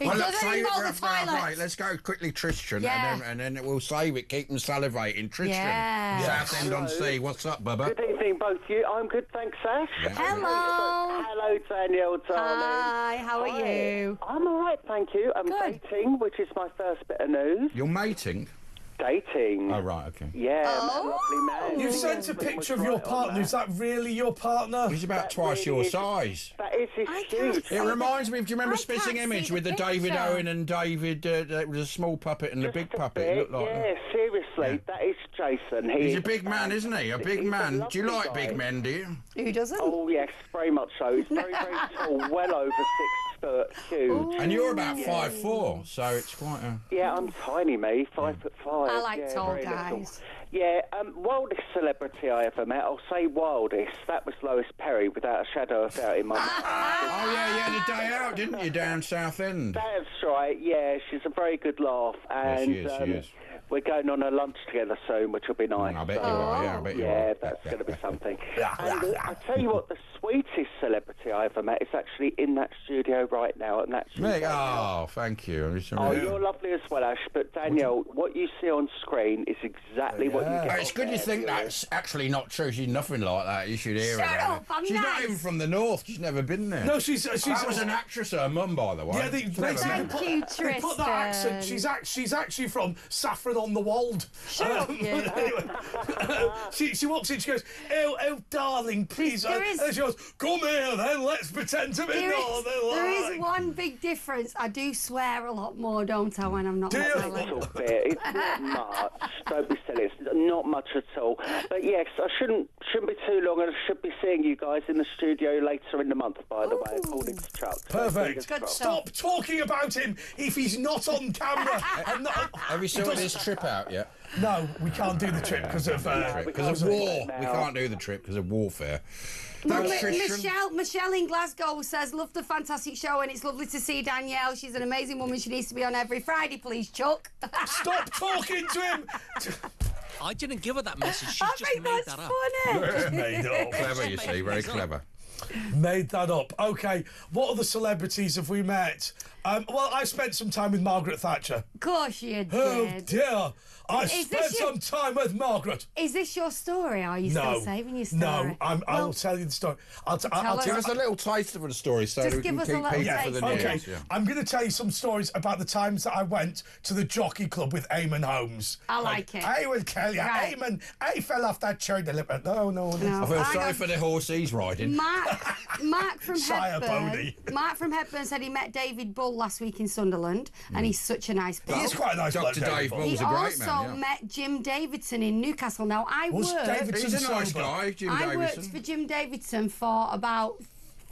Well, let's save it for right. Let's go quickly, Tristan, and then we'll save it. Keep them salivating. Tristan, Southend-on-Sea. What's up, Bubba? Good evening, both of you. I'm good, thanks, Ash. Yeah. Hello, Danielle, darling. Hi, how are you? I'm all right, thank you. I'm dating, which is my first bit of news. You're mating? Dating. Oh, right, okay. Yeah, lovely man. You sent a picture of your partner. Is that really your partner? He's about twice your size. That is huge. It reminds me of, do you remember Spitting Image with the David Owen and David, it was a small puppet and a big puppet? It looked like that. Seriously, that is Jason. He's a big man, isn't he? A big man. Do you like big men, do you? Who doesn't? Oh, yes, very much so. He's very, very tall, well over 6 foot, huge. Ooh. And you're about 5'4", so it's quite a... Yeah, I'm tiny, me, 5'5". I like tall guys. Yeah, wildest celebrity I ever met, I'll say wildest, that was Lois Perry, without a shadow of doubt in my mind. Oh, yeah, you had a day out, didn't you, down Southend? That's right, yeah, she's a very good laugh. And, yes, she is. We're going on a lunch together soon, which will be nice. I bet you are, yeah, I bet you are. Yeah, that's going to be something. And I tell you what, the sweetest celebrity I ever met is actually in that studio right now, and that's... Oh, thank you. You're lovely as well, Ash, but Danielle, what you see on screen is exactly what you get. It's good you think that's actually not true. She's nothing like that. You should hear her. Shut up, I'm She's not even from the north. She's never been there. No, she's that was an actress, her mum, by the way. Yeah, they put that accent. She's actually from Saffron-on-the-Wold. Anyway, she walks in, she goes, oh, darling, please. And she goes, come here then, let's pretend to be northern. There is one big difference. I do swear a lot more, don't I, when I'm not a little bit. It's not much. Don't be silly. It's not much at all. But yes, I shouldn't be too long, and I should be seeing you guys in the studio later in the month, by the way, according to Chuck. Perfect. Stop talking about him if he's not on camera. Have you sorted his trip out yet? No, we can't do the trip because of war. We can't do the trip because of warfare. Michelle in Glasgow says, love the fantastic show, and it's lovely to see Danielle. She's an amazing woman. She needs to be on every Friday, please, Chuck. Stop talking to him. I didn't give her that message. She just made that up. Funny. Just made it up. Clever, you see, very clever. Made that up. Okay, what other celebrities have we met? Well, I spent some time with Margaret Thatcher. Of course you did. Oh, dear. I spent some time with Margaret. Is this your story? Or are you still saving your story? No, I'll tell you the story. I'll give us a little taste of the story so we can keep people for the news. Okay, I'm going to tell you some stories about the times that I went to the Jockey Club with Eamon Holmes. I like it. I will tell you, right. Eamon, I fell off that chair deliberately. No. I feel sorry for the horse he's riding. Mark from Hepburn. Mark from Hepburn said he met David Bull last week in Sunderland, and he's such a nice bloke. He is quite a nice bloke. Dr. Dave Bull's a great man. He also met Jim Davidson in Newcastle. Now, He's a nice guy, Jim Davidson. I worked for Jim Davidson for about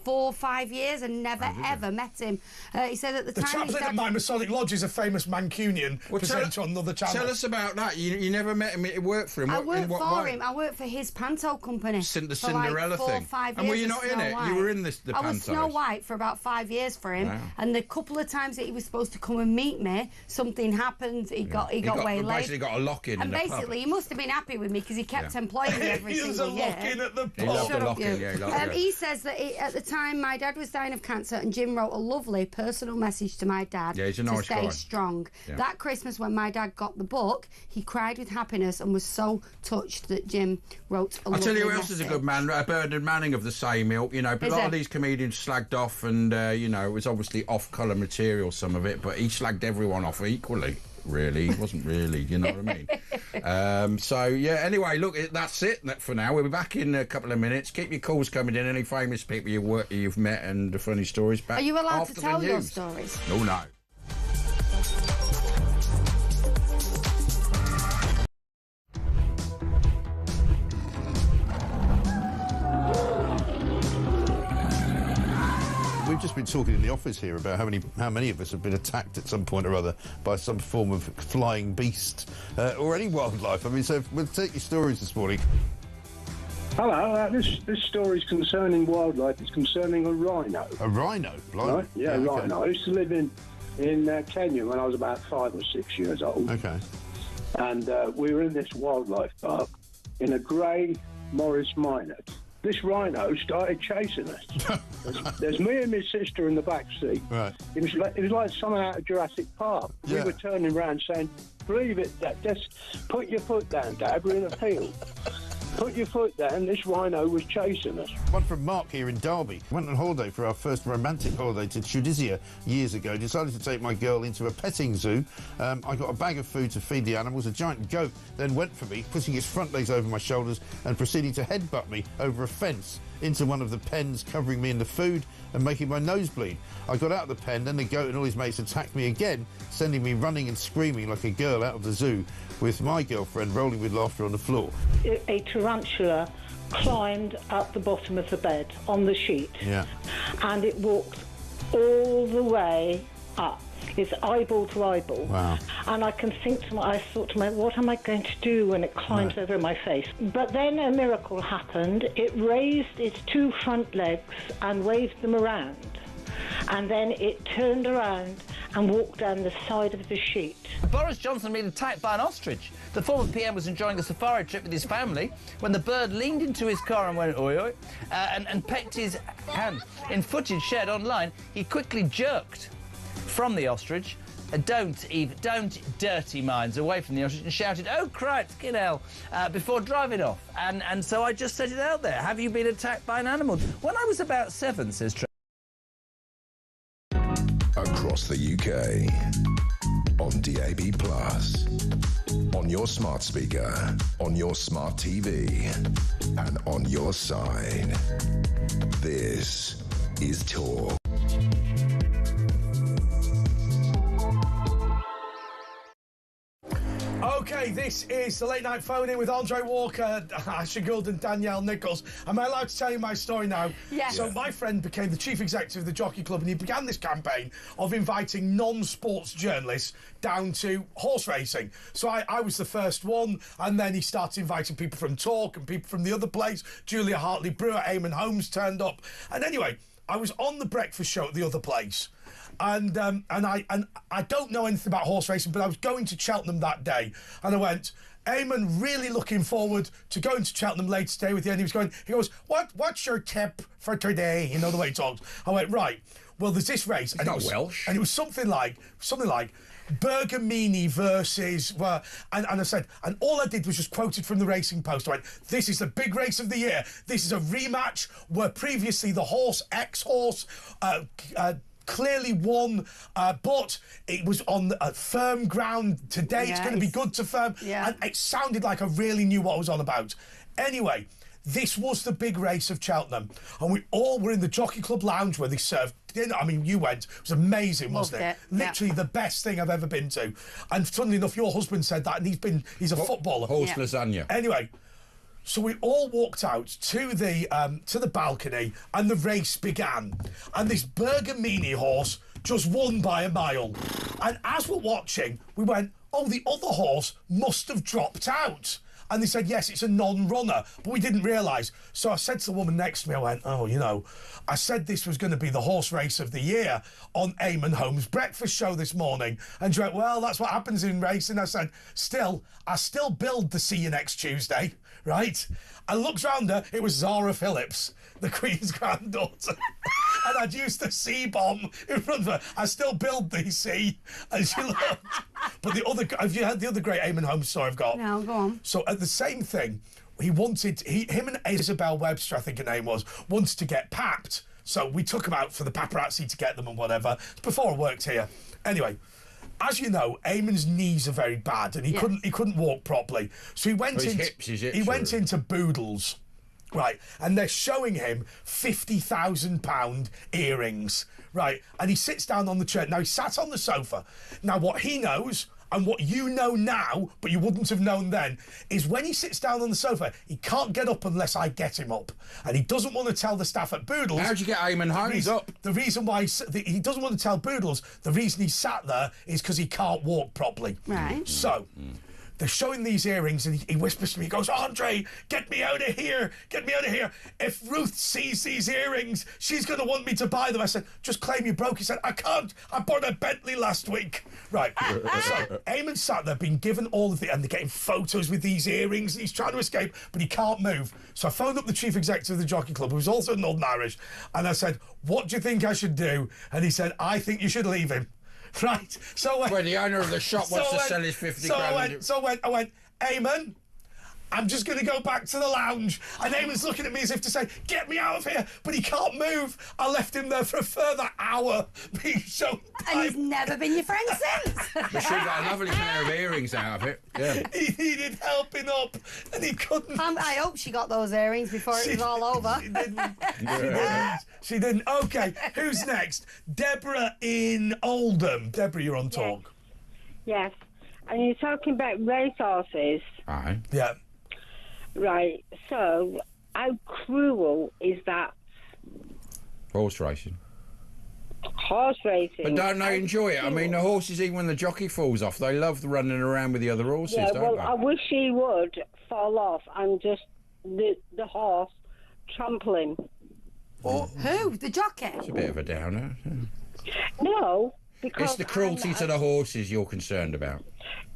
4 or 5 years and never ever met him. He said at the time... The chaplain at my Masonic Lodge is a famous Mancunian presenter on another channel. Tell us about that. You never met him, it worked for him. I worked for him. I worked for his panto company. The Cinderella for like 4 or 5 years. And were you not in it? You were in the pantos. I was Snow White for about 5 years for him. Wow. And the couple of times that he was supposed to come and meet me, something happened. He got waylaid. Basically got a lock-in. And basically, he must have been happy with me because he kept employing me every single year. He was a lock-in at the pub. He loved the lock-in, He says that at the time my dad was dying of cancer, and Jim wrote a lovely personal message to my dad he's a nice to stay guy. strong. Yeah. That Christmas when my dad got the book, he cried with happiness and was so touched that Jim wrote a lovely message. I'll tell you who else is a good man, Bernard Manning of the same ilk, but a lot of these comedians slagged off and, it was obviously off-colour material, some of it, but he slagged everyone off equally. Really, he wasn't really, you know what I mean? Anyway, look, that's it for now. We'll be back in a couple of minutes. Keep your calls coming in, any famous people you've met and the funny stories back. Are you allowed to tell your stories? No. We've just been talking in the office here about how many of us have been attacked at some point or other by some form of flying beast or any wildlife. I mean, so we'll take your stories this morning. Hello, this story is concerning wildlife. It's concerning a rhino. A rhino? Right? Yeah, rhino. Okay. I used to live in Kenya when I was about 5 or 6 years old. Okay. And we were in this wildlife park in a grey Morris Minor. This rhino started chasing us. There's me and my sister in the back seat. Right. It was like something out of Jurassic Park. Yeah. We were turning around saying, "Believe it, Dad. Just put your foot down, Dad. We're in a field. Put your foot down." This rhino was chasing us. One from Mark here in Derby. Went on holiday for our first romantic holiday to Tunisia years ago. Decided to take my girl into a petting zoo. I got a bag of food to feed the animals. A giant goat then went for me, putting its front legs over my shoulders and proceeding to headbutt me over a fence into one of the pens, covering me in the food and making my nose bleed. I got out of the pen, then the goat and all his mates attacked me again, sending me running and screaming like a girl out of the zoo, with my girlfriend rolling with laughter on the floor. A tarantula climbed up the bottom of the bed on the sheet. Yeah. And it walked all the way up. It's eyeball to eyeball. Wow. And I thought to myself, what am I going to do when it climbs over my face? But then a miracle happened. It raised its 2 front legs and waved them around. And then it turned around and walked down the side of the sheet. Boris Johnson been attacked by an ostrich. The former PM was enjoying a safari trip with his family when the bird leaned into his car and went oi oi and pecked his hand. In footage shared online, he quickly jerked from the ostrich. Don't dirty minds away from the ostrich, and shouted, "Oh, cripes, get hell," before driving off. And so I just set it out there. Have you been attacked by an animal? When I was about 7, says Trevor. Across the UK, on DAB+, on your smart speaker, on your smart TV, and on your side. This is Talk. Okay, this is the Late Night Phone-In with Andre Walker, Ashley Gould and Danielle Nichols. Am I allowed to tell you my story now? Yes. So my friend became the chief executive of the Jockey Club, and he began this campaign of inviting non-sports journalists down to horse racing. So I was the first one, and then he started inviting people from Talk and people from the other place. Julia Hartley-Brewer, Eamon Holmes turned up. And anyway, I was on the breakfast show at the other place. And I don't know anything about horse racing, but I was going to Cheltenham that day, and I went, Eamon really looking forward to going to Cheltenham later today with you. And he goes, what's your tip for today? You know the way he talks. I went, right. Well, there's this race. It's not Welsh. And it was something like Bergamini versus... and I said... And all I did was just quoted from the Racing Post. I went, this is the big race of the year. This is a rematch where previously the horse, X-Horse... clearly won, but it was on firm ground today. It's going to be good to firm. Yeah. And it sounded like I really knew what I was on about. Anyway, this was the big race of Cheltenham, and we all were in the Jockey Club lounge where they served dinner. I mean, you went. It was amazing, wasn't it? Literally the best thing I've ever been to. And funnily enough, your husband said that, and he's a footballer. Horse lasagna. Anyway. So we all walked out to the balcony, and the race began. And this Bergamini horse just won by a mile. And as we're watching, we went, oh, the other horse must have dropped out. And they said, yes, it's a non-runner. But we didn't realise. So I said to the woman next to me, I went, oh, you know, I said this was going to be the horse race of the year on Eamon Holmes' breakfast show this morning. And she went, well, that's what happens in racing. I said, I still build the See You Next Tuesday. Right? I looked round her, it was Zara Phillips, the Queen's granddaughter. And I'd used the C-bomb in front of her. I still build the C, and she looked. But have you heard the other great Eamon Holmes story I've got? No, go on. So at the same thing, him and Isabel Webster, I think her name was, wanted to get papped. So we took them out for the paparazzi to get them and whatever. It's before I worked here. Anyway, as you know, Eamon's knees are very bad, and he couldn't walk properly. So he went into Boodles, right? And they're showing him £50,000 earrings, right? And he sits down on the chair. Now he sat on the sofa. Now what he knows, and what you know now, but you wouldn't have known then, is when he sits down on the sofa, he can't get up unless I get him up. And he doesn't want to tell the staff at Boodles... How'd you get Eamon Holmes up? The reason why he doesn't want to tell Boodles, the reason he sat there is because he can't walk properly. Right. So... They're showing these earrings, and he whispers to me, he goes, Andre, get me out of here, get me out of here. If Ruth sees these earrings, she's going to want me to buy them. I said, just claim you broke. He said, I can't, I bought a Bentley last week. Right, so Eamon sat there being given all of the, and they're getting photos with these earrings, and he's trying to escape, but he can't move. So I phoned up the chief executive of the Jockey Club, who was also Northern Irish, and I said, what do you think I should do? And he said, I think you should leave him. Right, so when the owner of the shop wants to sell his 50 grand. I went, Eamon, I'm just going to go back to the lounge. And Eamon's looking at me as if to say, get me out of here. But he can't move. I left him there for a further hour being shown. And he's never been your friend since. But she got a lovely pair of earrings out of it. Yeah. He needed helping up, and he couldn't. I hope she got those earrings before it was all over. She didn't. Okay, who's next? Deborah in Oldham. Deborah, you're on talk. Yes. And you're talking about racehorses. Aye. Yeah. Right, so how cruel is that? Horse racing. Horse racing. But don't they enjoy it? I mean, the horses, even when the jockey falls off, they love running around with the other horses, don't they? I wish he would fall off and just the horse trample him. Who? The jockey? It's a bit of a downer. No, because... It's the cruelty to the horses you're concerned about.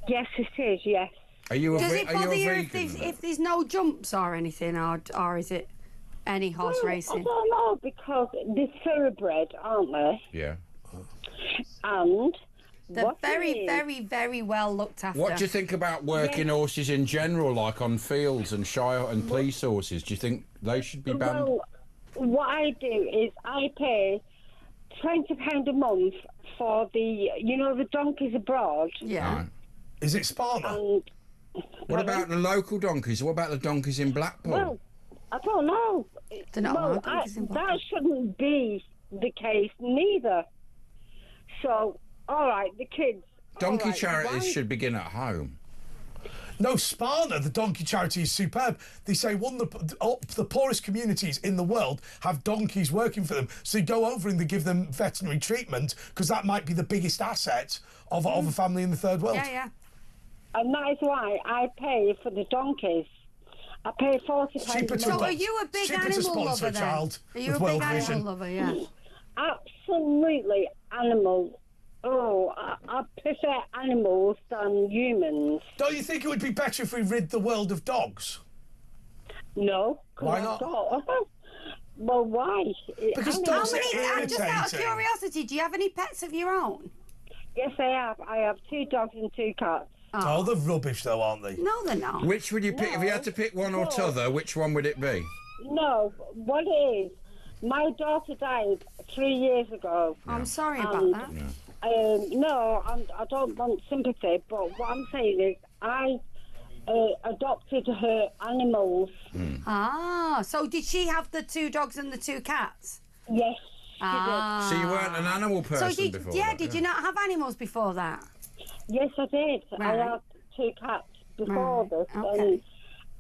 Yes, it is, yes. Does it bother you if there's no jumps or anything, or is it any horse racing? I don't know, because they're thoroughbred, aren't they? Yeah. And they're very, very, very well looked after. What do you think about working horses in general, like on fields and shire and police horses? Do you think they should be banned? Well, what I do is I pay £20 a month for the donkeys abroad. Yeah. Right. Is it Sparta? What about the local donkeys? What about the donkeys in Blackpool? Well, I don't know. That shouldn't be the case neither. So, all right, the kids. Donkey charities should begin at home. No, Sparta, the donkey charity, is superb. They say one of the poorest communities in the world have donkeys working for them. So you go over and they give them veterinary treatment, because that might be the biggest asset of a family in the third world. Yeah, yeah. And that is why I pay for the donkeys. I pay £40 So are you a big animal lover then? Are you a big animal lover, yeah? Absolutely animal Oh, I prefer animals than humans. Don't you think it would be better if we rid the world of dogs? No. Why not? Well, why? Because dogs are Just out of irritating. curiosity, do you have any pets of your own? Yes, I have. I have 2 dogs and 2 cats. Oh, they're rubbish, though, aren't they? No, they're not. Which would you pick? If you had to pick one or t'other, which one would it be? No, what it is, my daughter died 3 years ago. I'm sorry about that. No, I don't want sympathy, but what I'm saying is I adopted her animals. Ah, so did she have the 2 dogs and the 2 cats? Yes. Ah. So you weren't an animal person before that? Did you not have animals before that? Yes, I did. Right. I had 2 cats before this. Okay.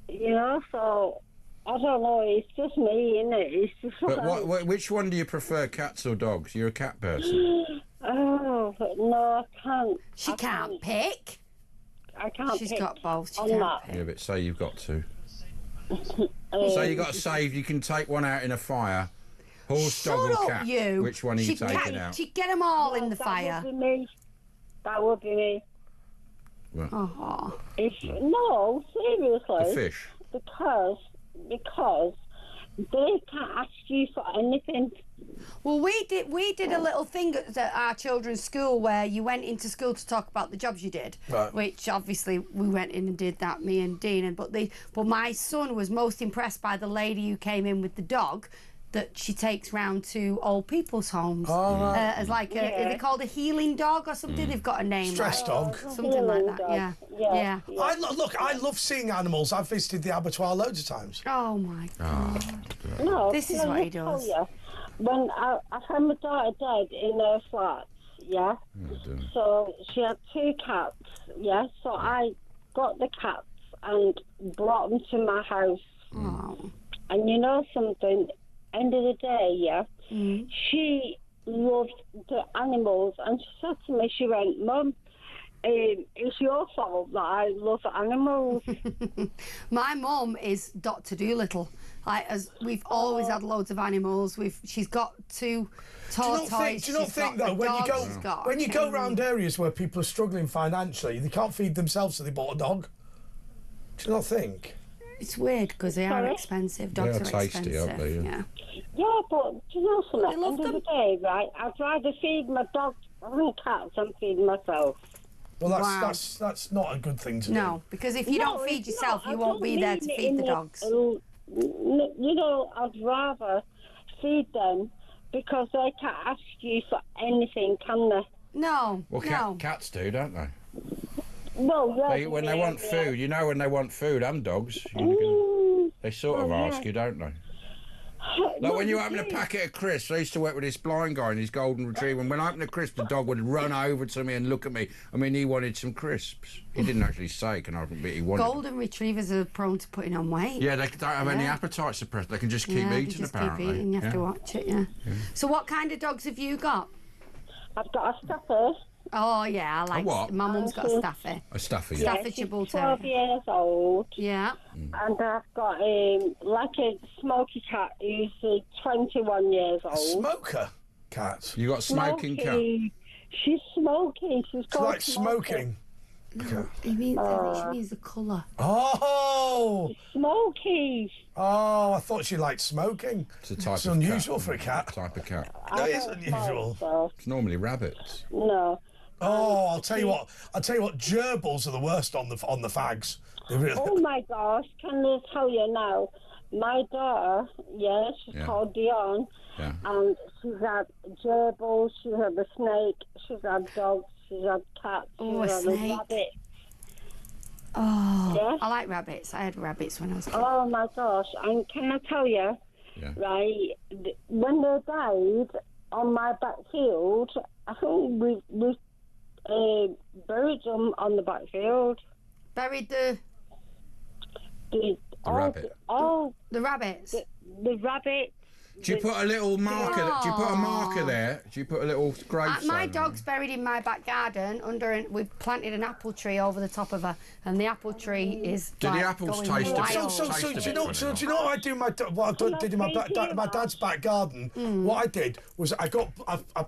And, so, I don't know, it's just me, innit? It's just But which one do you prefer, cats or dogs? You're a cat person. Oh, no, I can't. She can't pick. I can't She's pick got both. She on can't that. pick. Yeah, but say you've got to. Say you got to save, you can take one out in a fire. Horse, dog or cat? You. Which one are you taking out? She'd get them all in the fire. That would be me. That would be me. Well, Oh. No, seriously. the fish. Because they can't ask you for anything. Well, we did a little thing at our children's school where you went into school to talk about the jobs you did, Right. which obviously we went in and did that, me and Dean. But my son was most impressed by the lady who came in with the dog that she takes round to old people's homes as like is it called a healing dog or something? They've got a name. Stress dog. Something like that. Dog. Yeah. I love seeing animals. I've visited the abattoir loads of times. Oh my God. No, This is can I what he just tell does. you, when I found my daughter dead in her flat, so she had 2 cats, so I got the cats and brought them to my house. Oh. And you know something, end of the day, she loved the animals, and she said to me, she went, Mum, it's your fault that I love animals. My mum is Dr. Dolittle. We've always had loads of animals. She's got 2 tortoises. Do you not think though, when you go round areas where people are struggling financially, they can't feed themselves, so they bought a dog? Do you not think? It's weird because they are expensive. Dogs They are are tasty, expensive. aren't they? Yeah. Yeah, but do you know something? At the end of the day, right, I'd rather feed my dogs and cats than feed myself. Well, that's not a good thing to do. No, because if you don't feed yourself, you won't be there to feed the dogs. I'd rather feed them because they can't ask you for anything, can they? No, Well, cats do, don't they? Well, yeah. When they want food, when they want food, and dogs, they sort of ask you, don't they? Like when you open a packet of crisps, I used to work with this blind guy and his golden retriever, and when I opened a crisp, the dog would run over to me and look at me. I mean, he wanted some crisps. He didn't actually say, can I have a bit? He wanted Golden retrievers are prone to putting on weight. Yeah, they don't have any appetite suppressed. They can just keep eating, apparently. Keep eating. You have to watch it, yeah. So what kind of dogs have you got? I've got a Staffy. Oh, yeah, I like what? My mum's got a Staffy. A Staffy, Staffordshire Bull Terrier. 12 years old. Yeah. And I've got like a smoky cat who's 21 years old. Smoker cat? You got a smoking cat? She's smoky. She's called like smoking? No, she means the colour. Oh! Smoky. Oh, I thought she liked smoking. It's a type It's of unusual cat. for a cat. Type of cat. That is unusual. So. It's normally rabbits. No. Oh, I'll tell you what. Gerbils are the worst on the fags. They really. Oh my gosh! Can I tell you now? My daughter, she's called Dion, and she's had gerbils. She's had a snake. She's had dogs. She's had cats. Oh, she's a had snake. a rabbit. Oh, Yeah? I like rabbits. I had rabbits when I was a kid. Oh my gosh! And can I tell you, right? When they died on my backfield, I think we buried them on the backfield. Buried the rabbit. Oh, the rabbits. The rabbit. Do you put a little marker? Do you put a marker there? Do you put a little gravestone? My dog's buried in my back garden we've planted an apple tree over the top of her, and the apple tree is. Do the apples taste a bit? So do you know what I do? What I did in my dad's back garden? What I did was I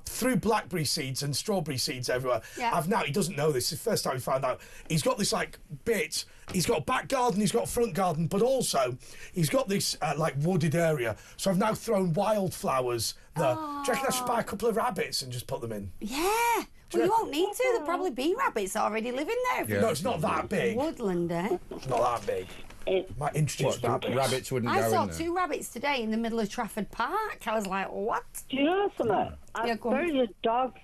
threw blackberry seeds and strawberry seeds everywhere. Yeah. He doesn't know this. It's the first time he found out. He's got this like bit. He's got a back garden, he's got a front garden, but also he's got this like wooded area. So I've now thrown wildflowers there. Do you reckon I should buy a couple of rabbits and just put them in? Yeah. Well, you won't need to. There'll probably be rabbits already living there. Yeah. No, it's not that big. Woodland, eh? It's not that big. Might introduce rabbits. Rabbits wouldn't go in I there. saw 2 rabbits today in the middle of Trafford Park. I was like, what? Do you know something? I buried a dog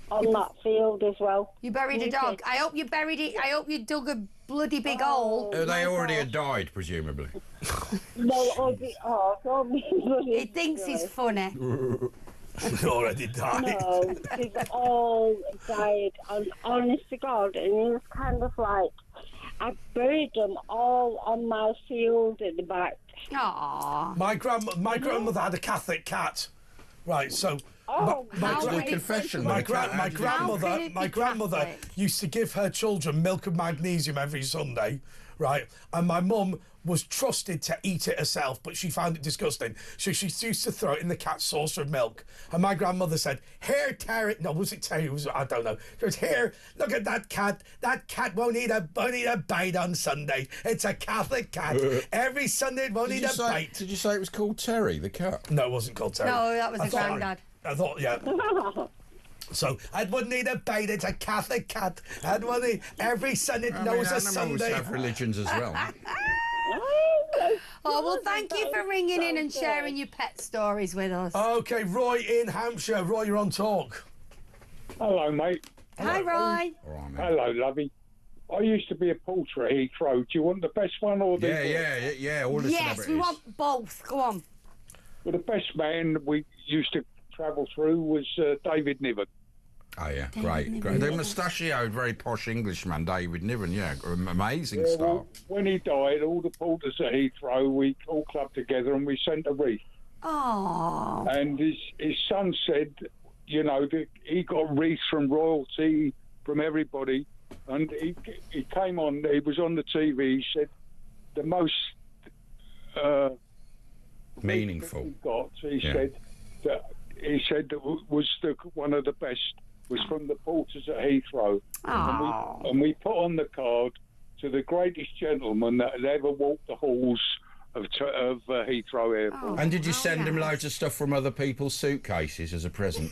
on that field as well. You buried a dog? I hope you buried it. I hope you dug a bloody big hole. They already had died, presumably. No, he thinks he's funny. Already died. No, they've all died. And honest to God, and it was kind of like I buried them all on my field at the back. Aww. My grandmother had a Catholic cat. Right, so my grandmother used to give her children milk of magnesium every Sunday, right? And my mum was trusted to eat it herself, but she found it disgusting. So she used to throw it in the cat's saucer of milk. And my grandmother said, "Here, Terry." No, was it Terry? I don't know. She goes, "Here, look at that cat. That cat won't eat a bite on Sunday. It's a Catholic cat. Every Sunday it won't eat a bite." Did you say it was called Terry, the cat? No, it wasn't called Terry. No, that was the granddad. I thought, yeah. So, I wouldn't eat a bite. It's a Catholic cat. I'd want to eat every Sunday. Knows a Sunday. Have religions as well. Oh, well, thank you for ringing in and sharing your pet stories with us. OK, Roy in Hampshire. Roy, you're on talk. Hello, mate. Hi, Roy. Hello, lovey. I used to be a porter at Heathrow. Do you want the best one or the... Yeah, all the Yes, we want both. Go on. Well, the best man we used to travel through was David Niven. Oh, yeah, great. The mustachioed, very posh Englishman, David Niven, amazing stuff. Well, when he died, all the porters at Heathrow, we all clubbed together and we sent a wreath. Oh. And his son said, you know, that he got wreaths from royalty, from everybody, and he came on, he was on the TV, he said, the most... meaningful. He said that was one of the best was from the porters at Heathrow. And we put on the card to the greatest gentleman that had ever walked the halls of Heathrow Airport. And did you send him loads of stuff from other people's suitcases as a present?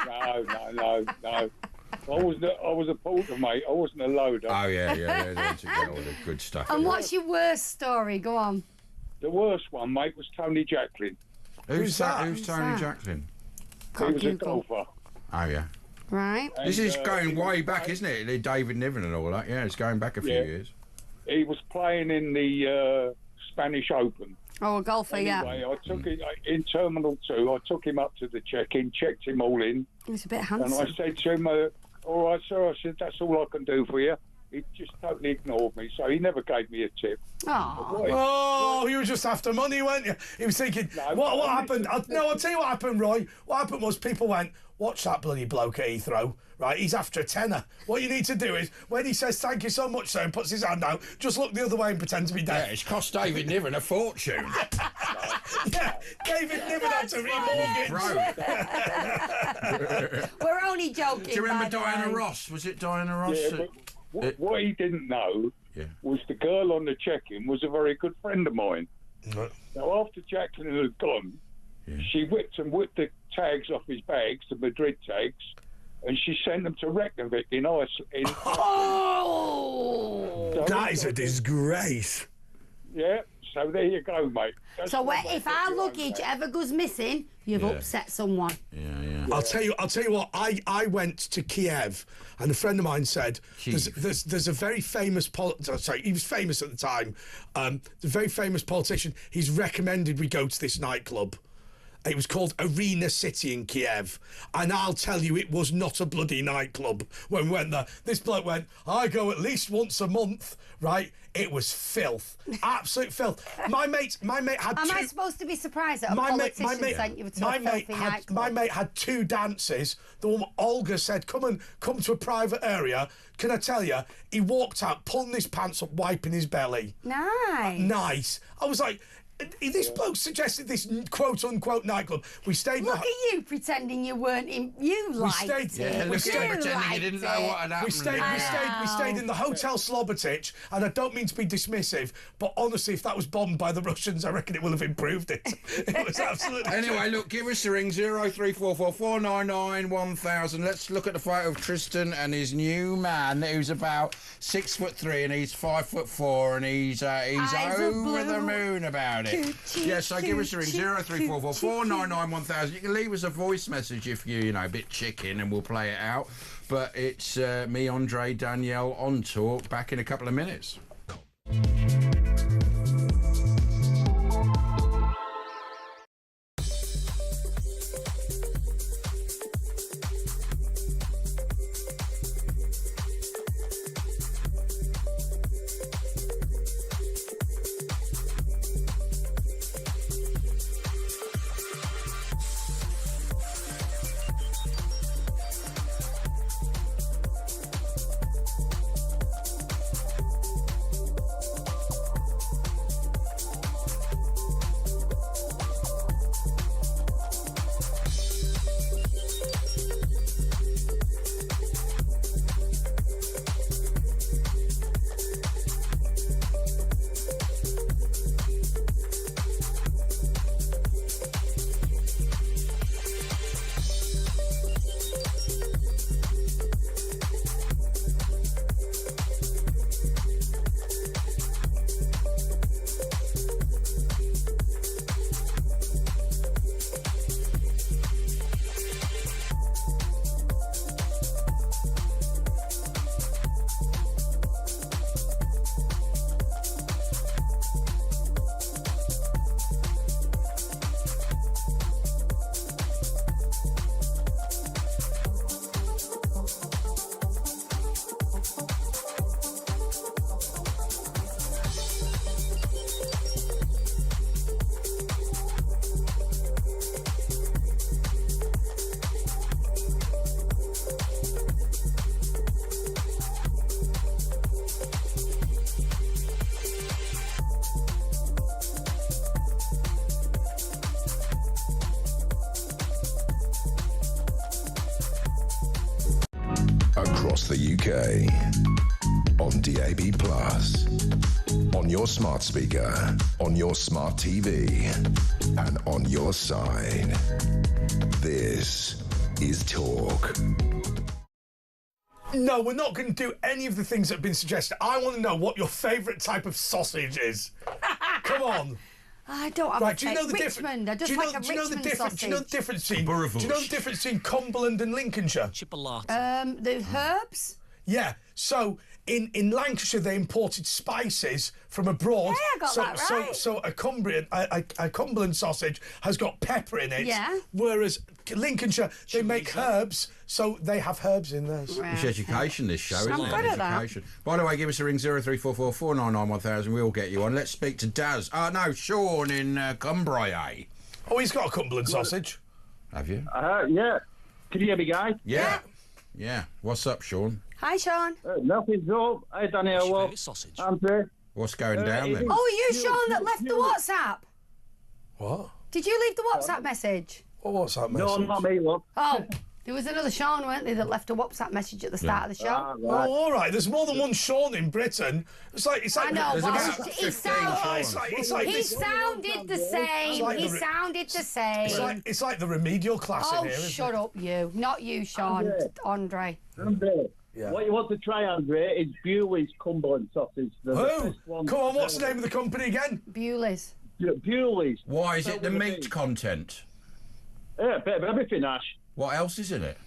No. I was a porter, mate. I wasn't a loader. Oh, yeah, to get all the good stuff. And what's your worst story? Go on. The worst one, mate, was Tony Jacklin. Who's that? Who's Tony Jacklin? He was a golfer. Oh, yeah. Right. This is going way back, isn't it? David Niven and all that. Yeah, it's going back a few years. He was playing in the Spanish Open. Oh, a golfer, anyway, I took it in Terminal 2. I took him up to the check-in, checked him all in. He was a bit handsome. And I said to him, all right, sir, I said, that's all I can do for you. He just totally ignored me, so he never gave me a tip. Oh, you were just after money, weren't you? He was thinking, what happened? I'll tell you what happened, Roy. What happened was people went, watch that bloody bloke at Heathrow, right? He's after a tenner. What you need to do is, when he says thank you so much, sir, and puts his hand out, just look the other way and pretend to be deaf. Yeah, it's cost David Niven a fortune. Yeah, David Niven had to remortgage. We're only joking. Do you remember Diana Ross? Was it Diana Ross? Yeah, but what he didn't know was the girl on the check-in was a very good friend of mine. Now, after Jacqueline had gone, she whipped the tags off his bags, the Madrid tags, and she sent them to Reykjavik in Iceland. Oh! That is a disgrace. Yeah, so there you go, mate. So if our luggage ever goes missing, you've upset someone. Yeah. I'll tell you what. I went to Kiev, and a friend of mine said there's a very famous he was famous at the time. The very famous politician. He's recommended we go to this nightclub. It was called Arena City in Kiev, and I'll tell you, it was not a bloody nightclub when we went there. This bloke went, I go at least once a month, right? It was filth, absolute filth. My mate had. Am I supposed to be surprised that a politician sent you to a filthy nightclub? My mate had 2 dances. The one Olga said, "Come to a private area." Can I tell you? He walked out, pulling his pants up, wiping his belly. Nice. I was like, this bloke suggested this quote-unquote nightclub. We stayed... Look at you pretending you weren't in... You liked it. Yeah, look at you pretending you didn't know what had happened. We stayed in the Hotel Slobotich, and I don't mean to be dismissive, but honestly, if that was bombed by the Russians, I reckon it will have improved it. It was absolutely... Anyway, look, give us a ring, 0344 499 1000. Let's look at the photo of Tristan and his new man, who's about 6'3", and he's 5'4", and he's over the moon about it. Yes, so give us a ring, 0344 499 1000. You can leave us a voice message if you're, a bit chicken, and we'll play it out. But it's me, Andre, Danielle, on tour, back in a couple of minutes. Across the UK, on DAB+, on your smart speaker, on your smart TV, and on your side. This is Talk. No, we're not going to do any of the things that have been suggested. I want to know what your favourite type of sausage is. Come on. I don't have do you know the Richmond. I just like a Richmond sausage. Do you know the difference between Cumberland and Lincolnshire? Chipolata. The herbs? Yeah. So in Lancashire they imported spices from abroad. Yeah, I got that right. So a Cumberland sausage has got pepper in it. Yeah. Whereas Lincolnshire they make herbs, so they have herbs in theirs. Right. It's education, this show, isn't it? I'm good at that. By the way, give us a ring, 0344 499 1000. We'll get you on. Let's speak to Daz. Sean in Cumbria. Oh, he's got a Cumberland sausage. Have you? Yeah. Can you hear me, guys? Yeah. What's up, Sean? Hi, Sean. Nothing's up. Hi, Danielle. Sausage. Andrew. What's going down then? Oh, you, Sean, that left the WhatsApp. What? Did you leave the WhatsApp message? What WhatsApp message? No, not me, look. Oh, there was another Sean, weren't there, that left a WhatsApp message at the start of the show? Right. Oh, all right. There's more than one Sean in Britain. It's like I know, about he sounded the same. It's like the remedial class in here. Shut up, you. Not you, Sean. Andre. Yeah. What you want to try, Andre, is Bewley's Cumberland sausage. Come on, what's the name of the company again? Bewley's. Bewley's. Why is it the meat content? Yeah, a bit of everything, Ash. What else is in it?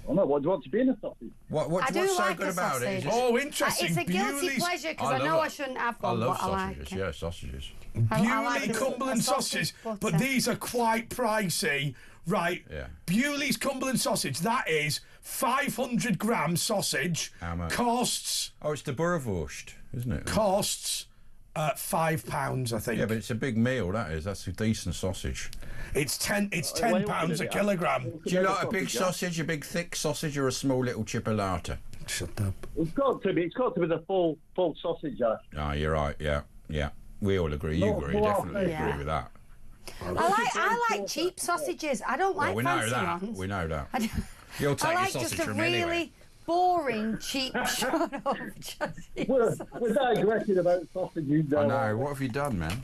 I know. What do you want to be in a sausage? What's so good about it? Interesting. It's a guilty pleasure because I know I shouldn't have one, but I like it. Yeah, sausages. Bewley Cumberland sausages, but these are quite pricey. Right, Bewley's Cumberland sausage, that is 500 gram sausage, costs... Oh, it's the Boerewurst, isn't it? Costs £5, I think. Yeah, but it's a big meal, that is. That's a decent sausage. It's £10 a kilogram. Do you like a big sausage, a big thick sausage, or a small little chipolata? Shut up. It's got to be the full sausage, Ash. Oh, you're right, yeah. We all agree, you agree, definitely agree with that. I like cheap sausages. I don't like fancy ones. We know that. You'll take your sausage just a from really anywhere. boring, cheap shut up. We're digressing about sausages. I know. What have you done, man?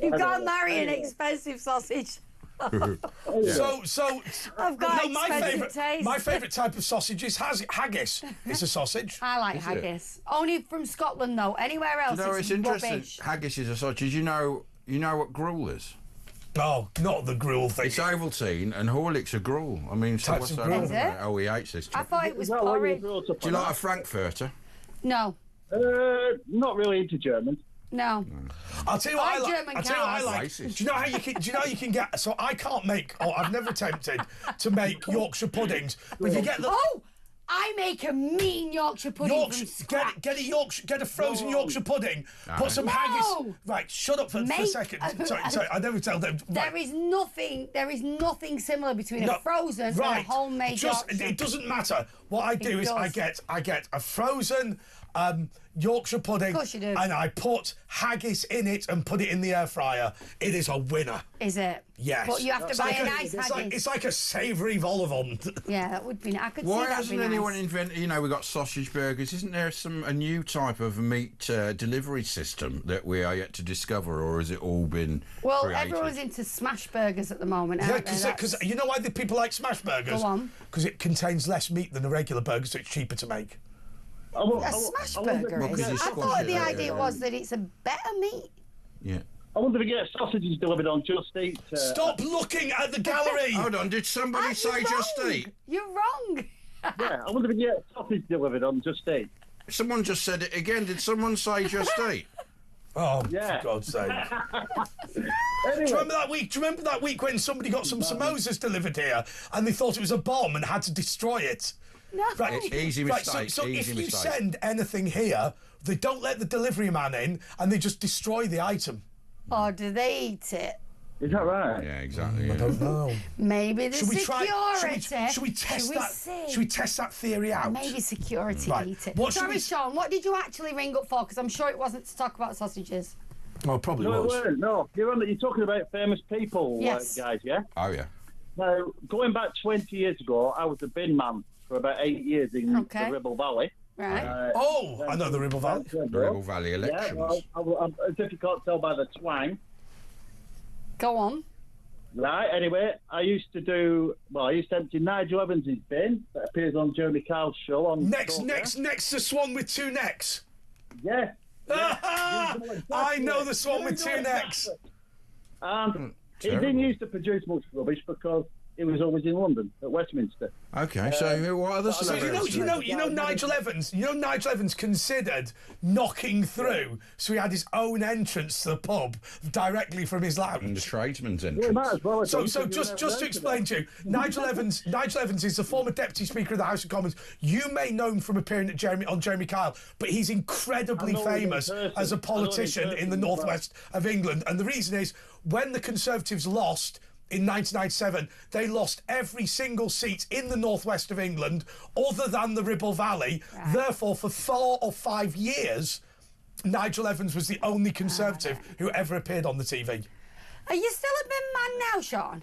You can't marry an expensive sausage. So I've got expensive taste. My favourite type of sausage is haggis. It's a sausage. I like haggis. Only from Scotland, though. Anywhere else, it's interesting. Rubbish. Haggis is a sausage. You know what gruel is? Oh, not the gruel thing. It's Ovaltine and Horlicks are gruel. I mean, so what's that? Is it? Oh, he hates this. I thought it was porridge. Do you like a Frankfurter? No. Not really into German. No. I'll tell you what I like. German I'll tell you what I like. Racist. Do you know how you can get? So I can't make. I've never attempted to make Yorkshire puddings. But if you get the. Oh, I make a mean Yorkshire pudding from scratch. Get a frozen Yorkshire pudding. Put some haggis. Right, shut up for a second. Sorry. I never tell them. Right. There is nothing similar between a frozen and a homemade Yorkshire. It doesn't matter. What I do is I get a frozen Yorkshire pudding, of course you do. and I put haggis in it and put it in the air fryer. It is a winner. Is it? Yes. But you have to buy a nice haggis. It's like a savoury vol au vent. Yeah, that would be. I could Why see that. hasn't anyone invented? You know, we've got sausage burgers. Isn't there a new type of meat delivery system that we are yet to discover, or has it all been? Well, created? Everyone's into smash burgers at the moment. Yeah, because you know why the people like smash burgers? Go on. Because it contains less meat than a regular burger, so it's cheaper to make. A smash burger is. I thought the idea was that it's a better meat. Yeah. I wonder if we get sausages delivered on Just Eat. Stop looking at the gallery! Hold on, did somebody say Just Eat? You're wrong. Yeah, I wonder if we get sausage delivered on Just Eat. Someone just said it again. Did someone say Just Eat? Oh, yeah. for God's sake. Anyway. Do you remember that week when somebody got some samosas delivered here and they thought it was a bomb and had to destroy it? No. Right. Easy mistake. So easy if you mistake. send anything here, they don't let the delivery man in and they just destroy the item. Or do they eat it? Is that right? Yeah, exactly. I don't know. Maybe the security. Should we test that theory out? Maybe security eat it. Sorry, Sean, what did you actually ring up for? Because I'm sure it wasn't to talk about sausages. Oh, probably no, was. It weren't. No, you're talking about famous people, yes. Guys, yeah? Oh, yeah. Now, going back 20 years ago, I was a bin man for about 8 years in the Ribble Valley. Right. I know the Ribble Valley. The Ribble Valley elections. Yeah, well, as if you can't tell by the twang. Go on. Right, anyway, I used to empty Nigel Evans' bin that appears on Jeremy Kyle's show on... Next to Swan with Two Necks. Yeah. I know the Swan with Two Necks. He didn't used to produce much rubbish because he was always in London at Westminster. Okay, so what other celebrities? You know Nigel Evans. You know Nigel Evans considered knocking through, so he had his own entrance to the pub directly from his lounge. And the tradesman's entrance. Yeah, might as well. So just to explain to you, Nigel Evans is the former Deputy Speaker of the House of Commons. You may know him from appearing at on Jeremy Kyle, but he's incredibly famous as a politician in the northwest of England. And the reason is, when the Conservatives lost in 1997, they lost every single seat in the northwest of England other than the Ribble Valley. Right. Therefore, for 4 or 5 years, Nigel Evans was the only Conservative who ever appeared on the TV. Are you still a bin man now, Sean?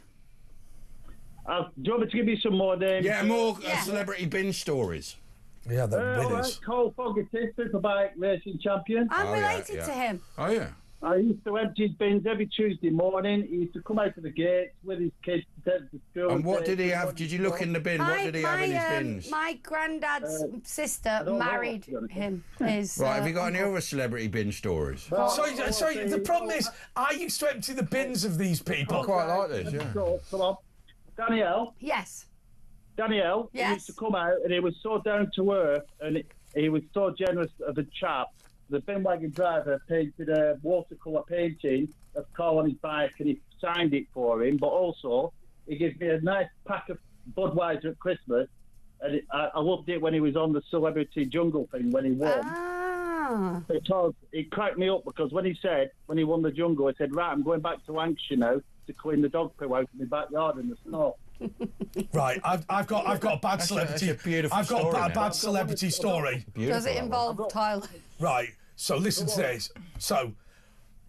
Do you want me to give you some more names? Yeah, more celebrity bin stories. Yeah, they're winners. Cole Fogarty, superbike racing champion. I'm related to him. Oh, yeah. I used to empty his bins every Tuesday morning. He used to come out of the gate with his kids to take to school. And what did he have? Did you look in the bin? What did he have in his bins? My granddad's sister married him. Right, have you got any other celebrity bin stories? Sorry, the problem is, I used to empty the bins of these people. I quite like this, yeah. Come on. Danielle? Yes. Danielle, he used to come out and he was so down to earth and he was so generous of a chap. The bin wagon driver painted a watercolour painting of Carl on his bike and he signed it for him, but also he gave me a nice pack of Budweiser at Christmas, and I loved it when he was on the Celebrity Jungle thing when he won. Because it cracked me up because when he won the Jungle, he said, right, I'm going back to Lancashire now to clean the dog poo out of my backyard in the snow. Right, I've got a bad celebrity. I've got a bad celebrity story. Does it involve Tyler? Right. So listen to this. So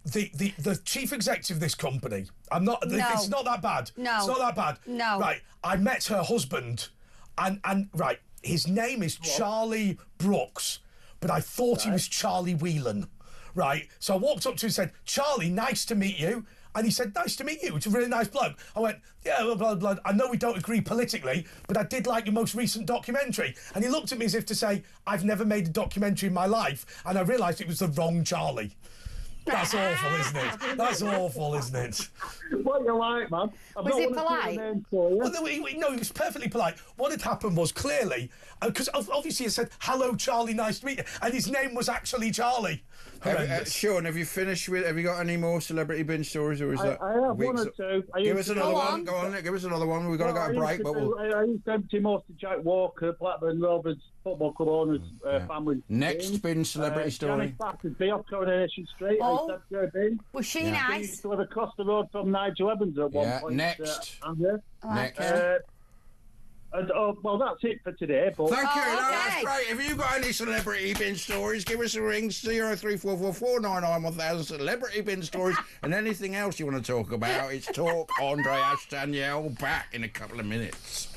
the chief executive of this company. I'm not. No. It's not that bad. No. It's not that bad. No. Right. I met her husband, and right. His name is Charlie Brooks, but I thought he was Charlie Whelan. Right. So I walked up to him and said, "Charlie, nice to meet you." And he said, "Nice to meet you. It's a really nice bloke." I went, "Yeah, blah, blah, blah. I know we don't agree politically, but I did like your most recent documentary." And he looked at me as if to say, "I've never made a documentary in my life." And I realised it was the wrong Charlie. That's awful, isn't it? That's awful, isn't it? What you like, man? Was he polite? Well, no, he was perfectly polite. What had happened was clearly, because obviously he said, "Hello, Charlie, nice to meet you," and his name was actually Charlie. Sean, have you finished with? Have you got any more celebrity binge stories, or is that? I have one or two. Give us another one. Go on, give us another one. We've got to go a break, but I used to empty most of Jack Walker, Blackburn Rovers football club owners' families. Next binge celebrity story. Janice Battersby off Coronation Street. Was she nice? She used to live across the road from Nigel Evans at one point. Next. Next. Well, that's it for today. But Thank you. No, that's great. If you've got any celebrity binge stories, give us a ring, 03444991000 celebrity binge stories, and anything else you want to talk about. It's Talk Andre Ash Danielle, back in a couple of minutes.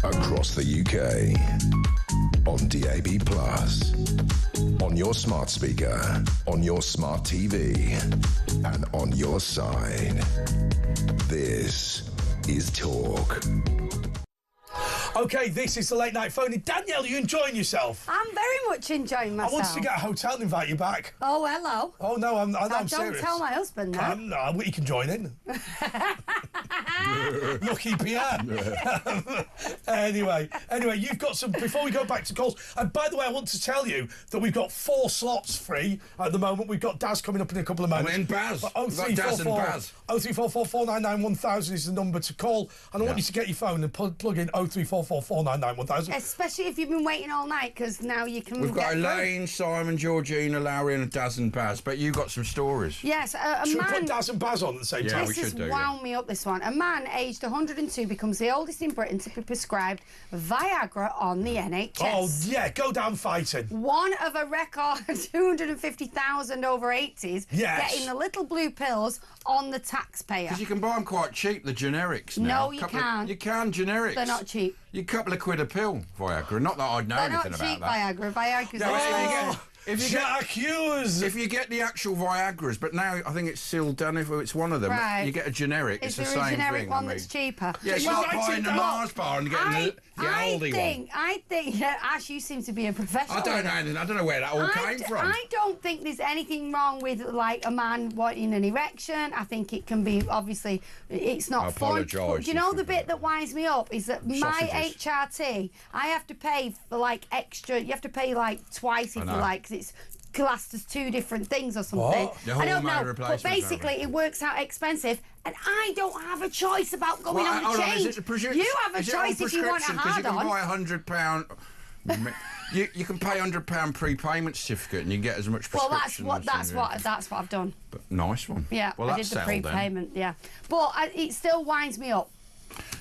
Across the UK, on DAB+, on your smart speaker, on your smart TV, and on your side. This is Talk. Okay, this is the late night phone. Danielle, are you enjoying yourself? I'm very much enjoying myself. I wanted to get a hotel and invite you back. Oh, hello. Oh, no, I'm serious. Don't tell my husband that. No, you can join in. Lucky Pierre. Anyway, you've got some... Before we go back to calls... And by the way, I want to tell you that we've got 4 slots free at the moment. We've got Daz coming up in a couple of moments. And Baz. We've got Daz and Baz. 0344 499 1000 is the number to call. And I want you to get your phone and plug in 0344 499 1000. Especially if you've been waiting all night, because now you can... We've got Elaine, Simon, Georgina, Larry and Daz and Baz. But you've got some stories. Yes, a Should man... we put Daz and Baz on at the same time? We should do. This has wound me up, this one. A man aged 102 becomes the oldest in Britain to be prescribed Viagra on the NHS. Oh, yeah, go down fighting. One of a record 250,000 over 80s getting the little blue pills on the taxpayer. Because you can buy them quite cheap, the generics now. No, you can't. You can, generics. They're not cheap. You couple of quid a pill, Viagra. Not that I'd know anything about that. They're not cheap, Viagra's If you get the actual Viagras, but now I think it's still done. If it's one of them, you get a generic. Is it's there the same a generic thing. one that's cheaper? Yeah, it's like buying the Mars bar and getting the Aldi one. I think, Ash, you seem to be a professional. I don't know anything. I don't know where that all came from. I don't think there's anything wrong with like a man wanting an erection. I think it can be, obviously, it's not fun. But do you know the bit that winds me up is that my HRT, I have to pay for like extra. You have to pay like twice if you like, because it's classed as 2 different things or something. I don't know, but basically it works out expensive, and I don't have a choice about going on the change. You have a choice if you want a hard-on. Because you can buy £100. You can pay £100 prepayment certificate and you get as much prescription. Well, that's what I've done. But nice one. Yeah, well, I did the prepayment. Yeah, but it still winds me up.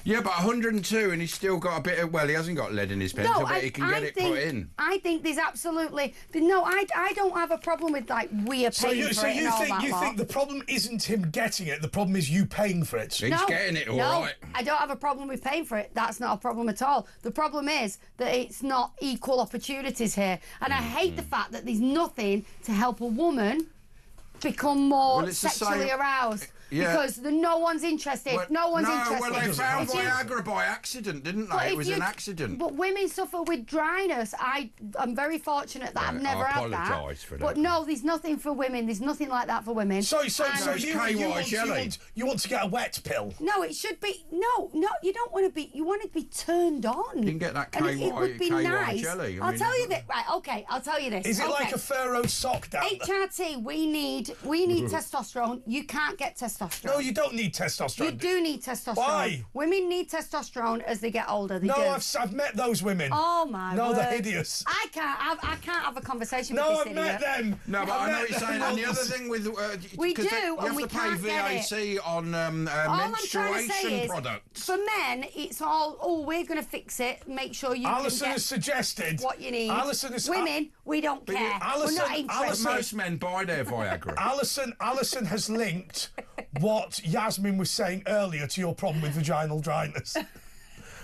Yeah, but 102 and he's still got a bit of... Well, he hasn't got lead in his pencil, but he can get it put in. I think there's absolutely... No, I don't have a problem with, like, we are paying for it and all that. So you think the problem isn't him getting it, the problem is you paying for it? He's getting it all right. I don't have a problem with paying for it. That's not a problem at all. The problem is that it's not equal opportunities here. And I hate the fact that there's nothing to help a woman become more sexually aroused. Yeah. Because no one's interested. No one's interested. Well, they found Viagra by accident, didn't they? It was an accident. But women suffer with dryness. I'm very fortunate that I've never had that. I apologise for that. But no, there's nothing for women. There's nothing like that for women. So you want to get a wet pill? No, it should be... No, you don't want to be... You want to be turned on. You can get that KY, it would be nice. jelly. I'll tell you this. Right, okay, I'll tell you this. Is it like a Pharaoh sock down HRT, we need testosterone. You can't get testosterone. No, you don't need testosterone. You do need testosterone. Why? Women need testosterone as they get older. They do. I've met those women. Oh my word. No, they're hideous. I can't have a conversation with this idiot. No, I've met them. No, but I know what you're saying. And the other thing with we do, you and we have to pay VAT on menstruation products. For men, it's all. We're going to fix it. Make sure you. Alison has suggested what you need. Women, we don't care. We're not interested. Most men buy their Viagra. Alison has linked what Yasmin was saying earlier to your problem with vaginal dryness.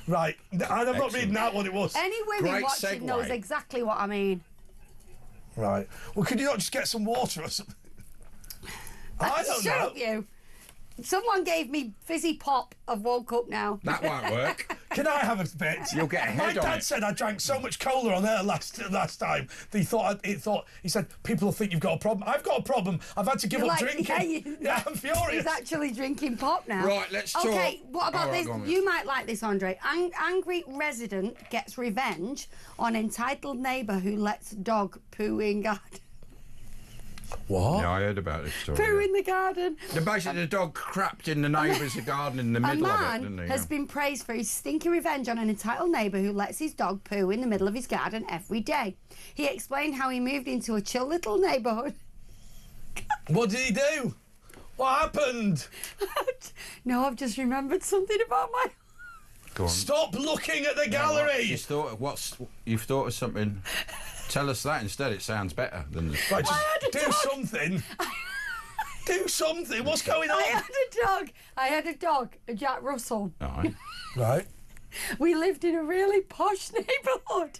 Right, and I'm not reading out what it was. Any women watching knows exactly what I mean. Right. Well, could you not just get some water or something? I don't know. You. Someone gave me fizzy pop. I've woke up now. That won't work. Can I have a bit? You'll get a head on it. My dad said I drank so much cola on air last time. He said people will think you've got a problem. I've got a problem. I've had to give up drinking. Yeah, I'm furious. He's actually drinking pop now. Right, let's talk. Okay, what about this? You might like this, Andre. Angry resident gets revenge on entitled neighbour who lets dog poo in garden. What? Yeah, I heard about this story. Poo in the garden. Basically, the dog crapped in the neighbour's garden in the middle of it, didn't he? A man has been praised for his stinky revenge on an entitled neighbour who lets his dog poo in the middle of his garden every day. He explained how he moved into a chill little neighbourhood. What did he do? What happened? No, I've just remembered something about my... Go on. Stop looking at the gallery! You've thought of something... Tell us that instead. It sounds better than the... Right, just do something. Do something. What's going on? I had a dog, a Jack Russell. Right. We lived in a really posh neighbourhood.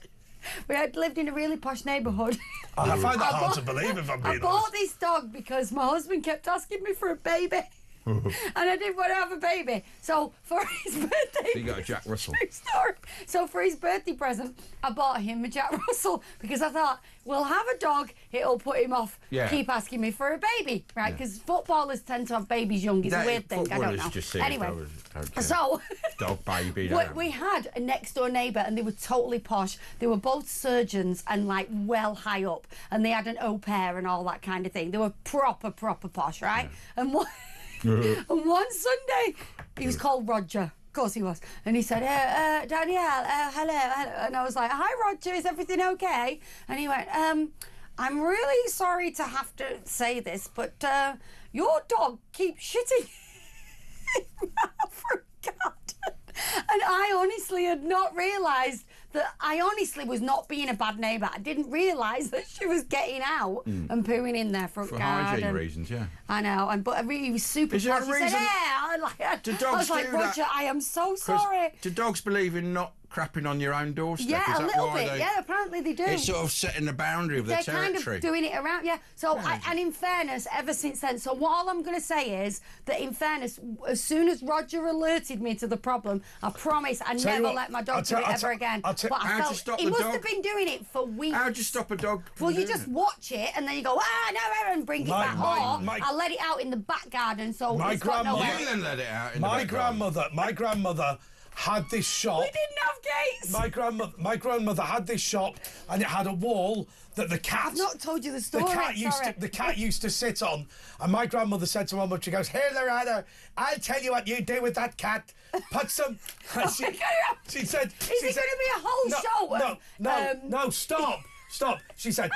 Lived in a really posh neighbourhood. I find that hard to believe, if I'm being honest. I bought this dog because my husband kept asking me for a baby. And I didn't want to have a baby. So for his birthday... You got a Jack Russell. True story. So for his birthday present, I bought him a Jack Russell because I thought, we'll have a dog, it'll put him off. Yeah. Keep asking me for a baby, right? Because footballers tend to have babies young. It's a weird thing. I don't know. Just anyway, so... dog baby. we had a next-door neighbour and they were totally posh. They were both surgeons and, like, well high up. And they had an au pair and all that kind of thing. They were proper posh, right? Yeah. And one Sunday, he was called Roger. Of course he was. And he said, Danielle, hello. And I was like, hi, Roger, is everything okay? And he went, I'm really sorry to have to say this, but your dog keeps shitting in my garden. And I honestly had not realised that I honestly was not being a bad neighbour. I didn't realise that she was getting out and pooing in their front garden. For hygiene reasons, yeah. I know, but I really was super... Is there a reason... Do dogs I was like, Roger, I am so sorry. Do dogs believe in not crapping on your own doorstep? Yeah, Is that a little why bit. Yeah, apparently they do. It's sort of setting the boundary of the territory. They're kind of doing it around, yeah. So, and in fairness, ever since then, so what all I'm going to say is that in fairness, as soon as Roger alerted me to the problem, I promise I never let my dog do it ever again. But I felt he must have been doing it for weeks. How'd you stop a dog from Well, you just watch it and then you go, no, and bring it back. Or I let it out in the back garden, so it's got nowhere. You then let it out in my grandmother had this shop. We didn't have gates. My grandmother had this shop, and it had a wall that the cat. I've not told you the story. The cat used to sit on, and my grandmother said to my mother, she goes, "Here, Loretta, I'll tell you what you do with that cat. Put some." She said, "Is it going to be a whole show?" No, stop. She said,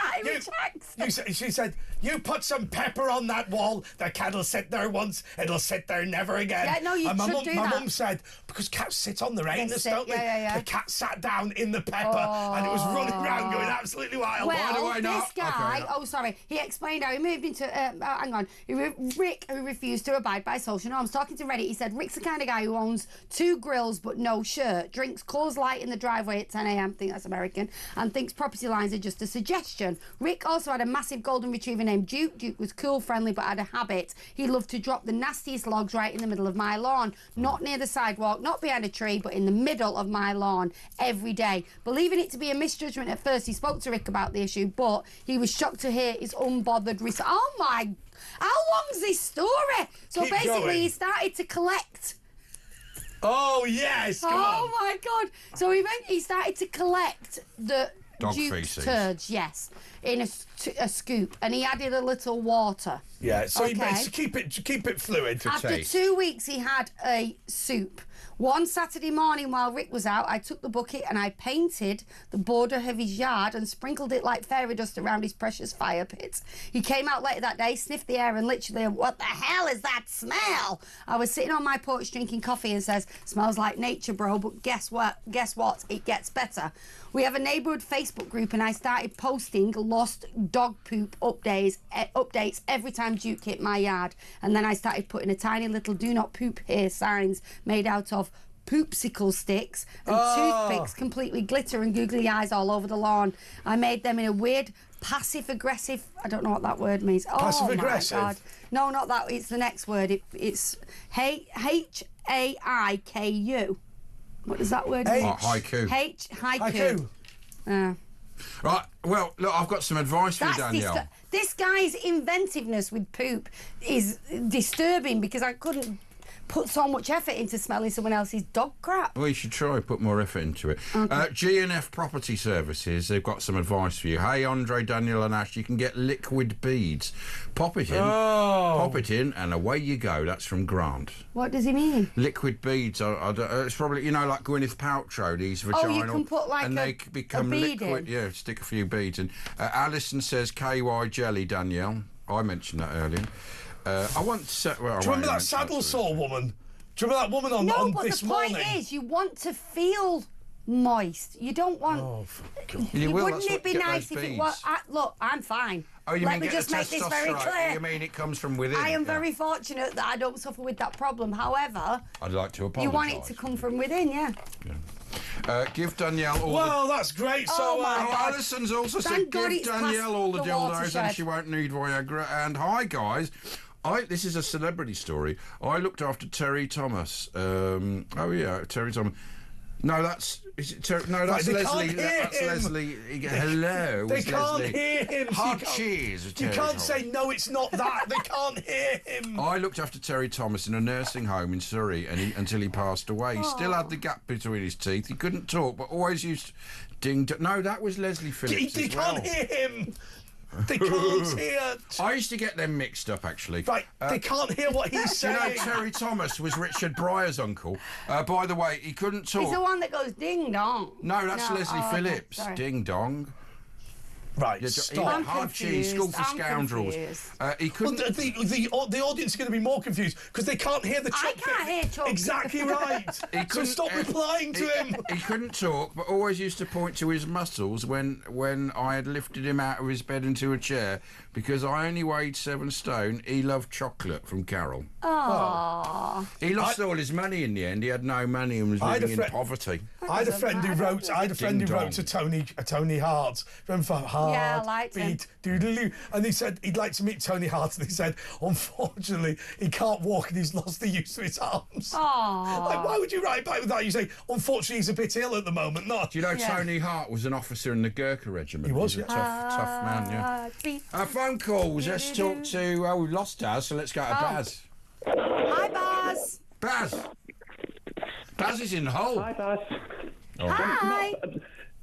she said, you put some pepper on that wall, the cat'll sit there once, it'll sit there never again. Yeah, no, you should do that. My mum said, because cats sit on their anus, don't they? Yeah. The cat sat down in the pepper and it was running around going absolutely wild. Well, Why do I this guy, he explained how he moved into, Rick, who refused to abide by social norms. Talking to Reddit, he said, Rick's the kind of guy who owns 2 grills but no shirt, drinks Coors Light in the driveway at 10 a.m, think that's American, and thinks property lines are just a suggestion. Rick also had a massive golden retriever named Duke. Duke was cool, friendly, but had a habit. He loved to drop the nastiest logs right in the middle of my lawn. Not near the sidewalk, not behind a tree, but in the middle of my lawn every day. Believing it to be a misjudgment at first, he spoke to Rick about the issue, but he was shocked to hear his unbothered response. Oh my... How long's this story? So Keep basically, going. he started to collect... Oh, yes, come on. Oh, my God. So he started to collect the... Dog Duke's feces. turds, yes, in a scoop, and he added a little water. Yeah, so keep it fluid. After 2 weeks, he had a soup. One Saturday morning while Rick was out, I took the bucket and I painted the border of his yard and sprinkled it like fairy dust around his precious fire pit. He came out later that day, sniffed the air and literally, what the hell is that smell? I was sitting on my porch drinking coffee and says, smells like nature, bro, but guess what? It gets better. We have a neighbourhood Facebook group and I started posting lost dog poop updates every time Duke hit my yard. And then I started putting a tiny little do not poop here signs made out of poopsicle sticks and toothpicks, completely glitter and googly eyes all over the lawn. I made them in a weird passive-aggressive... I don't know what that word means. Passive-aggressive? Oh, my God. No, not that. It's the next word. It's H-A-I-K-U. What does that word mean? Haiku. Haiku. Right, well, look, I've got some advice for you, Danielle. This guy's inventiveness with poop is disturbing because I couldn't put so much effort into smelling someone else's dog crap. Well, you should try put more effort into it. Okay. G&F Property Services, they've got some advice for you. Hey, Andre, Daniel and Ash, you can get liquid beads. Pop it in, and away you go. That's from Grant. What does he mean? Liquid beads, it's probably, like Gwyneth Paltrow, these vaginal. Oh, you can put like and they become liquid. Yeah, stick a few beads in. Alison says KY jelly, Danielle. I mentioned that earlier. I want to set... Well, do you remember that saddle sore woman? Do you remember that woman on this morning? No, but the point is, you want to feel moist. You don't want... Oh, God. Wouldn't it be nice if it was... Look, I'm fine. Oh, you Let mean me just make this very clear. You mean it comes from within? I am very fortunate that I don't suffer with that problem. However... I'd like to apologise. You want it to come from within, yeah. Give Danielle all Well, that's great. So, Alison's also said give Danielle all the dildos and she won't need Viagra. And hi, guys. This is a celebrity story. I looked after Terry Thomas. Terry Thomas. No, that's that's Leslie. That's Leslie. Hello, they can't Leslie. hear him. Hard cheese. You can't say no. It's not that. They can't hear him. I looked after Terry Thomas in a nursing home in Surrey, until he passed away. He still had the gap between his teeth. He couldn't talk, but always used ding. No, that was Leslie Phillips. They can't hear him. They can't hear. I used to get them mixed up, actually. Right, they can't hear what he's saying. You know, Terry Thomas was Richard Breyer's uncle. By the way, he couldn't talk. He's the one that goes ding dong. No, that's Leslie Phillips. Okay, ding dong. Right, stop. Hard cheese, school for scoundrels. He couldn't. Well, the audience is going to be more confused because they can't hear the chocolate. I can't hear chocolate. Exactly right. So stop replying to him. He couldn't talk, but always used to point to his muscles when I had lifted him out of his bed into a chair because I only weighed 7 stone. He loved chocolate from Carol. Aww. He lost all his money in the end. He had no money and was living in poverty. I had a friend who wrote to Tony Hart. Remember Hart? Yeah, I liked him. Doodaloo. And he said he'd like to meet Tony Hart, and he said, unfortunately, he can't walk and he's lost the use of his arms. Aww. Like, why would you write back with that? You say, unfortunately, he's a bit ill at the moment. Not. Do you know Tony Hart was an officer in the Gurkha regiment? He was, He's a tough man, yeah. Phone calls. Let's talk to... we've lost Daz, so let's go to Baz. Hi, Baz. Baz is in Hull. Hi, Baz. Oh. Hi.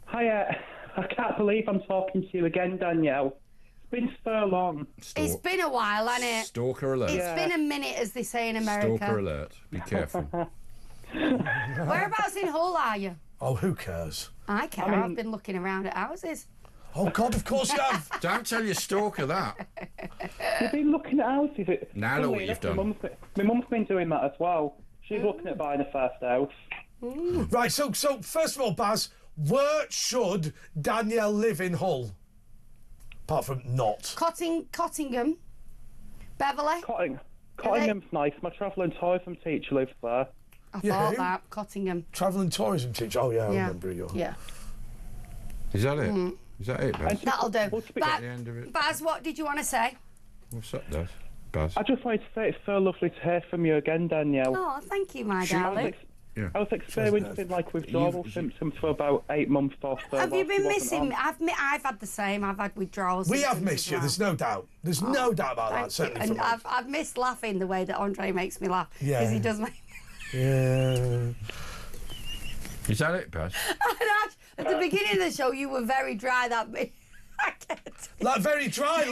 Hi, I can't believe I'm talking to you again, Danielle. It's been so long. It's been a while, hasn't it? Stalker alert. It's been a minute, as they say in America. Stalker alert. Be careful. Whereabouts in Hull are you? Oh, who cares? I care. I've been looking around at houses. Oh, God, of course you have. Don't tell your stalker that. You've been looking at houses. Now look what you've done. My mum's been doing that as well. She's looking at buying a first house. Right, so first of all, Baz, where should Danielle live in Hull? Apart from not. Cottingham. Beverley. Cottingham's nice. My travel and tourism teacher lives there. I thought that. Cottingham. Travel and tourism teacher. Oh, yeah, I remember you. Yeah. Is that it? Is that it, Baz? That'll do. At the end of it. Baz, what did you want to say? What's that, Baz? I just wanted to say it's so lovely to hear from you again, Danielle. Oh, thank you, my darling. I was experiencing withdrawal symptoms for about 8 months or so. Have you been missing me? I've had the same. I've had withdrawals. We have missed you. There's no doubt. There's no doubt about that. Certainly. And I've missed laughing the way that Andre makes me laugh. Yeah. Because he does make. Yeah. Is that it, Baz? At the beginning of the show, you were very dry. Like very dry,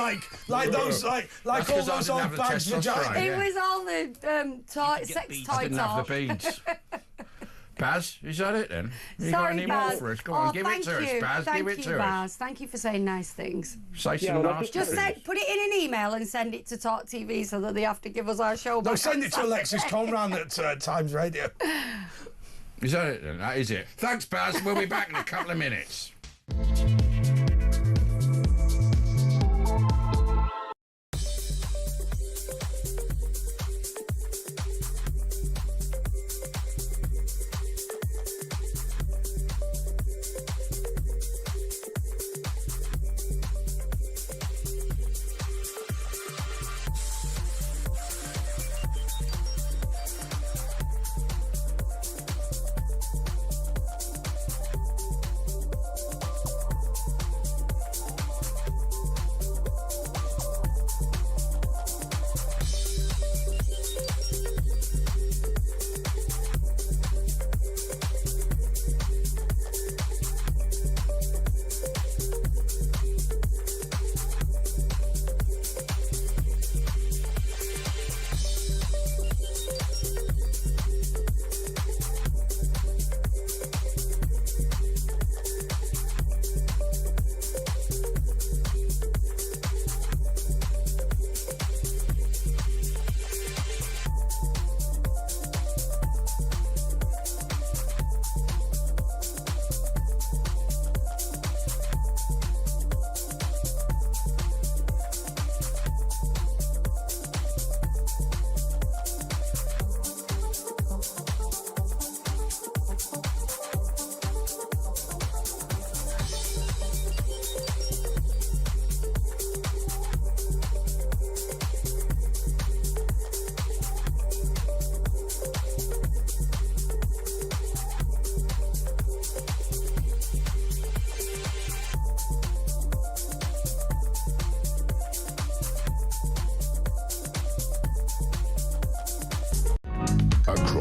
like those, like all those old bags vagina. It was all the sex toy I didn't have the beads. Baz, is that it then? You got any more for us? Go on, give it to us, Baz. Give it to us. Thank you for saying nice things. Say some nice things. Just put it in an email and send it to talkTV so that they have to give us our show back. No, send it to Alexis Conran at Times Radio. Is that it then? That is it. Thanks, Baz. We'll be back in a couple of minutes.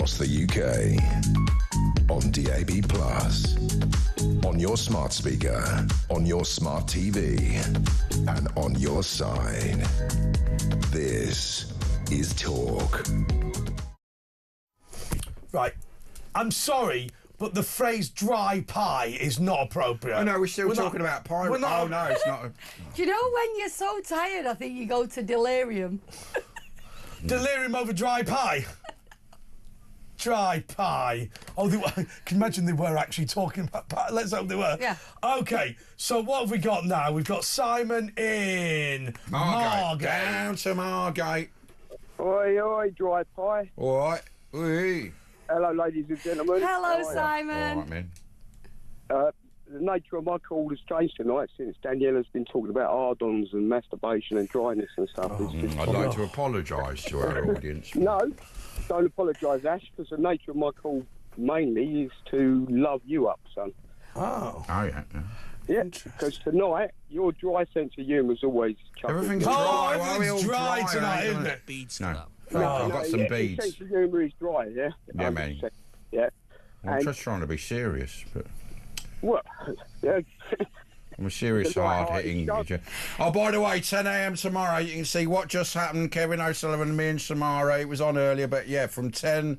across the UK. On DAB+, on your smart speaker, on your smart TV, and on your side. This is Talk. Right. I'm sorry, but the phrase dry pie is not appropriate. Oh, no, we're still talking about pie. We're not, oh, no, it's not. Do you know when you're so tired, I think you go to delirium? Delirium over dry pie? Dry pie. Oh, can you imagine they were actually talking about pie? Let's hope they were. Yeah. OK, so what have we got now? We've got Simon in Margate. Down to Margate. Oi, oi, dry pie. All right. Oi. Hello, ladies and gentlemen. Hello, Simon. All right, man. The nature of my call has changed tonight since Daniela's been talking about hard-ons and masturbation and dryness and stuff. I'd like to apologise to our audience. No, don't apologise, Ash, because the nature of my call mainly is to love you up, son. Oh. Oh, yeah. Yeah, because tonight, your dry sense of humour is always chuckling. Everything's dry. Everything's dry tonight, isn't it? Beads No. for I've got some Your beads. sense of humour is dry, yeah? Yeah, man. Yeah. I'm just trying to be serious, but... Well, yeah. I'm a serious, hard-hitting... Oh, by the way, 10 a.m. tomorrow, you can see What Just Happened, Kevin O'Sullivan and me and Samara. It was on earlier, but yeah, from 10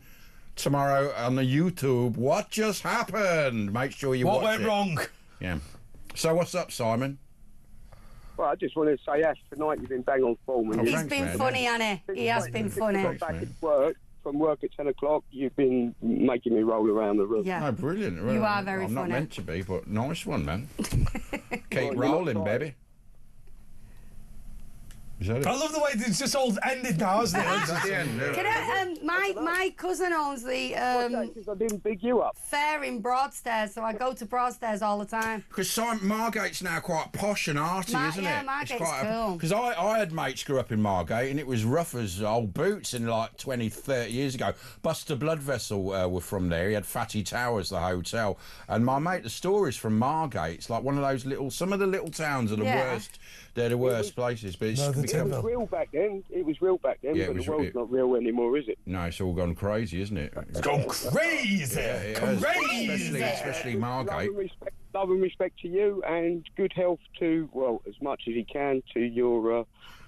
tomorrow on the YouTube, What Just Happened? Make sure you watch it. What went wrong? Yeah. So what's up, Simon? Well, I just wanted to say, Ash, tonight you've been bang on form. He's been funny, hasn't he? He has been funny. Back at work, from work at 10 o'clock, you've been making me roll around the room. Yeah. Oh, brilliant. You are very I'm funny. not meant to be, but nice one, man. Keep rolling, baby. Is that it? I love the way it's just all ended now, hasn't it? That's the end. Can I, my cousin owns the I didn't big you up. fair in Broadstairs, so I go to Broadstairs all the time. Because Margate's now quite posh and arty, isn't yeah, it? Margate's cool. Because I had mates grew up in Margate and it was rough as old boots in like 20, 30 years ago. Buster Bloodvessel were from there. He had Fatty Towers, the hotel. And my mate, the stories from Margate, it's like one of those some of the little towns are the worst. They're the worst places. But It was real back then. It was real back then, Yeah, but the world's not real anymore, is it? No, it's all gone crazy, isn't it? It's gone crazy! Yeah, Crazy! Especially Margate. Love and respect to you, and good health to, well, as much as he can, to your...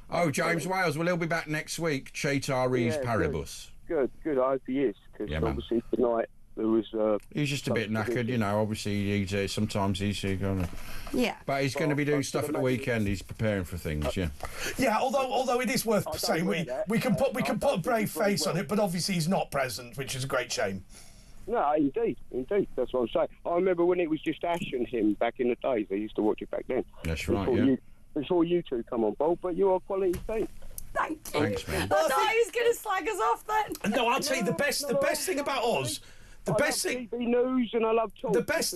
Oh, James Wales, well, he'll be back next week. Chaitaris Paribus. Good. I hope he is, because Yeah, man. obviously tonight there was... He's just a bit knackered, you know. Obviously, sometimes he's going to... Yeah. But he's going to be doing stuff at the weekend. He's preparing for things, yeah. Yeah, although it is worth saying we can put a brave face on it, but obviously he's not present, which is a great shame. No, indeed. That's what I'm saying. I remember when it was just Ash and him back in the days. I used to watch it back then. That's right, Before you two come on board, but you are quality team. Thank you. Thanks, man. I thought he was going to slag us off then. No, I'll tell you the best thing about us. The best thing. TV news and I love talk. The best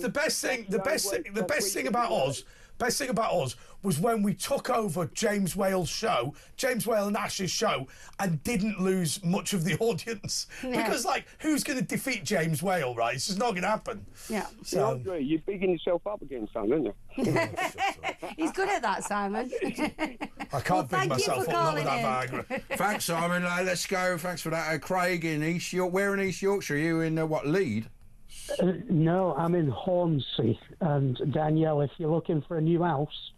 thing about us was when we took over James Whale and Ash's show, and didn't lose much of the audience. Yeah. Because, who's going to defeat James Whale, right? It's just not going to happen. Yeah. So, Andre, you're bigging yourself up again, son, aren't you? He's good at that, Simon. I can't big myself up, not with that Viagra. Thanks, Simon. Let's go. Thanks for that. Craig in East York. Where in East Yorkshire? Are you in, Leeds? No, I'm in Hornsey. And Danielle, if you're looking for a new house,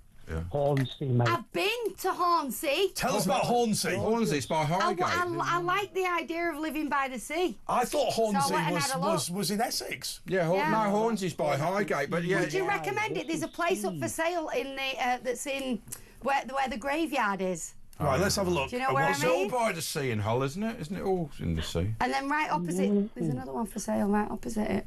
Hornsey, mate. I've been to Hornsey. Tell us about Hornsey. Hornsey, it's by Highgate. I like the idea of living by the sea. I thought Hornsey was in Essex. Yeah, no, Hornsey's by Highgate, but yeah. Would you recommend it? There's a place up for sale in the that's in where the graveyard is. Right, let's have a look. Do you know where I mean? It's all by the sea in Hull, isn't it? Isn't it all in the sea? And then right opposite, there's another one for sale right opposite it.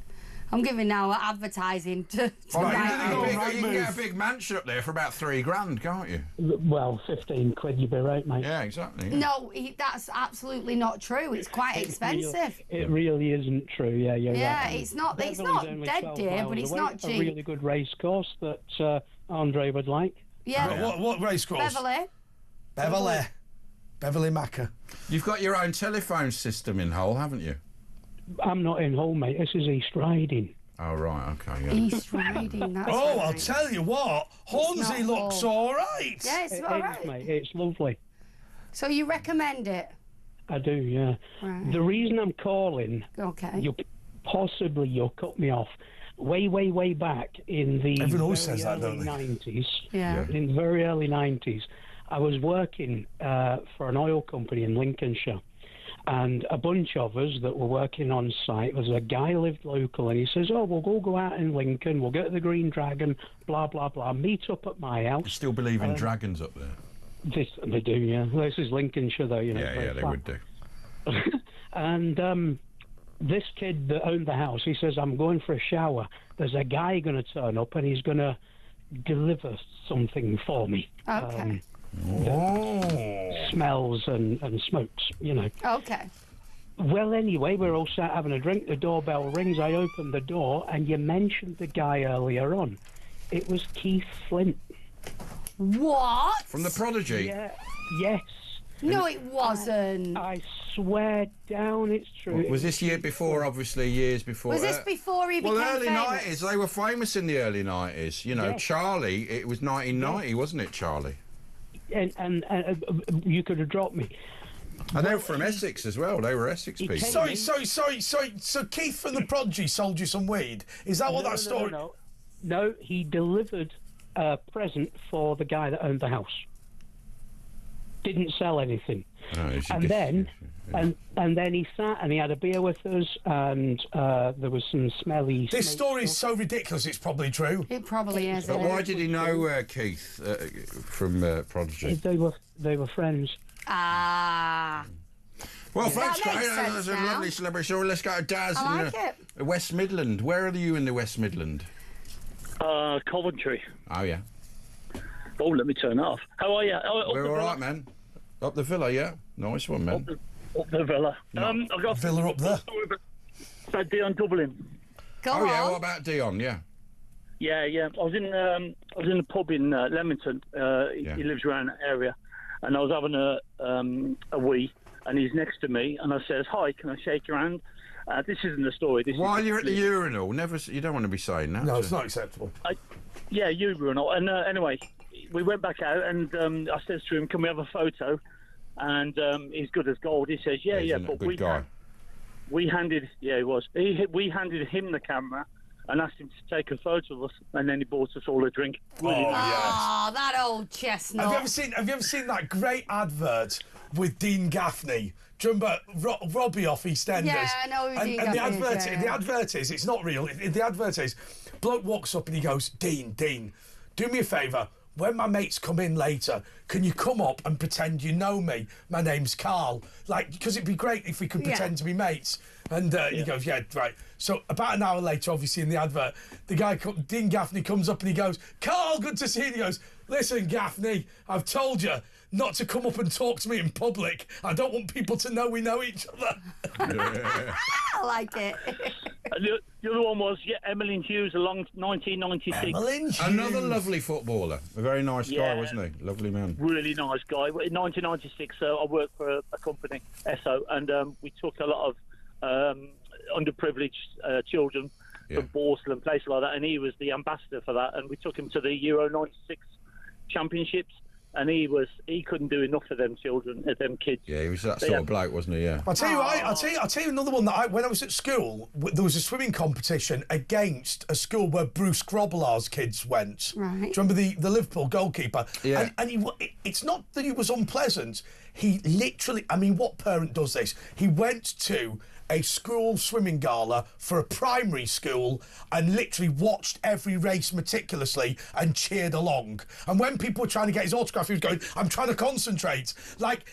I'm giving now advertising to you can get a big mansion up there for about $3,000, can't you? Well, 15 quid, you'd be right, mate. Yeah, exactly. Yeah. No, that's absolutely not true. It's quite expensive. It really isn't true. Yeah, you're right. Yeah, it's not dead dear, but it's not cheap. A really good race course that Andre would like. Yeah. What race course? Beverley Macca. You've got your own telephone system in Hull, haven't you? I'm not in Hull, mate. This is East Riding. Oh, right, okay. Yeah. East Riding, that's Oh, right. I'll tell you what, Hornsey looks all right. Yeah, it's all right. Mate, it's lovely. So you recommend it? I do, yeah. Right. The reason I'm calling, okay, you'll cut me off. Way back in the Everyone always very says that, early don't they? 90s. Yeah. In the very early 90s, I was working for an oil company in Lincolnshire. And a bunch of us that were working on site, there's a guy who lived local, and he says, oh, we'll go out in Lincoln, we'll get to the Green Dragon, blah, blah, blah, meet up at my house. You still believe in dragons up there? They do, yeah. This is Lincolnshire, though, you know. Yeah, they would do. And this kid that owned the house, he says, I'm going for a shower. There's a guy going to turn up, and he's going to deliver something for me. Okay. Smells and smokes, you know. Okay. Well, anyway, we're all sat having a drink. The doorbell rings. I open the door, and you mentioned the guy earlier on. It was Keith Flint. What? From The Prodigy? Yeah. Yes. No, it wasn't. I swear down it's true. Was this year before, obviously, years before? Was this before he became early famous? 90s. They were famous in the early 90s. You know, Yes. Charlie, it was 1990, wasn't it, Charlie? And you could have dropped me. And they were from Essex as well. They were Essex people. Sorry. So Keith from The Prodigy sold you some weed? Is that what that story... No, he delivered a present for the guy that owned the house. Didn't sell anything. And then he sat and he had a beer with us, and there was some smelly... This story is so ridiculous, it's probably true. It probably is. But why did he know Keith from Prodigy? They were friends. Ah. Well, That thanks, makes Craig. sense That's a now. lovely celebrity story. Let's go to Daz I in like it. West Midland. Where are you in the West Midland? Coventry. Oh, yeah. Oh, let me turn it off. How are you? We're all right, man. Up the villa, yeah? Nice one, man. Up the villa. I've got villa up there. About Dion Dublin. Yeah, what about Dion, yeah? Yeah. I was in a pub in Leamington. He lives around that area. And I was having a wee, and he's next to me, and I says, hi, can I shake your hand? This isn't the story. While you're at the urinal, you don't want to be saying that. No, it's not acceptable. Urinal. And anyway, we went back out, and I says to him, can we have a photo? And he's good as gold. He says, yeah, but we handed him the camera and asked him to take a photo of us, and then he bought us all a drink. Oh, that old chestnut. Have you ever seen that great advert with Dean Gaffney? Do you remember Robbie off EastEnders? Yeah, I know who Dean and Gaffney is, the advert is, it's not real, the advert is, bloke walks up and he goes, Dean, do me a favour, when my mates come in later, can you come up and pretend you know me? My name's Carl. Because it'd be great if we could pretend to be mates. And he goes, yeah, right. So about an hour later, obviously in the advert, the guy, Dean Gaffney, comes up and he goes, Carl, good to see you. And he goes, listen, Gaffney, I've told you not to come up and talk to me in public. I don't want people to know we know each other. I like it. And the other one was Emmeline Hughes, along 1996. Emmeline Hughes. Another lovely footballer. A very nice guy, wasn't he? Lovely man. Really nice guy. In 1996, I worked for a company, ESSO, and we took a lot of underprivileged children from Borstal and places like that, and he was the ambassador for that, and we took him to the Euro 96 championships. And he couldn't do enough for them children, them kids. Yeah, he was that sort of bloke, wasn't he? Yeah. I'll tell you another one that when I was at school, there was a swimming competition against a school where Bruce Grobbelaar's kids went. Right. Do you remember the Liverpool goalkeeper? Yeah. And it's not that he was unpleasant. He literally, what parent does this? He went to a school swimming gala for a primary school and literally watched every race meticulously and cheered along. And when people were trying to get his autograph, he was going, I'm trying to concentrate.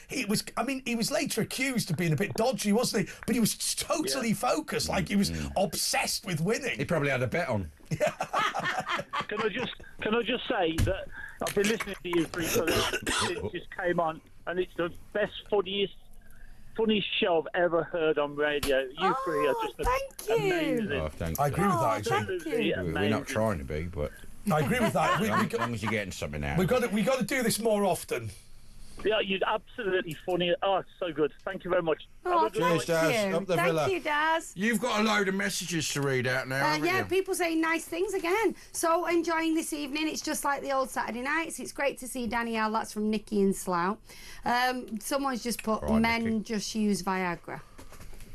He was later accused of being a bit dodgy, wasn't he? But he was totally focused, he was obsessed with winning. He probably had a bet on. Can I just say that I've been listening to you three since it just came on, and it's the best, funniest show I've ever heard on radio. You three are just amazing. Oh, thanks. I agree with that, actually. We're not trying to be, but I agree with that. As long as you're getting something out. We got to do this more often. Yeah, you're absolutely funny. Oh, so good. Thank you very much. Cheers, Daz. Up the villa. Thank you, Daz. You've got a load of messages to read out now, haven't yeah, you? people saying nice things again. So enjoying this evening. It's just like the old Saturday nights. It's great to see Danielle. That's from Nikki in Slough. Someone's just put, men Nikki. Just use Viagra.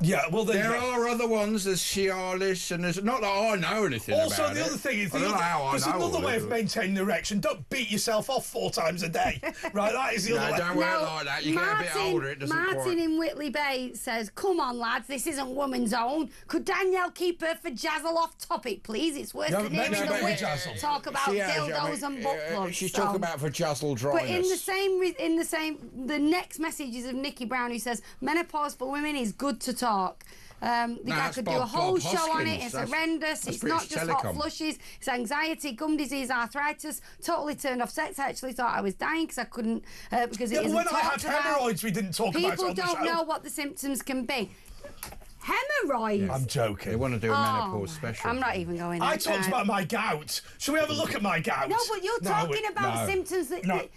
Yeah, well, there are other ones. There's Cialis, and there's not that I know anything also, about the it. other thing is, there's another way of maintaining erection. Don't beat yourself off 4 times a day. Right, that is the other way. Don't work like that. You get a bit older, it doesn't Martin in Whitley Bay says, come on, lads, this isn't woman's own. Could Danielle keep her for Jazzle off topic, please? It's worse than hearing the witch talk about dildos and butt plugs. She's talking about for Jazzle dryness. But the next message is of Nikki Brown, who says, menopause for women is good to talk. The guy could do a whole show on it. It's horrendous. It's not just hot flushes. It's anxiety, gum disease, arthritis. Totally turned off sex. I actually thought I was dying because I couldn't because it isn't when I talked had about. hemorrhoids, we didn't talk about it on the show. People don't know what the symptoms can be. Hemorrhoids. Yes. I'm joking. They want to do a menopause special. I'm not even going. I talked about my gout. Shall we have a look at my gout? No, but you're talking about symptoms that the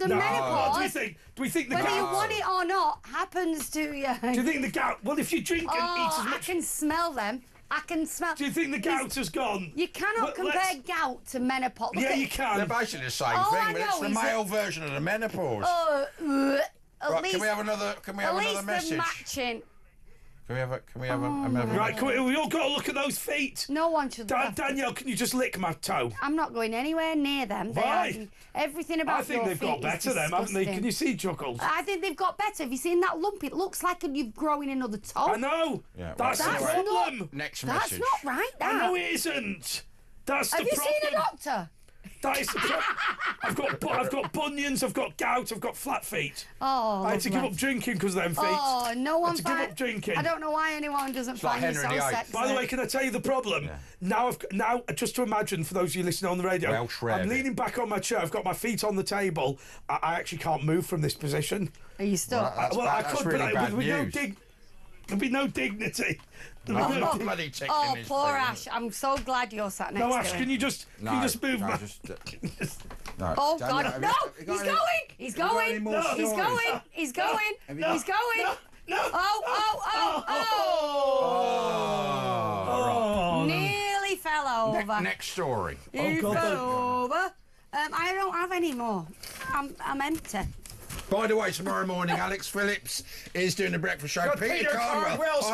menopause. Do we think the whether gout, you want it or not, happens to you? Do you think the gout? Well, if you drink and eat as much, I can smell them. I can smell. Do you think the gout has gone? You cannot compare gout to menopause. Yeah, you can. They're basically the same thing, but it's the male version of the menopause. At least, can we have another? Can we have another message? Matching. Can we have a right, we all got to look at those feet. No one should. Danielle, can you just lick my toe? I'm not going anywhere near them. Why? Everything about I think they've got better, them, haven't they? Can you see, Chuckles? I think they've got better. Have you seen that lump? It looks like you're growing another toe. I know. Yeah, that's the problem. Next message. That's not right. I know it isn't. That's the problem. Have you seen a doctor? That is the problem. I've got bunions, I've got gout, I've got flat feet. Oh, I had to give up drinking because of them feet. Oh, no one. I had to give up drinking. I don't know why anyone doesn't find me so sexy. By the way, can I tell you the problem? Yeah. Now, just to imagine for those of you listening on the radio, I'm leaning back on my chair. I've got my feet on the table. I actually can't move from this position. Are you stuck? I could, really but there'd be no dignity. Oh, poor Ash. I'm so glad you're sat next to him. No, Ash, can you just move? No, oh, God. No, he's going. He's going. He's going. He's going. He's going. No. Oh. Nearly fell over. Next story. He fell over. I don't have any more. I'm empty. By the way, tomorrow morning, Alex Phillips is doing the breakfast show. Peter Cartwell's